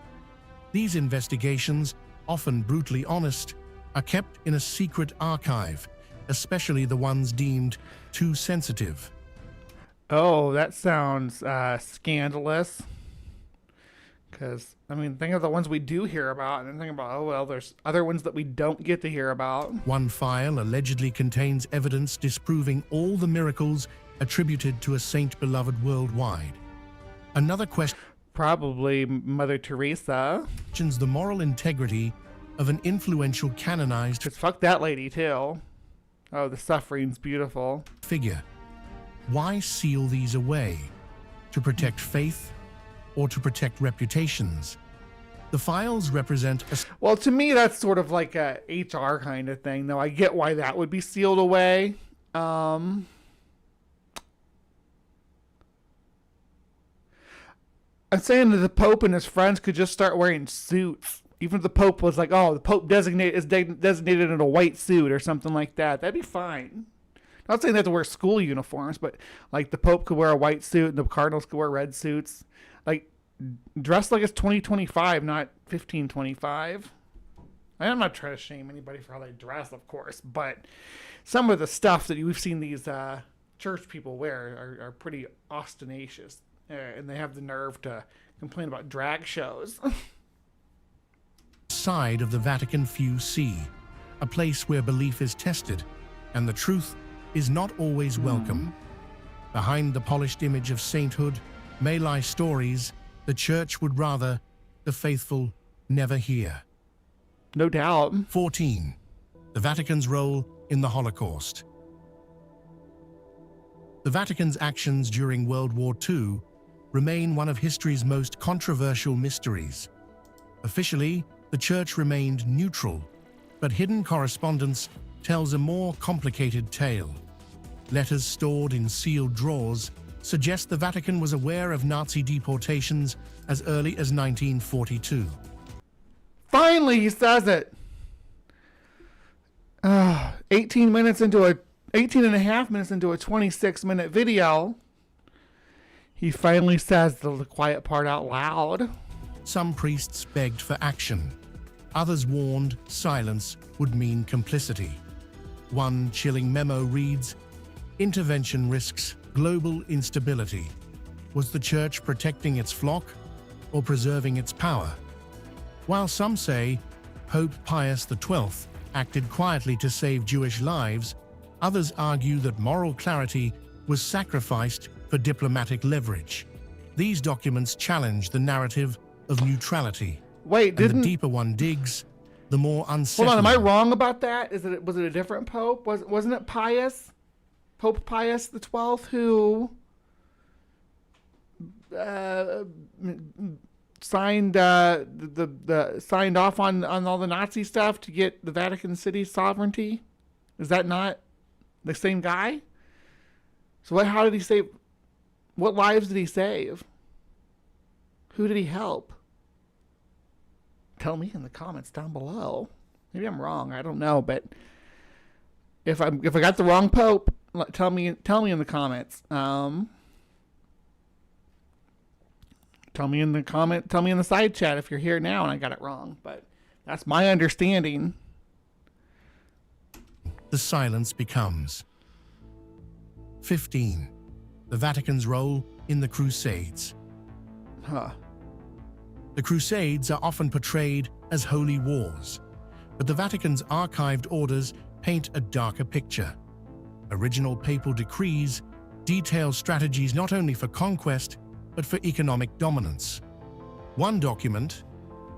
These investigations, often brutally honest, are kept in a secret archive, especially the ones deemed too sensitive. Oh, that sounds scandalous. Because, I mean, think of the ones we do hear about, and then think about, oh, well, there's other ones that we don't get to hear about. One file allegedly contains evidence disproving all the miracles attributed to a saint beloved worldwide. Another question... Probably Mother Teresa. ...questions the moral integrity of an influential canonized... Just fuck that lady, too. Oh, the suffering's beautiful. ...figure. Why seal these away? To protect faith or to protect reputations? The files represent a... Well, to me, that's sort of like a HR kind of thing, though. I get why that would be sealed away. I'm saying that the Pope and his friends could just start wearing suits. Even if the Pope was like, oh, the Pope is designated in a white suit or something like that. That'd be fine. I'm not saying they have to wear school uniforms, but like the Pope could wear a white suit and the Cardinals could wear red suits. Like, dress like it's 2025, not 1525. I'm not trying to shame anybody for how they dress, of course, but some of the stuff that we've seen these church people wear are pretty ostentatious. And they have the nerve to complain about drag shows. Side of the Vatican few see, a place where belief is tested and the truth is not always welcome. Behind the polished image of sainthood may lie stories the church would rather the faithful never hear. No doubt. 14. The Vatican's role in the Holocaust. The Vatican's actions during World War II remain one of history's most controversial mysteries. Officially, the church remained neutral, but hidden correspondence tells a more complicated tale. Letters stored in sealed drawers suggest the Vatican was aware of Nazi deportations as early as 1942. Finally, he says it. 18 and a half minutes into a 26-minute video, he finally says the quiet part out loud. Some priests begged for action. Others warned silence would mean complicity. One chilling memo reads, "Intervention risks global instability. Was the church protecting its flock or preserving its power?" While some say Pope Pius XII acted quietly to save Jewish lives, others argue that moral clarity was sacrificed for diplomatic leverage. These documents challenge the narrative of neutrality. Wait, the deeper one digs, the more unsettling. Hold on, am I wrong about that? Was it a different pope? Wasn't it Pius? Pope Pius XII who signed signed off on all the Nazi stuff to get the Vatican City's sovereignty? Is that not the same guy? So how did he save? What lives did he save? Who did he help? Tell me in the comments down below. Maybe I'm wrong. I don't know, but if I got the wrong pope, tell me in the comments. Tell me in the side chat if you're here now and I got it wrong. But that's my understanding. The silence becomes. 15. The Vatican's role in the Crusades. The Crusades are often portrayed as holy wars, but the Vatican's archived orders paint a darker picture. Original papal decrees detail strategies not only for conquest, but for economic dominance. One document,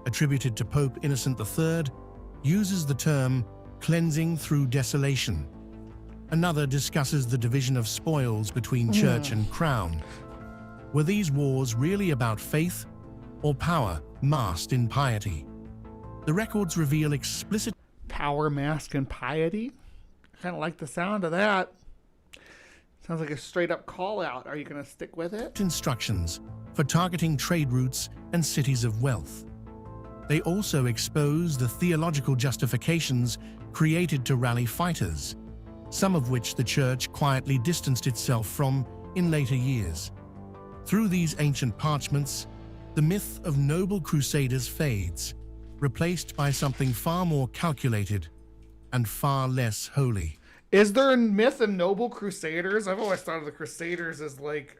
attributed to Pope Innocent III, uses the term cleansing through desolation. Another discusses the division of spoils between church and crown. Were these wars really about faith or power masked in piety? The records reveal explicit power masked in piety. I kind of like the sound of that. Sounds like a straight up call out. Are you going to stick with it? Instructions for targeting trade routes and cities of wealth. They also expose the theological justifications created to rally fighters, some of which the Church quietly distanced itself from in later years. Through these ancient parchments, the myth of noble crusaders fades, replaced by something far more calculated and far less holy. Is there a myth of noble crusaders? I've always thought of the crusaders as like,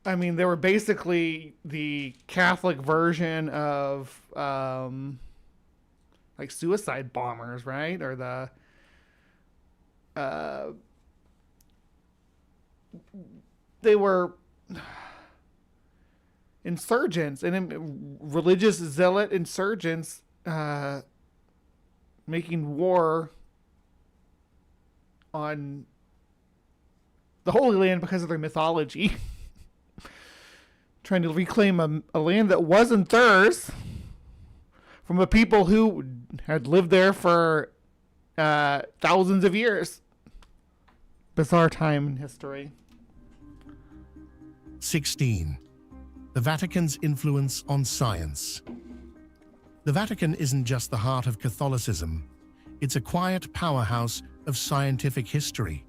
I mean, they were basically the Catholic version of, like suicide bombers, right? Or the, they were insurgents and religious zealot insurgents, making war on the Holy Land because of their mythology. Trying to reclaim a land that wasn't theirs from a people who had lived there for thousands of years. Bizarre time in history. 16. The Vatican's influence on science. The Vatican isn't just the heart of Catholicism. It's a quiet powerhouse of scientific history.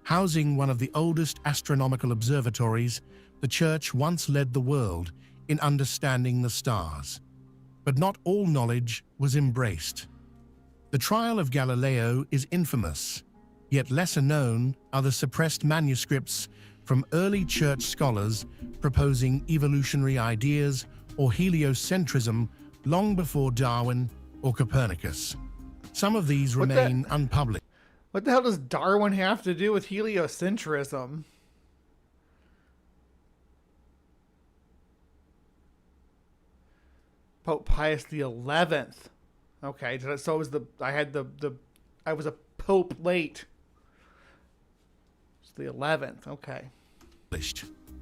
Housing one of the oldest astronomical observatories, the Church once led the world in understanding the stars. But not all knowledge was embraced. The trial of Galileo is infamous, yet lesser known are the suppressed manuscripts from early Church scholars proposing evolutionary ideas or heliocentrism long before Darwin or Copernicus. Some of these remain unpublished. What the hell does Darwin have to do with heliocentrism? Pope Pius XI. Okay, so it was I was a pope late. It's the 11th. Okay.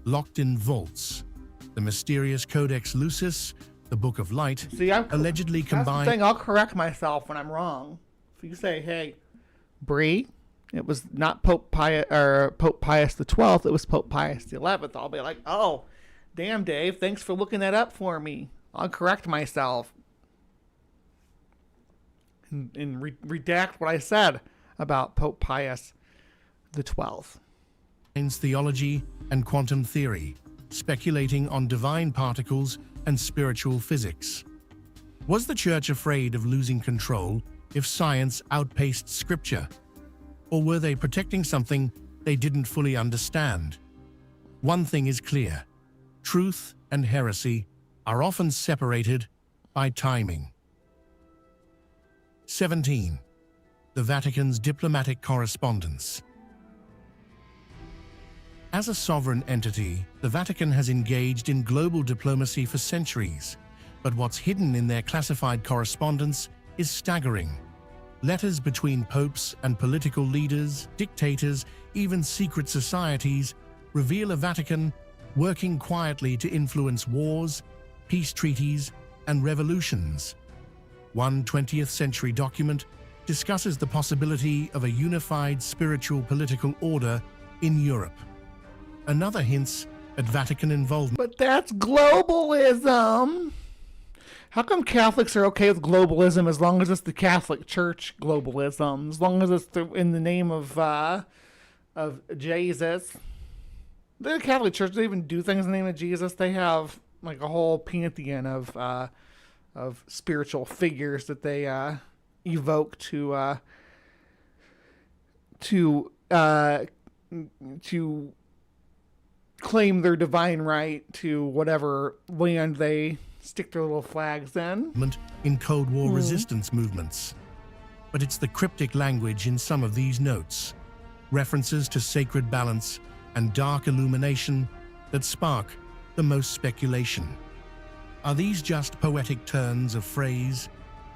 Locked in vaults. The mysterious Codex Lucis, the Book of Light, See, allegedly combined. That's the thing. I'll correct myself when I'm wrong. If you say, "Hey, Bree, it was not Pope Pius XII. It was Pope Pius XI." I'll be like, "Oh, damn, Dave. Thanks for looking that up for me. I'll correct myself and redact what I said about Pope Pius XII." Theology and quantum theory, speculating on divine particles and spiritual physics. Was the Church afraid of losing control if science outpaced Scripture? Or were they protecting something they didn't fully understand? One thing is clear: truth and heresy are often separated by timing. 17. The Vatican's diplomatic correspondence. As a sovereign entity, the Vatican has engaged in global diplomacy for centuries, but what's hidden in their classified correspondence is staggering. Letters between popes and political leaders, dictators, even secret societies reveal a Vatican working quietly to influence wars, peace treaties, and revolutions. One 20th century document discusses the possibility of a unified spiritual political order in Europe. Another hints at Vatican involvement. But that's globalism. How come Catholics are okay with globalism as long as it's the Catholic Church globalism? As long as it's in the name of Jesus. The Catholic Church doesn't even do things in the name of Jesus. They have like a whole pantheon of spiritual figures that they evoke to claim their divine right to whatever land they stick their little flags in Cold War resistance movements. But it's the cryptic language in some of these notes. references to sacred balance and dark illumination that spark the most speculation. Are these just poetic turns of phrase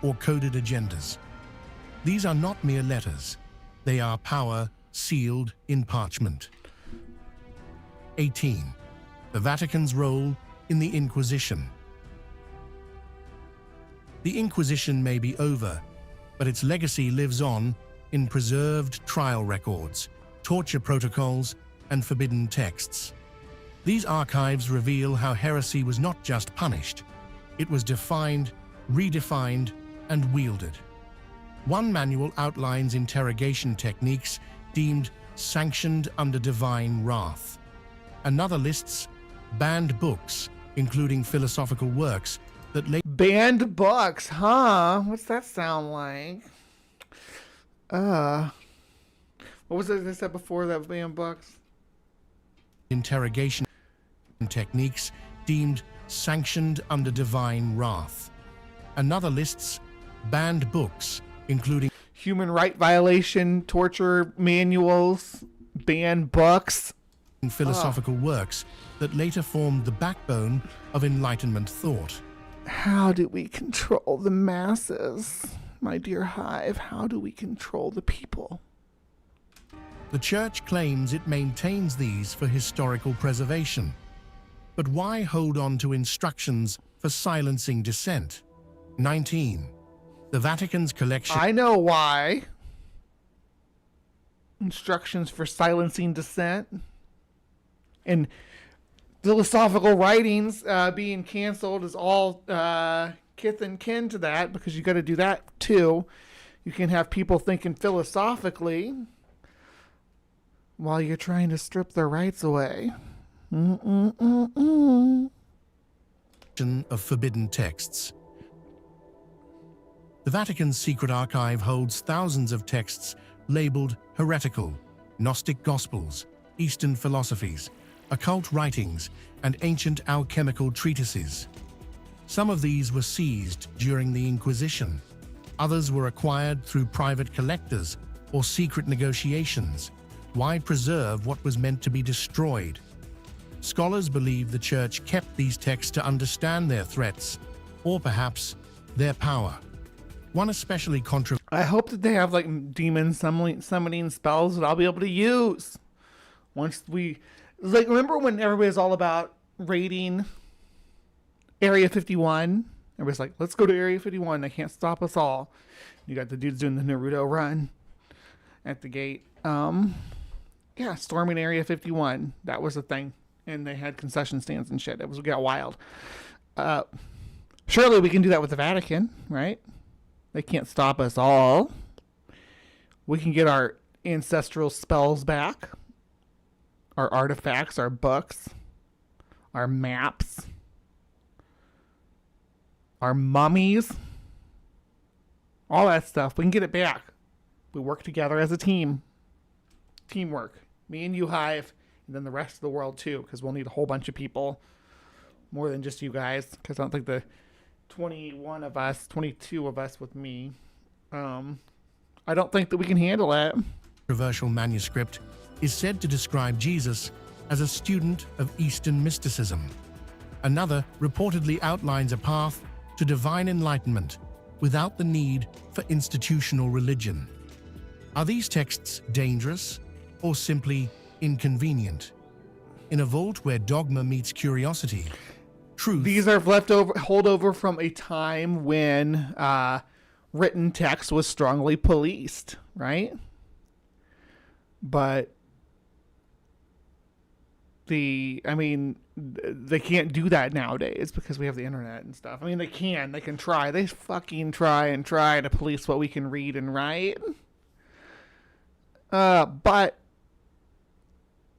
or coded agendas? These are not mere letters. They are power sealed in parchment. 18. The Vatican's role in the Inquisition. The Inquisition may be over, but its legacy lives on in preserved trial records, torture protocols, and forbidden texts. These archives reveal how heresy was not just punished, it was defined, redefined, and wielded. One manual outlines interrogation techniques deemed sanctioned under divine wrath. Another lists banned books, including philosophical works that banned books, huh? What's that sound like? What was it I said before that banned books? Interrogation techniques deemed sanctioned under divine wrath. Another lists banned books, including human right violation, torture manuals, banned books, and philosophical works that later formed the backbone of Enlightenment thought. How do we control the masses, my dear Hive? How do we control the people? The Church claims it maintains these for historical preservation. But why hold on to instructions for silencing dissent? 19. The Vatican's collection... I know why. Instructions for silencing dissent. And philosophical writings being canceled is all kith and kin to that, because you got to do that too. You can have people thinking philosophically while you're trying to strip their rights away. Of forbidden texts. The Vatican's secret archive holds thousands of texts labeled heretical, Gnostic Gospels, Eastern philosophies, occult writings, and ancient alchemical treatises. Some of these were seized during the Inquisition. Others were acquired through private collectors or secret negotiations. Why preserve what was meant to be destroyed? Scholars believe the Church kept these texts to understand their threats, or perhaps their power. One especially controversial... I hope that they have like demon summoning spells that I'll be able to use. Once we... Like, remember when everybody was all about raiding Area 51? Everybody's like, let's go to Area 51. They can't stop us all. You got the dudes doing the Naruto run at the gate. Yeah, storming Area 51. That was the thing. And they had concession stands and shit. It got wild. Surely we can do that with the Vatican, right? They can't stop us all. We can get our ancestral spells back. Our artifacts, our books, our maps, our mummies. All that stuff. We can get it back. We work together as a team. Teamwork. Me and you, Hive. And then the rest of the world too, because we'll need a whole bunch of people, more than just you guys, because I don't think the 22 of us with me, I don't think that we can handle it. Controversial manuscript is said to describe Jesus as a student of Eastern mysticism. Another reportedly outlines a path to divine enlightenment without the need for institutional religion. Are these texts dangerous or simply inconvenient? In a vault where dogma meets curiosity, truth... These are holdover from a time when written text was strongly policed, right? But they can't do that nowadays because we have the internet and stuff. I mean, they can try. They fucking try to police what we can read and write. But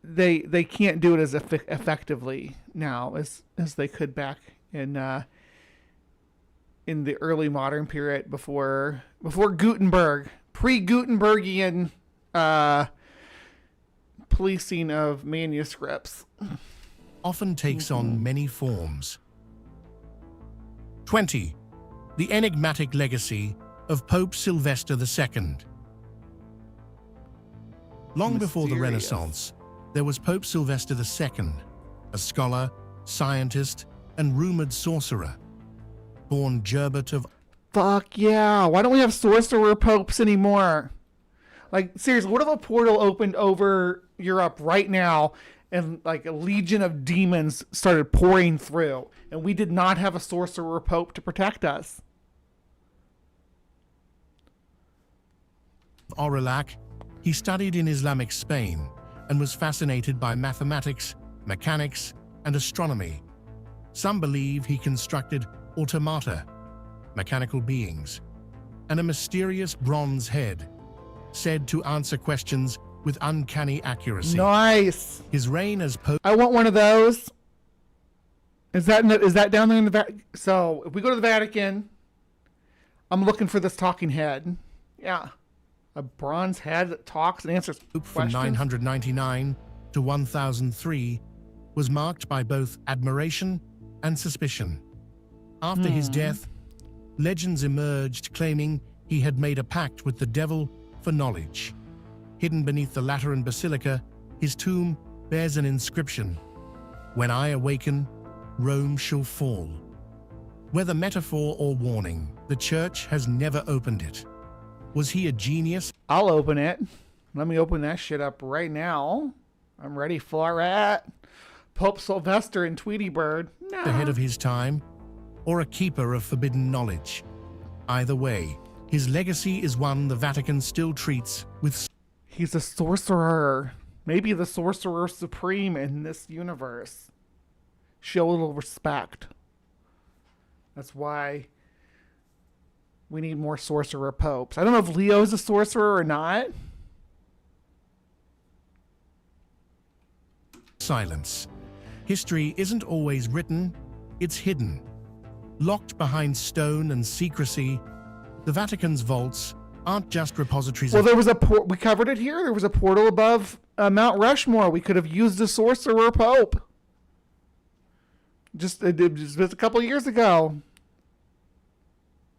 they can't do it as effectively now as they could back in the early modern period before Gutenberg, pre-Gutenbergian policing of manuscripts. Often takes on many forms. 20. The enigmatic legacy of Pope Sylvester II. Long before the Renaissance, there was Pope Sylvester II, a scholar, scientist, and rumored sorcerer. Born Gerbert of... Fuck yeah. Why don't we have sorcerer popes anymore? Like, seriously, what if a portal opened over Europe right now and like a legion of demons started pouring through and we did not have a sorcerer pope to protect us? Aurillac, he studied in Islamic Spain and was fascinated by mathematics, mechanics, and astronomy. Some believe he constructed automata, mechanical beings, and a mysterious bronze head, said to answer questions with uncanny accuracy. Nice. His reign as Pope... I want one of those. Is that down there in the Vatican? So, if we go to the Vatican, I'm looking for this talking head. Yeah. A bronze head that talks and answers questions. From 999 to 1003 was marked by both admiration and suspicion. After his death, legends emerged claiming he had made a pact with the devil for knowledge. Hidden beneath the Lateran Basilica, his tomb bears an inscription: "When I awaken, Rome shall fall." Whether metaphor or warning, the church has never opened it. Was he a genius? I'll open it. Let me open that shit up right now. I'm ready for it. Pope Sylvester and Tweety Bird. No. Ahead of his time, or a keeper of forbidden knowledge. Either way, his legacy is one the Vatican still treats with... He's a sorcerer. Maybe the sorcerer supreme in this universe. Show a little respect. That's why we need more sorcerer popes. I don't know if Leo's a sorcerer or not. Silence. History isn't always written, it's hidden. Locked behind stone and secrecy, the Vatican's vaults aren't just repositories. Well, there was we covered it here. There was a portal above Mount Rushmore. We could have used a sorcerer pope. Just a couple of years ago.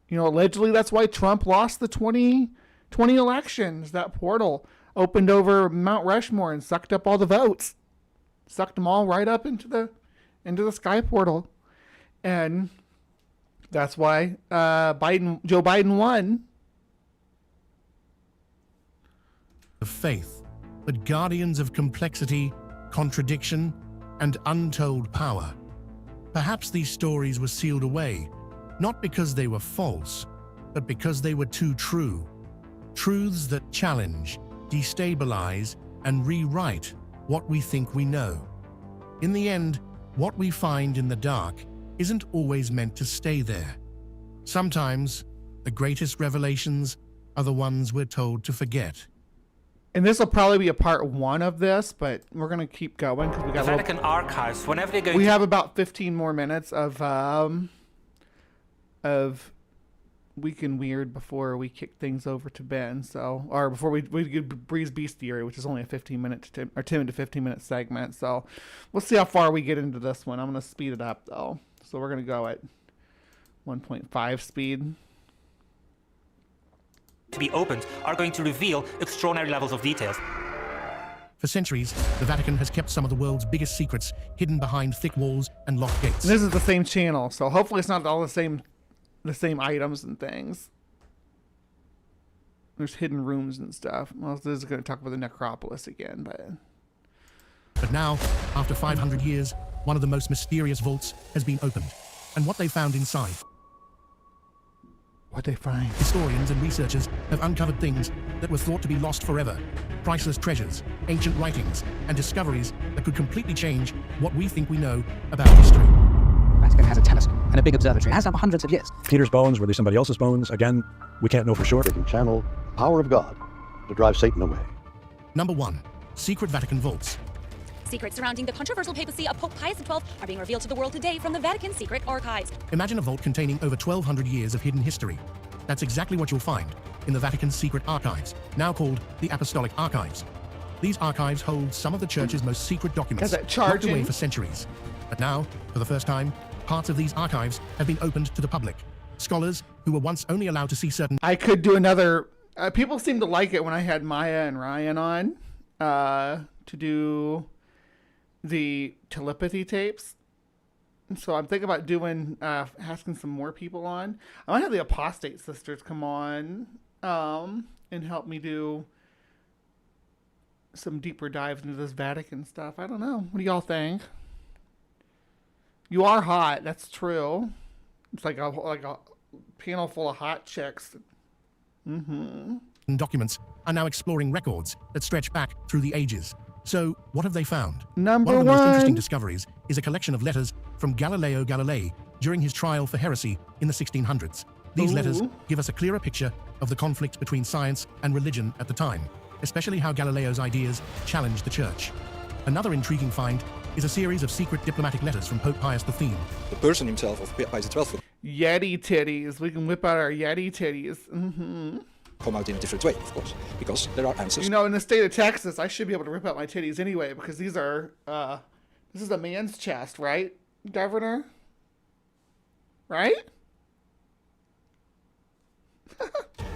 You know, allegedly that's why Trump lost the 2020 elections. That portal opened over Mount Rushmore and sucked up all the votes. Sucked them all right up into the sky portal. And that's why Joe Biden won. Of faith, but guardians of complexity, contradiction, and untold power. Perhaps these stories were sealed away, not because they were false, but because they were too true. Truths that challenge, destabilize, and rewrite what we think we know. In the end, what we find in the dark isn't always meant to stay there. Sometimes, the greatest revelations are the ones we're told to forget. And this will probably be a part 1 of this, but we're going to keep going because we got the Vatican archives. Whenever they go, we have about 15 more minutes of Week in Weird before we kick things over to Ben. So, or before we get Breeze Bestiary, which is only a 10 to 15 minute segment. So, we'll see how far we get into this one. I'm going to speed it up though. So we're going to go at 1.5 speed. To be opened are going to reveal extraordinary levels of details. For centuries, the Vatican has kept some of the world's biggest secrets hidden behind thick walls and locked gates. This is the same channel, so hopefully it's not all the same items and things. There's hidden rooms and stuff. Well, this is going to talk about the necropolis again, But now, after 500 years, one of the most mysterious vaults has been opened. And what they found inside... What they find? Historians and researchers have uncovered things that were thought to be lost forever. Priceless treasures, ancient writings, and discoveries that could completely change what we think we know about history. Vatican has a telescope and a big observatory. It has done for hundreds of years. Peter's bones, were they somebody else's bones? Again, we can't know for sure. They can channel the power of God to drive Satan away. Number 1. Secret Vatican vaults. Secrets surrounding the controversial papacy of Pope Pius XII are being revealed to the world today from the Vatican secret archives. Imagine a vault containing over 1,200 years of hidden history. That's exactly what you'll find in the Vatican's secret archives, now called the Apostolic Archives. These archives hold some of the Church's most secret documents, locked away for centuries. But now, for the first time, parts of these archives have been opened to the public. Scholars who were once only allowed to see certain... I could do another... people seem to like it when I had Maya and Ryan on. to do the telepathy tapes. So I'm thinking about doing, asking some more people on. I might have the apostate sisters come on and help me do some deeper dives into this Vatican stuff. I don't know. What do y'all think? You are hot. That's true. It's like a panel full of hot chicks. Documents are now exploring records that stretch back through the ages. So, what have they found? Number one of the most one. interesting discoveries is a collection of letters from Galileo Galilei during his trial for heresy in the 1600s. These letters give us a clearer picture of the conflict between science and religion at the time, especially how Galileo's ideas challenged the church. Another intriguing find is a series of secret diplomatic letters from Pope Pius XIII. The person himself of Pius XII Yeti titties. We can whip out our Yeti titties. come out in a different way, of course, because there are answers. You know, in the state of Texas, I should be able to rip out my titties anyway, because these are, this is a man's chest, right, Governor? Right?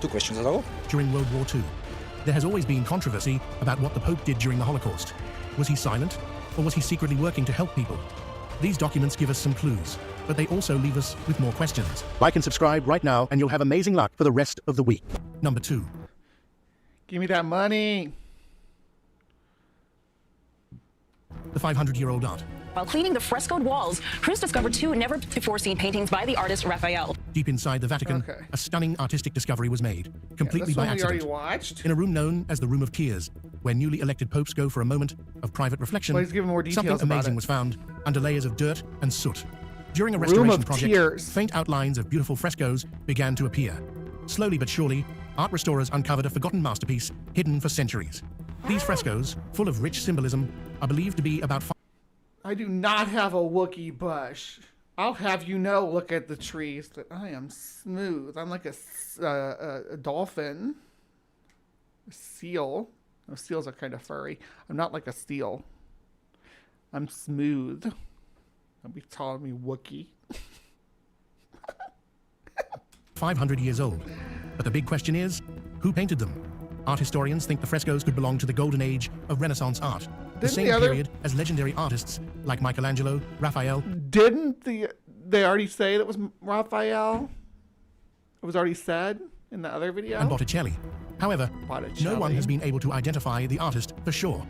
Two questions at all. During World War II, there has always been controversy about what the Pope did during the Holocaust. Was he silent, or was he secretly working to help people? These documents give us some clues, but they also leave us with more questions. Like and subscribe right now, and you'll have amazing luck for the rest of the week. Number 2. Give me that money. The 500-year-old art. While cleaning the frescoed walls, crews discovered 2 never-before-seen paintings by the artist Raphael. Deep inside the Vatican, a stunning artistic discovery was made, completely by accident. We already watched. In a room known as the Room of Tears, where newly elected popes go for a moment of private reflection, Please give more details something amazing about it. was found under layers of dirt and soot. During a Room restoration of project, Tears. faint outlines of beautiful frescoes began to appear. Slowly but surely, art restorers uncovered a forgotten masterpiece hidden for centuries. These frescoes, full of rich symbolism, are believed to be about I do not have a Wookiee bush. I'll have you know, look at the trees, that I am smooth. I'm like a dolphin. A seal. No, seals are kind of furry. I'm not like a seal. I'm smooth. Don't be calling me Wookiee. 500 years old. But the big question is, who painted them? Art historians think the frescoes could belong to the golden age of Renaissance art, the same period as legendary artists like Michelangelo, Raphael. Didn't they already say that was Raphael? It was already said in the other video? And Botticelli. However, no one has been able to identify the artist for sure.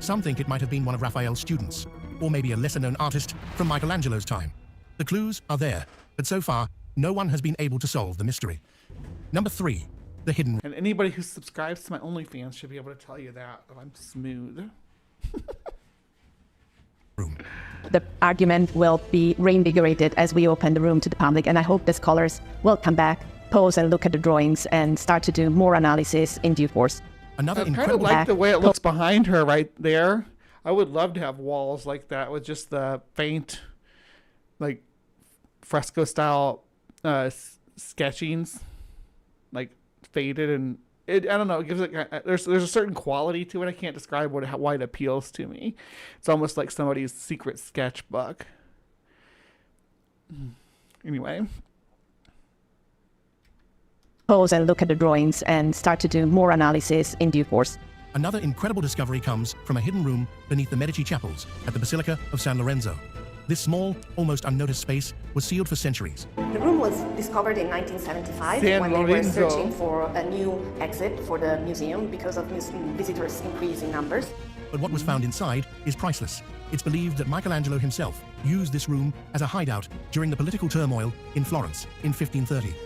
Some think it might have been one of Raphael's students, or maybe a lesser-known artist from Michelangelo's time. The clues are there, but so far, no one has been able to solve the mystery. Number 3, the hidden. And anybody who subscribes to my OnlyFans should be able to tell you that I'm smooth. The argument will be reinvigorated as we open the room to the public, and I hope the scholars will come back, pause and look at the drawings, and start to do more analysis in due course. Another I kind of incredible like the way it looks behind her right there. I would love to have walls like that with just the faint, like, fresco style sketchings, like faded, and I don't know. It gives it. There's a certain quality to it. I can't describe why it appeals to me. It's almost like somebody's secret sketchbook. Anyway. Pause and look at the drawings and start to do more analysis in due course. Another incredible discovery comes from a hidden room beneath the Medici chapels at the Basilica of San Lorenzo. This small, almost unnoticed space was sealed for centuries. The room was discovered in 1975 San when they were Lorenzo. searching for a new exit for the museum because of visitors' increasing numbers. But what was found inside is priceless. It's believed that Michelangelo himself used this room as a hideout during the political turmoil in Florence in 1530.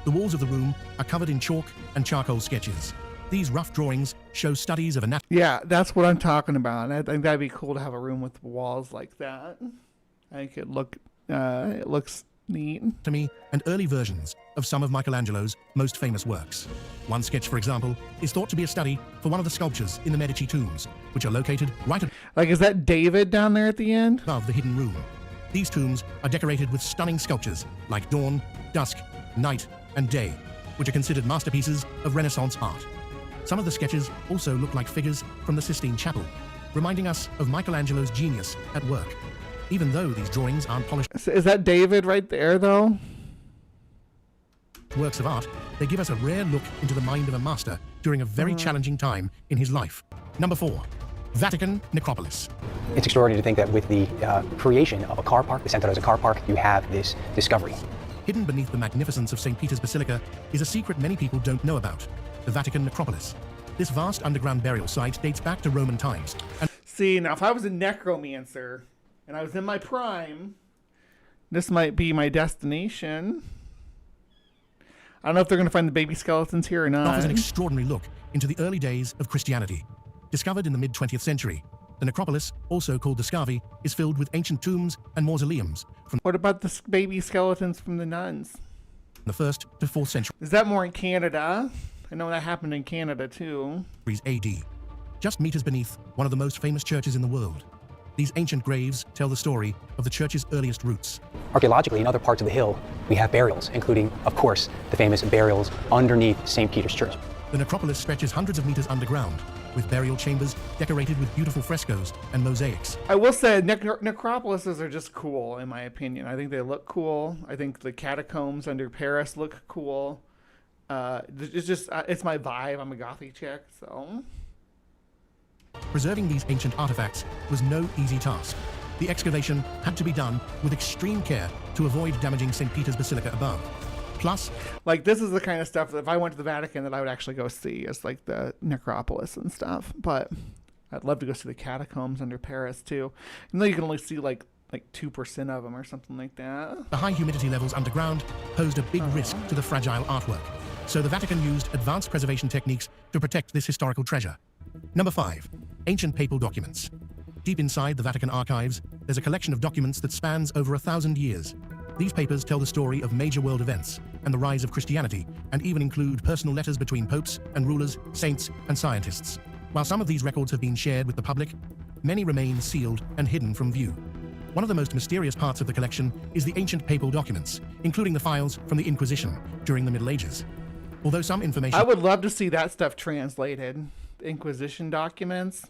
The walls of the room are covered in chalk and charcoal sketches. These rough drawings show studies of anatomy. Yeah, that's what I'm talking about. I think that'd be cool to have a room with walls like that. I think it looks neat. And early versions of some of Michelangelo's most famous works. One sketch, for example, is thought to be a study for one of the sculptures in the Medici tombs, which are located right Like, is that David down there at the end? Above the hidden room. These tombs are decorated with stunning sculptures like dawn, dusk, night, and day, which are considered masterpieces of Renaissance art. Some of the sketches also look like figures from the Sistine Chapel, reminding us of Michelangelo's genius at work. Even though these drawings aren't polished Is that David right there, though? works of art, they give us a rare look into the mind of a master during a very challenging time in his life. Number 4. Vatican Necropolis. It's extraordinary to think that with the creation of a car park, the center as a car park, you have this discovery. Hidden beneath the magnificence of St. Peter's Basilica is a secret many people don't know about, the Vatican Necropolis. This vast underground burial site dates back to Roman times. See, now if I was a necromancer and I was in my prime, this might be my destination. I don't know if they're going to find the baby skeletons here or not. Offers an extraordinary look into the early days of Christianity. Discovered in the mid-20th century, the necropolis, also called the Scavi, is filled with ancient tombs and mausoleums from what about the baby skeletons from the nuns? The 1st to 4th century. Is that more in Canada? I know that happened in Canada too. AD. Just meters beneath one of the most famous churches in the world. These ancient graves tell the story of the church's earliest roots. Archaeologically, in other parts of the hill, we have burials, including, of course, the famous burials underneath St. Peter's Church. The necropolis stretches hundreds of meters underground, with burial chambers decorated with beautiful frescoes and mosaics. I will say necropolises are just cool, in my opinion. I think they look cool. I think the catacombs under Paris look cool. It's just, it's my vibe. I'm a gothy chick, so... Preserving these ancient artifacts was no easy task. The excavation had to be done with extreme care to avoid damaging St. Peter's Basilica above. Plus, like, this is the kind of stuff that if I went to the Vatican that I would actually go see, is like the necropolis and stuff. But I'd love to go see the catacombs under Paris too. Even though you can only see like 2% of them or something like that. The high humidity levels underground posed a big risk to the fragile artwork. So the Vatican used advanced preservation techniques to protect this historical treasure. Number 5. Ancient papal documents. Deep inside the Vatican archives, there's a collection of documents that spans over 1,000 years. These papers tell the story of major world events and the rise of Christianity, and even include personal letters between popes and rulers, saints and scientists. While some of these records have been shared with the public, many remain sealed and hidden from view. One of the most mysterious parts of the collection is the ancient papal documents, including the files from the Inquisition during the Middle Ages. Although some information... I would love to see that stuff translated. The Inquisition documents.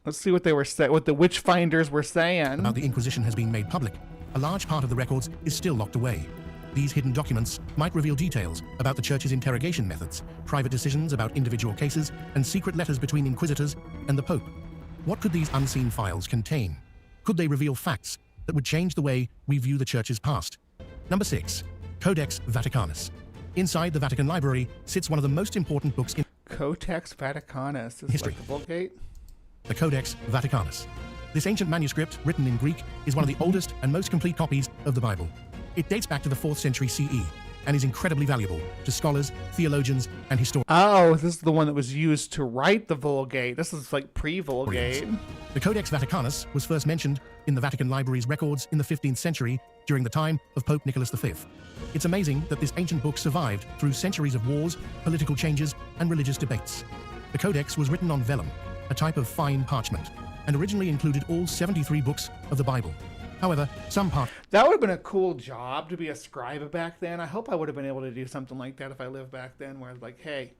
Let's see what they were what the witch finders were saying. About the Inquisition has been made public. A large part of the records is still locked away. These hidden documents might reveal details about the church's interrogation methods, private decisions about individual cases, and secret letters between inquisitors and the Pope. What could these unseen files contain? Could they reveal facts that would change the way we view the church's past? Number 6. Codex Vaticanus. Inside the Vatican Library sits one of the most important books in Codex Vaticanus. Is history. Like the Vulgate? The Codex Vaticanus. This ancient manuscript, written in Greek, is one of the oldest and most complete copies of the Bible. It dates back to the 4th century CE and is incredibly valuable to scholars, theologians, and historians. Oh, this is the one that was used to write the Vulgate. This is like pre-Vulgate. The Codex Vaticanus was first mentioned in the Vatican Library's records in the 15th century during the time of Pope Nicholas V. It's amazing that this ancient book survived through centuries of wars, political changes, and religious debates. The Codex was written on vellum, a type of fine parchment, and originally included all 73 books of the Bible. However, some part... That would have been a cool job to be a scribe back then. I hope I would have been able to do something like that if I lived back then, where it's like, hey,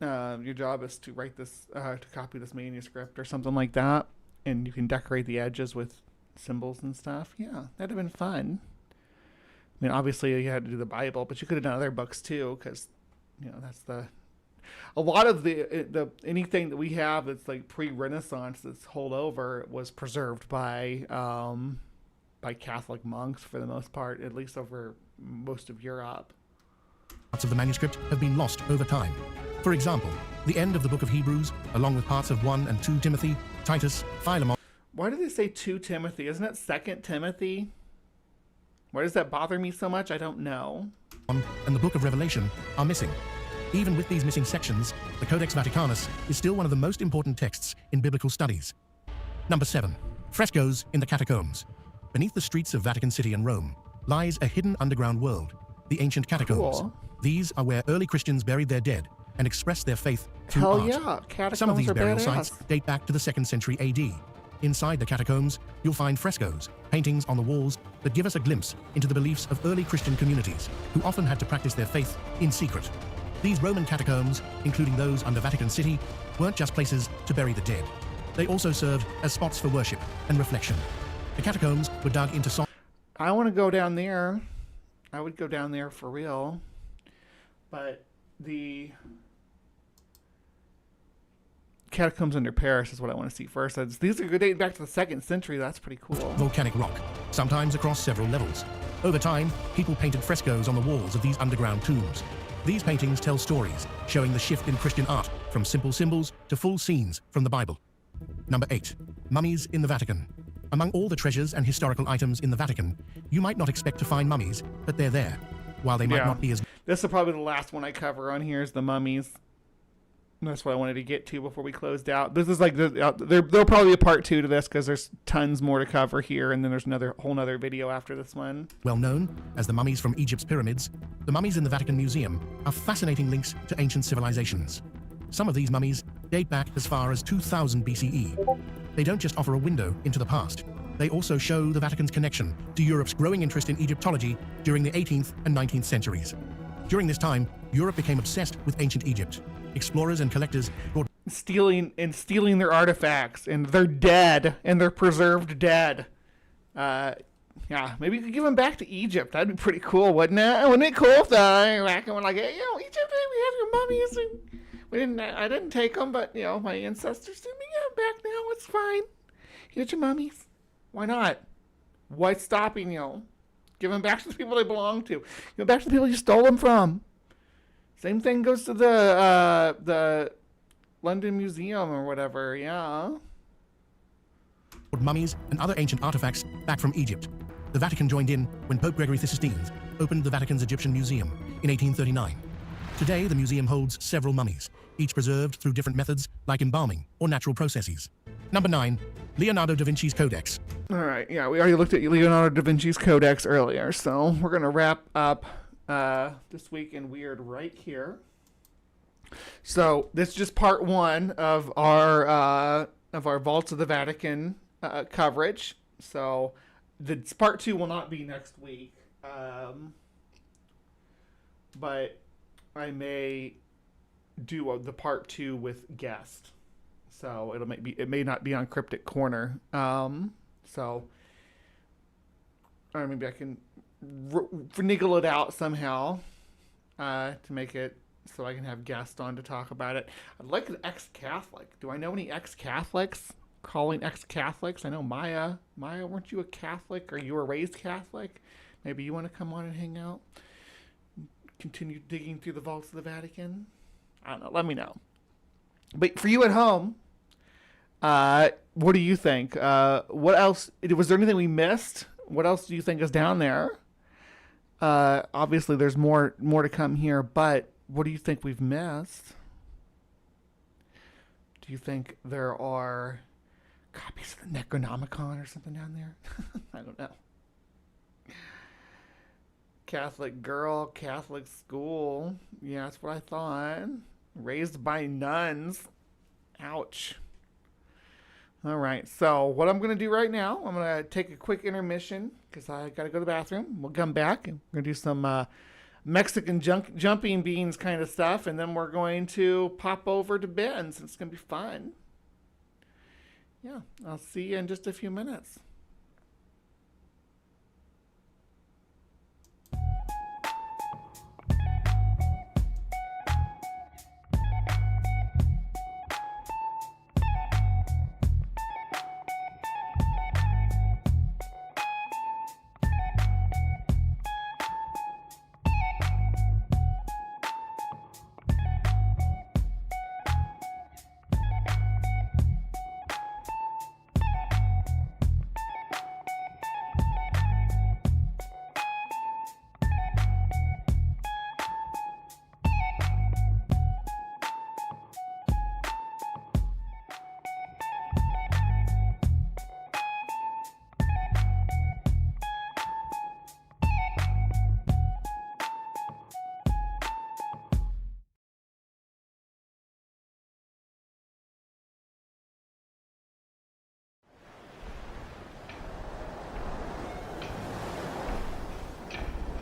your job is to write this, to copy this manuscript or something like that, and you can decorate the edges with symbols and stuff. Yeah, that'd have been fun. I mean, obviously you had to do the Bible, but you could have done other books too, because, you know, that's the... A lot of the anything that we have that's like pre-Renaissance that's holdover was preserved by Catholic monks for the most part, at least over most of Europe. Parts of the manuscript have been lost over time. For example, the end of the book of Hebrews, along with parts of 1 and 2 Timothy, Titus, Philemon. Why do they say 2 Timothy? Isn't it 2 Timothy? Why does that bother me so much? I don't know. And the book of Revelation are missing. Even with these missing sections, the Codex Vaticanus is still one of the most important texts in biblical studies. Number 7. Frescoes in the catacombs. Beneath the streets of Vatican City and Rome lies a hidden underground world, the ancient catacombs. Cool. These are where early Christians buried their dead and expressed their faith through Hell art. yeah, catacombs Some of these are burial badass. sites date back to the 2nd century AD. Inside the catacombs, you'll find frescoes, paintings on the walls that give us a glimpse into the beliefs of early Christian communities, who often had to practice their faith in secret. These Roman catacombs, including those under Vatican City, weren't just places to bury the dead. They also served as spots for worship and reflection. The catacombs were dug into solid... I want to go down there. I would go down there for real. But the catacombs under Paris is what I want to see first. These are dating back to the 2nd century. That's pretty cool. Volcanic rock, sometimes across several levels. Over time, people painted frescoes on the walls of these underground tombs. These paintings tell stories, showing the shift in Christian art from simple symbols to full scenes from the Bible. Number 8. Mummies in the Vatican. Among all the treasures and historical items in the Vatican, you might not expect to find mummies, but they're there. While they might not be as... This is probably the last one I cover on here is the mummies. That's what I wanted to get to before we closed out. This is like, there'll probably be a part 2 to this because there's tons more to cover here, and then there's another whole nother video after this one. Well known as the mummies from Egypt's pyramids, the mummies in the Vatican Museum are fascinating links to ancient civilizations. Some of these mummies date back as far as 2000 BCE. They don't just offer a window into the past. They also show the Vatican's connection to Europe's growing interest in Egyptology during the 18th and 19th centuries. During this time, Europe became obsessed with ancient Egypt. Explorers and collectors brought stealing their artifacts, and they're dead, and they're preserved dead. Yeah, maybe you could give them back to Egypt. That'd be pretty cool, wouldn't it? Wouldn't it cool if the Vatican were like, hey, Egypt, we have your mummies, and I didn't take them, but my ancestors did. We get them back now. It's fine. Here's your mummies. Why not? What's stopping you? Give them back to the people they belong to. Give them back to the people you stole them from. Same thing goes to the London Museum or whatever, yeah. Mummies and other ancient artifacts back from Egypt. The Vatican joined in when Pope Gregory XVI opened the Vatican's Egyptian Museum in 1839. Today, the museum holds several mummies, each preserved through different methods like embalming or natural processes. Number 9, Leonardo da Vinci's Codex. All right, yeah, we already looked at Leonardo da Vinci's Codex earlier, so we're going to wrap up this week in weird right here. So this is just part 1 of our Vaults of the Vatican coverage. So the part 2 will not be next week, but I may do the part 2 with guest. So it may not be on CrypticCorner. So or maybe I can finagle it out somehow to make it so I can have guests on to talk about it. I'd like an ex-Catholic. Do I know any ex-Catholics? Calling ex-Catholics? I know Maya. Maya, weren't you a Catholic, or you were raised Catholic? Maybe you want to come on and hang out? Continue digging through the vaults of the Vatican? I don't know. Let me know. But for you at home, what do you think? What else? Was there anything we missed? What else do you think is down there? Obviously, there's more to come here, but what do you think we've missed? Do you think there are copies of the Necronomicon or something down there? I don't know. Catholic girl, Catholic school. Yeah, that's what I thought. Raised by nuns. Ouch. All right, so what I'm going to do right now, I'm going to take a quick intermission because I got to go to the bathroom. We'll come back and we're going to do some Mexican jumping beans kind of stuff, and then we're going to pop over to Ben's. It's going to be fun. Yeah, I'll see you in just a few minutes.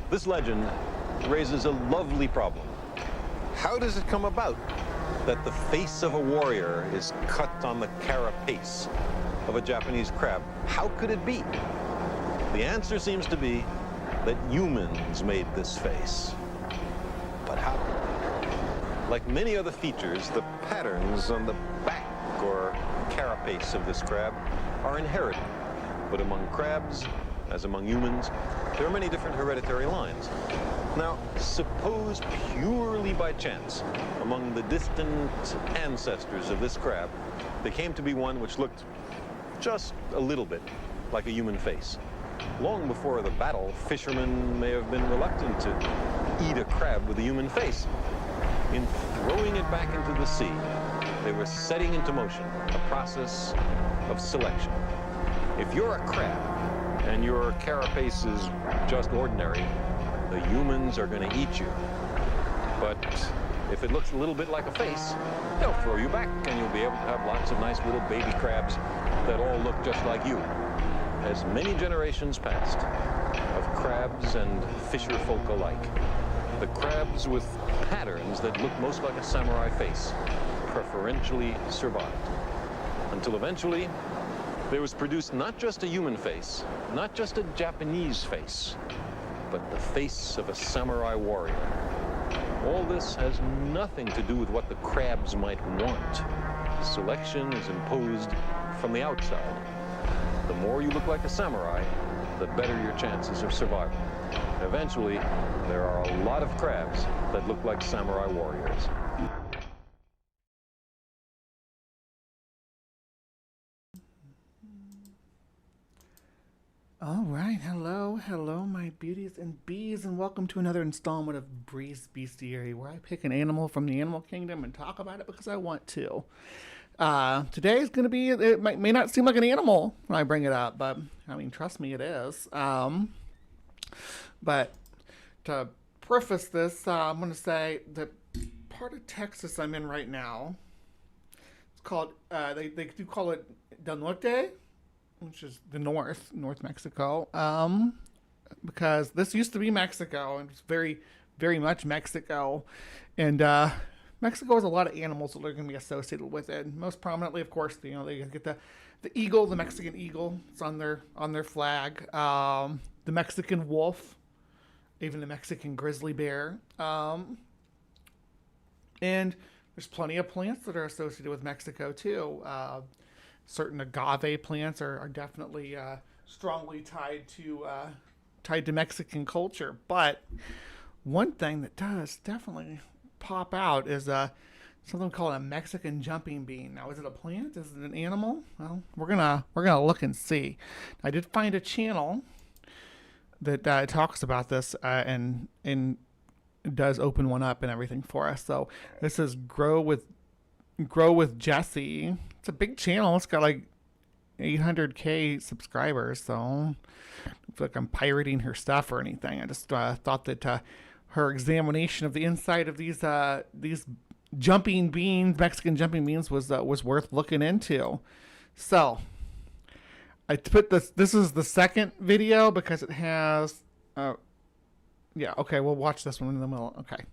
This legend raises a lovely problem. How does it come about that the face of a warrior is cut on the carapace of a Japanese crab? How could it be? The answer seems to be that humans made this face. But how? Like many other features, the patterns on the back or carapace of this crab are inherited. But among crabs, as among humans, there are many different hereditary lines. Now, suppose purely by chance, among the distant ancestors of this crab, there came to be one which looked just a little bit like a human face. Long before the battle, fishermen may have been reluctant to eat a crab with a human face. In throwing it back into the sea, they were setting into motion a process of selection. If you're a crab and your carapace is just ordinary, the humans are going to eat you. But if it looks a little bit like a face, they'll throw you back and you'll be able to have lots of nice little baby crabs that all look just like you. As many generations passed of crabs and fisher folk alike, the crabs with patterns that look most like a samurai face preferentially survived. Until eventually, there was produced not just a human face, not just a Japanese face, but the face of a samurai warrior. All this has nothing to do with what the crabs might want. Selection is imposed from the outside. The more you look like a samurai, the better your chances of survival. Eventually, there are a lot of crabs that look like samurai warriors. All right, hello, my beauties and bees, and welcome to another installment of Bree's Bestiary, where I pick an animal from the animal kingdom and talk about it because I want to. Today is going to be, it may not seem like an animal when I bring it up, but I mean, trust me, it is. But to preface this, I'm going to say the part of Texas I'm in right now, it's called, they do call it Del Norte, which is the North Mexico, because this used to be Mexico, and it's very, very much Mexico, and Mexico has a lot of animals that are going to be associated with it. Most prominently, of course, they get the eagle, the Mexican eagle. It's on their flag. The Mexican wolf, even the Mexican grizzly bear, and there's plenty of plants that are associated with Mexico too. Certain agave plants are definitely strongly tied to Mexican culture. But one thing that does definitely pop out is something called a Mexican jumping bean. Now, is it a plant? Is it an animal? Well, we're gonna look and see. I did find a channel that talks about this and does open one up and everything for us. So this is Grow with Jesse. It's a big channel. It's got like 800K subscribers. So I don't feel like I'm pirating her stuff or anything. I just thought that her examination of the inside of these jumping beans, Mexican jumping beans, was worth looking into. So I put this is the second video because it has yeah, okay, we'll watch this one in the middle. Okay,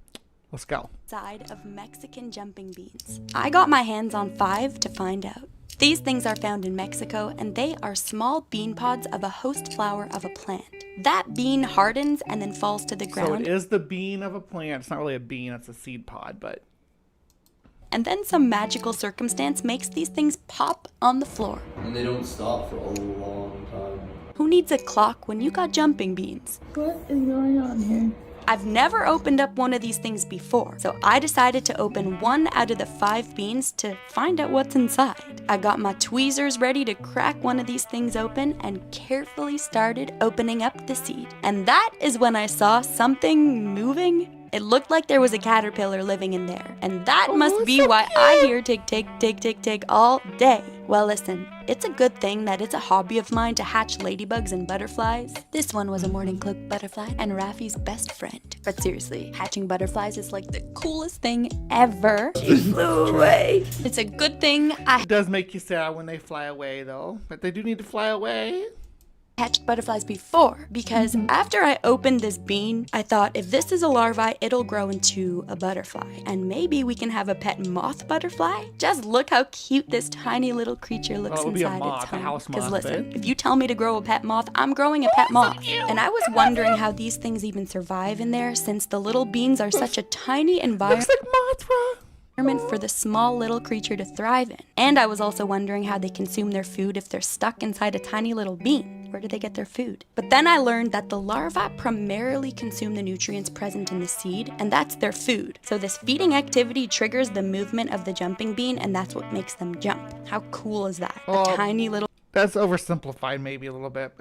let's go. Side of Mexican jumping beans. I got my hands on 5 to find out. These things are found in Mexico, and they are small bean pods of a host flower of a plant. That bean hardens and then falls to the ground. So it is the bean of a plant. It's not really a bean, it's a seed pod, but... And then some magical circumstance makes these things pop on the floor. And they don't stop for a long time. Who needs a clock when you got jumping beans? What is going on here? I've never opened up one of these things before, so I decided to open 1 out of the 5 beans to find out what's inside. I got my tweezers ready to crack one of these things open and carefully started opening up the seed. And that is when I saw something moving. It looked like there was a caterpillar living in there, and that must be why I hear tick, tick, tick, tick, tick all day. Well, listen, it's a good thing that it's a hobby of mine to hatch ladybugs and butterflies. This one was a morning cloak butterfly and Raffi's best friend. But seriously, hatching butterflies is like the coolest thing ever. She flew away. It's a good thing It does make you sad when they fly away, though. But they do need to fly away. hatched butterflies before, because after I opened this bean, I thought if this is a larvae, it'll grow into a butterfly, and maybe we can have a pet moth butterfly. Just look how cute this tiny little creature looks inside its home. Because listen, if you tell me to grow a pet moth, I'm growing a pet moth. And I was wondering how these things even survive in there, since the little beans are such a tiny environment. Looks like Mothra. for the small little creature to thrive in. And I was also wondering how they consume their food if they're stuck inside a tiny little bean. Where do they get their food? But then I learned that the larvae primarily consume the nutrients present in the seed, and that's their food. So this feeding activity triggers the movement of the jumping bean, and that's what makes them jump. How cool is that? A tiny little... That's oversimplified maybe a little bit.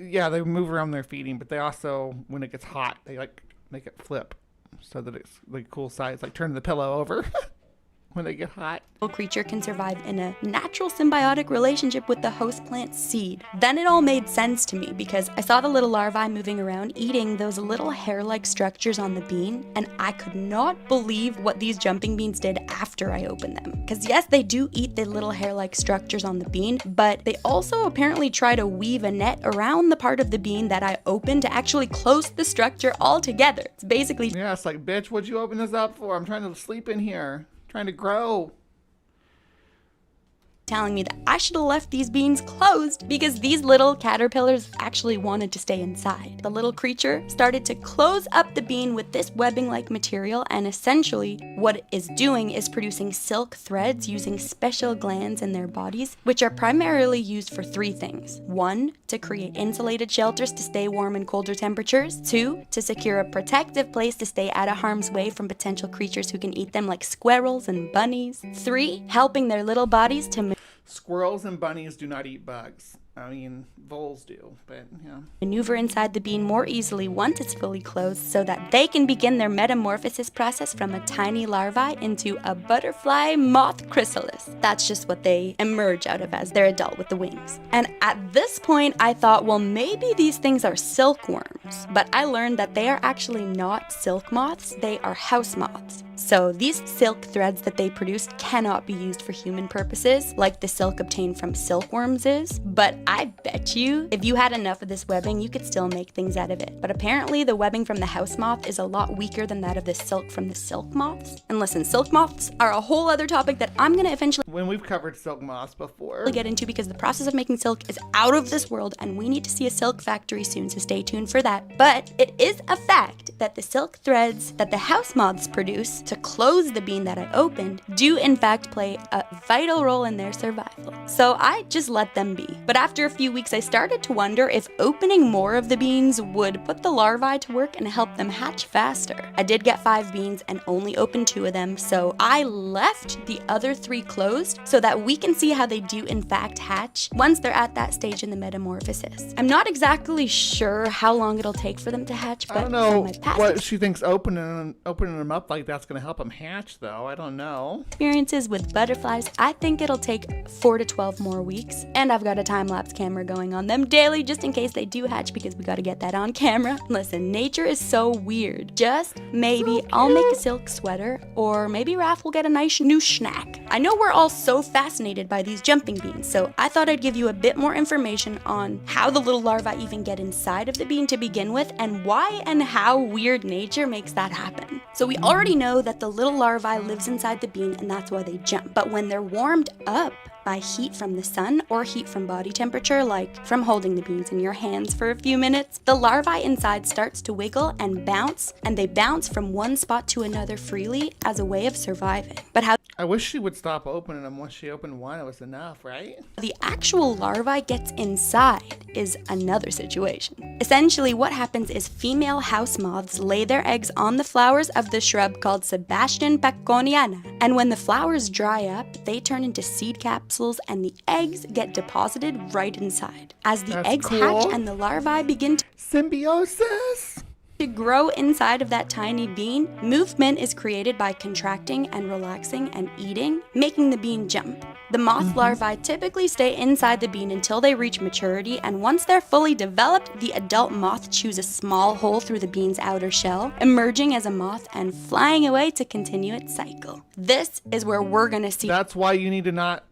Yeah, they move around their feeding, but they also, when it gets hot, they like make it flip so that it's like cool size, like turning the pillow over when they get hot. Creature can survive in a natural symbiotic relationship with the host plant's seed. Then it all made sense to me because I saw the little larvae moving around eating those little hair-like structures on the bean, and I could not believe what these jumping beans did after I opened them. Because yes, they do eat the little hair-like structures on the bean, but they also apparently try to weave a net around the part of the bean that I opened to actually close the structure all together. It's basically... Yeah, it's like, bitch, what'd you open this up for? I'm trying to sleep in here. Trying to grow. Telling me that I should have left these beans closed because these little caterpillars actually wanted to stay inside. The little creature started to close up the bean with this webbing-like material, and essentially what it is doing is producing silk threads using special glands in their bodies, which are primarily used for three things. 1, to create insulated shelters to stay warm in colder temperatures. 2, to secure a protective place to stay out of harm's way from potential creatures who can eat them like squirrels and bunnies. 3, helping their little bodies to Squirrels and bunnies do not eat bugs. I mean, voles do, but yeah. Maneuver inside the bean more easily once it's fully closed so that they can begin their metamorphosis process from a tiny larvae into a butterfly moth chrysalis. That's just what they emerge out of as they're adult with the wings. And at this point, I thought, well, maybe these things are silkworms. But I learned that they are actually not silk moths, they are house moths. So these silk threads that they produce cannot be used for human purposes, like the silk obtained from silkworms is, but I bet you, if you had enough of this webbing, you could still make things out of it. But apparently the webbing from the house moth is a lot weaker than that of the silk from the silk moths. And listen, silk moths are a whole other topic that I'm gonna eventually we've covered silk moths before get into because the process of making silk is out of this world and we need to see a silk factory soon, so stay tuned for that. But it is a fact that the silk threads that the house moths produce to close the bean that I opened do in fact play a vital role in their survival. So I just let them be. But after a few weeks, I started to wonder if opening more of the beans would put the larvae to work and help them hatch faster. I did get 5 beans and only opened 2 of them, so I left the other 3 closed so that we can see how they do in fact hatch once they're at that stage in the metamorphosis. I'm not exactly sure how long it'll take for them to hatch, but I don't know what she thinks opening them up like that's going to help them hatch, though. I don't know. Experiences with butterflies, I think it'll take 4 to 12 more weeks, and I've got a time-lapse camera going on them daily just in case they do hatch because we got to get that on camera. Listen, nature is so weird. Just maybe I'll make a silk sweater, or maybe Raph will get a nice new snack. I know we're all so fascinated by these jumping beans, so I thought I'd give you a bit more information on how the little larvae even get inside of the bean to begin with, and why and how weird nature makes that happen. So we already know that the little larvae lives inside the bean and that's why they jump. But when they're warmed up by heat from the sun or heat from body temperature, like from holding the beans in your hands for a few minutes, the larvae inside starts to wiggle and bounce, and they bounce from one spot to another freely as a way of surviving. But how I wish she would stop opening them. Once she opened one, it was enough, right? The actual larvae gets inside is another situation. Essentially, what happens is female house moths lay their eggs on the flowers of the shrub called Sebastian Baconiana, and when the flowers dry up, they turn into seed capsules and the eggs get deposited right inside. As the eggs hatch and the larvae begin to symbiosis to grow inside of that tiny bean, movement is created by contracting and relaxing and eating, making the bean jump. The moth larvae typically stay inside the bean until they reach maturity, and once they're fully developed, the adult moth chews a small hole through the bean's outer shell, emerging as a moth and flying away to continue its cycle. This is where we're gonna see. That's why you need to not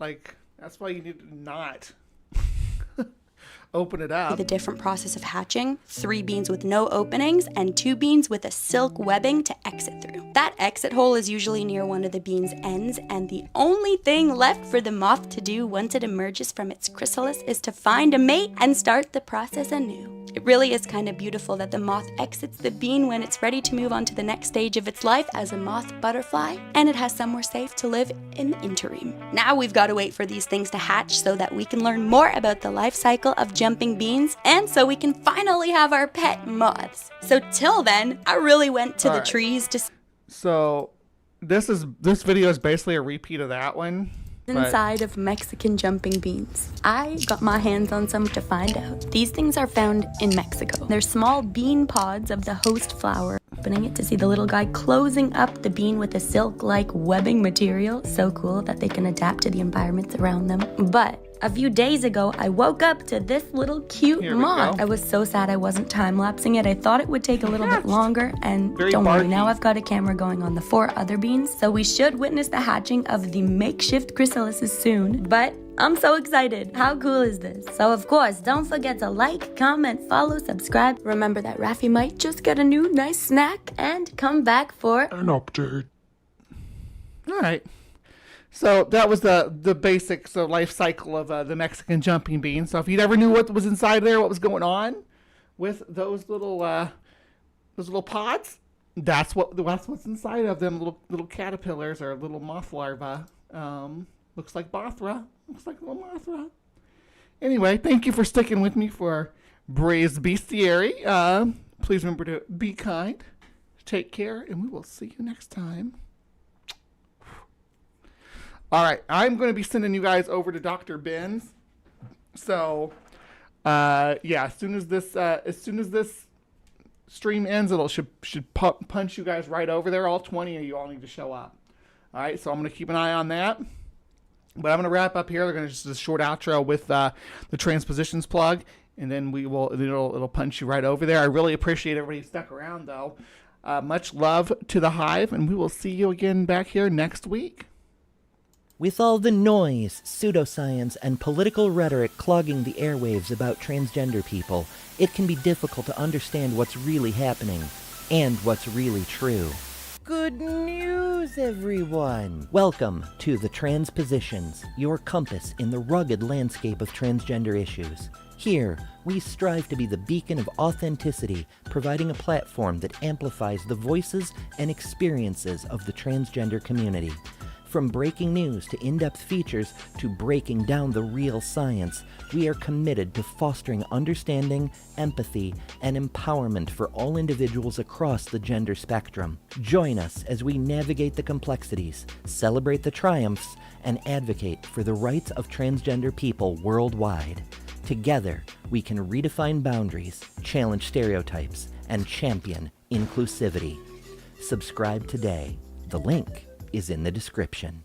open it up. The different process of hatching, 3 beans with no openings, and 2 beans with a silk webbing to exit through. That exit hole is usually near one of the bean's ends, and the only thing left for the moth to do once it emerges from its chrysalis is to find a mate and start the process anew. It really is kind of beautiful that the moth exits the bean when it's ready to move on to the next stage of its life as a moth butterfly, and it has somewhere safe to live in the interim. Now we've got to wait for these things to hatch so that we can learn more about the life cycle of jumping beans, and so we can finally have our pet moths. So till then, I really went to the trees to... So this video is basically a repeat of that one. Inside of Mexican jumping beans. I got my hands on some to find out. These things are found in Mexico. They're small bean pods of the host flower. Opening it to see the little guy closing up the bean with a silk-like webbing material. So cool that they can adapt to the environments around them. But a few days ago, I woke up to this little cute moth. I was so sad I wasn't time-lapsing it. I thought it would take a little bit longer, and don't worry, now I've got a camera going on the 4 other beans, so we should witness the hatching of the makeshift chrysalises soon. But I'm so excited. How cool is this? So of course, don't forget to like, comment, follow, subscribe. Remember that Rafi might just get a new nice snack and come back for an update. All right. So that was the basic life cycle of the Mexican jumping bean. So if you never knew what was inside there, what was going on with those little pods, that's what's inside of them, little caterpillars or little moth larvae. Looks like Mothra. Looks like little Mothra. Anyway, thank you for sticking with me for Bray's Bestiary. Please remember to be kind, take care, and we will see you next time. All right, I'm going to be sending you guys over to Dr. Ben's. So, yeah, as soon as this stream ends, it should punch you guys right over there. All 20 of you all need to show up. All right, so I'm going to keep an eye on that. But I'm going to wrap up here. They're going to just do a short outro with the transpositions plug, and then it'll punch you right over there. I really appreciate everybody who stuck around, though. Much love to the Hive, and we will see you again back here next week. With all the noise, pseudoscience, and political rhetoric clogging the airwaves about transgender people, it can be difficult to understand what's really happening and what's really true. Good news, everyone! Welcome to The Transpositions, your compass in the rugged landscape of transgender issues. Here, we strive to be the beacon of authenticity, providing a platform that amplifies the voices and experiences of the transgender community. From breaking news to in-depth features to breaking down the real science, we are committed to fostering understanding, empathy, and empowerment for all individuals across the gender spectrum. Join us as we navigate the complexities, celebrate the triumphs, and advocate for the rights of transgender people worldwide. Together, we can redefine boundaries, challenge stereotypes, and champion inclusivity. Subscribe today. The link is in the description.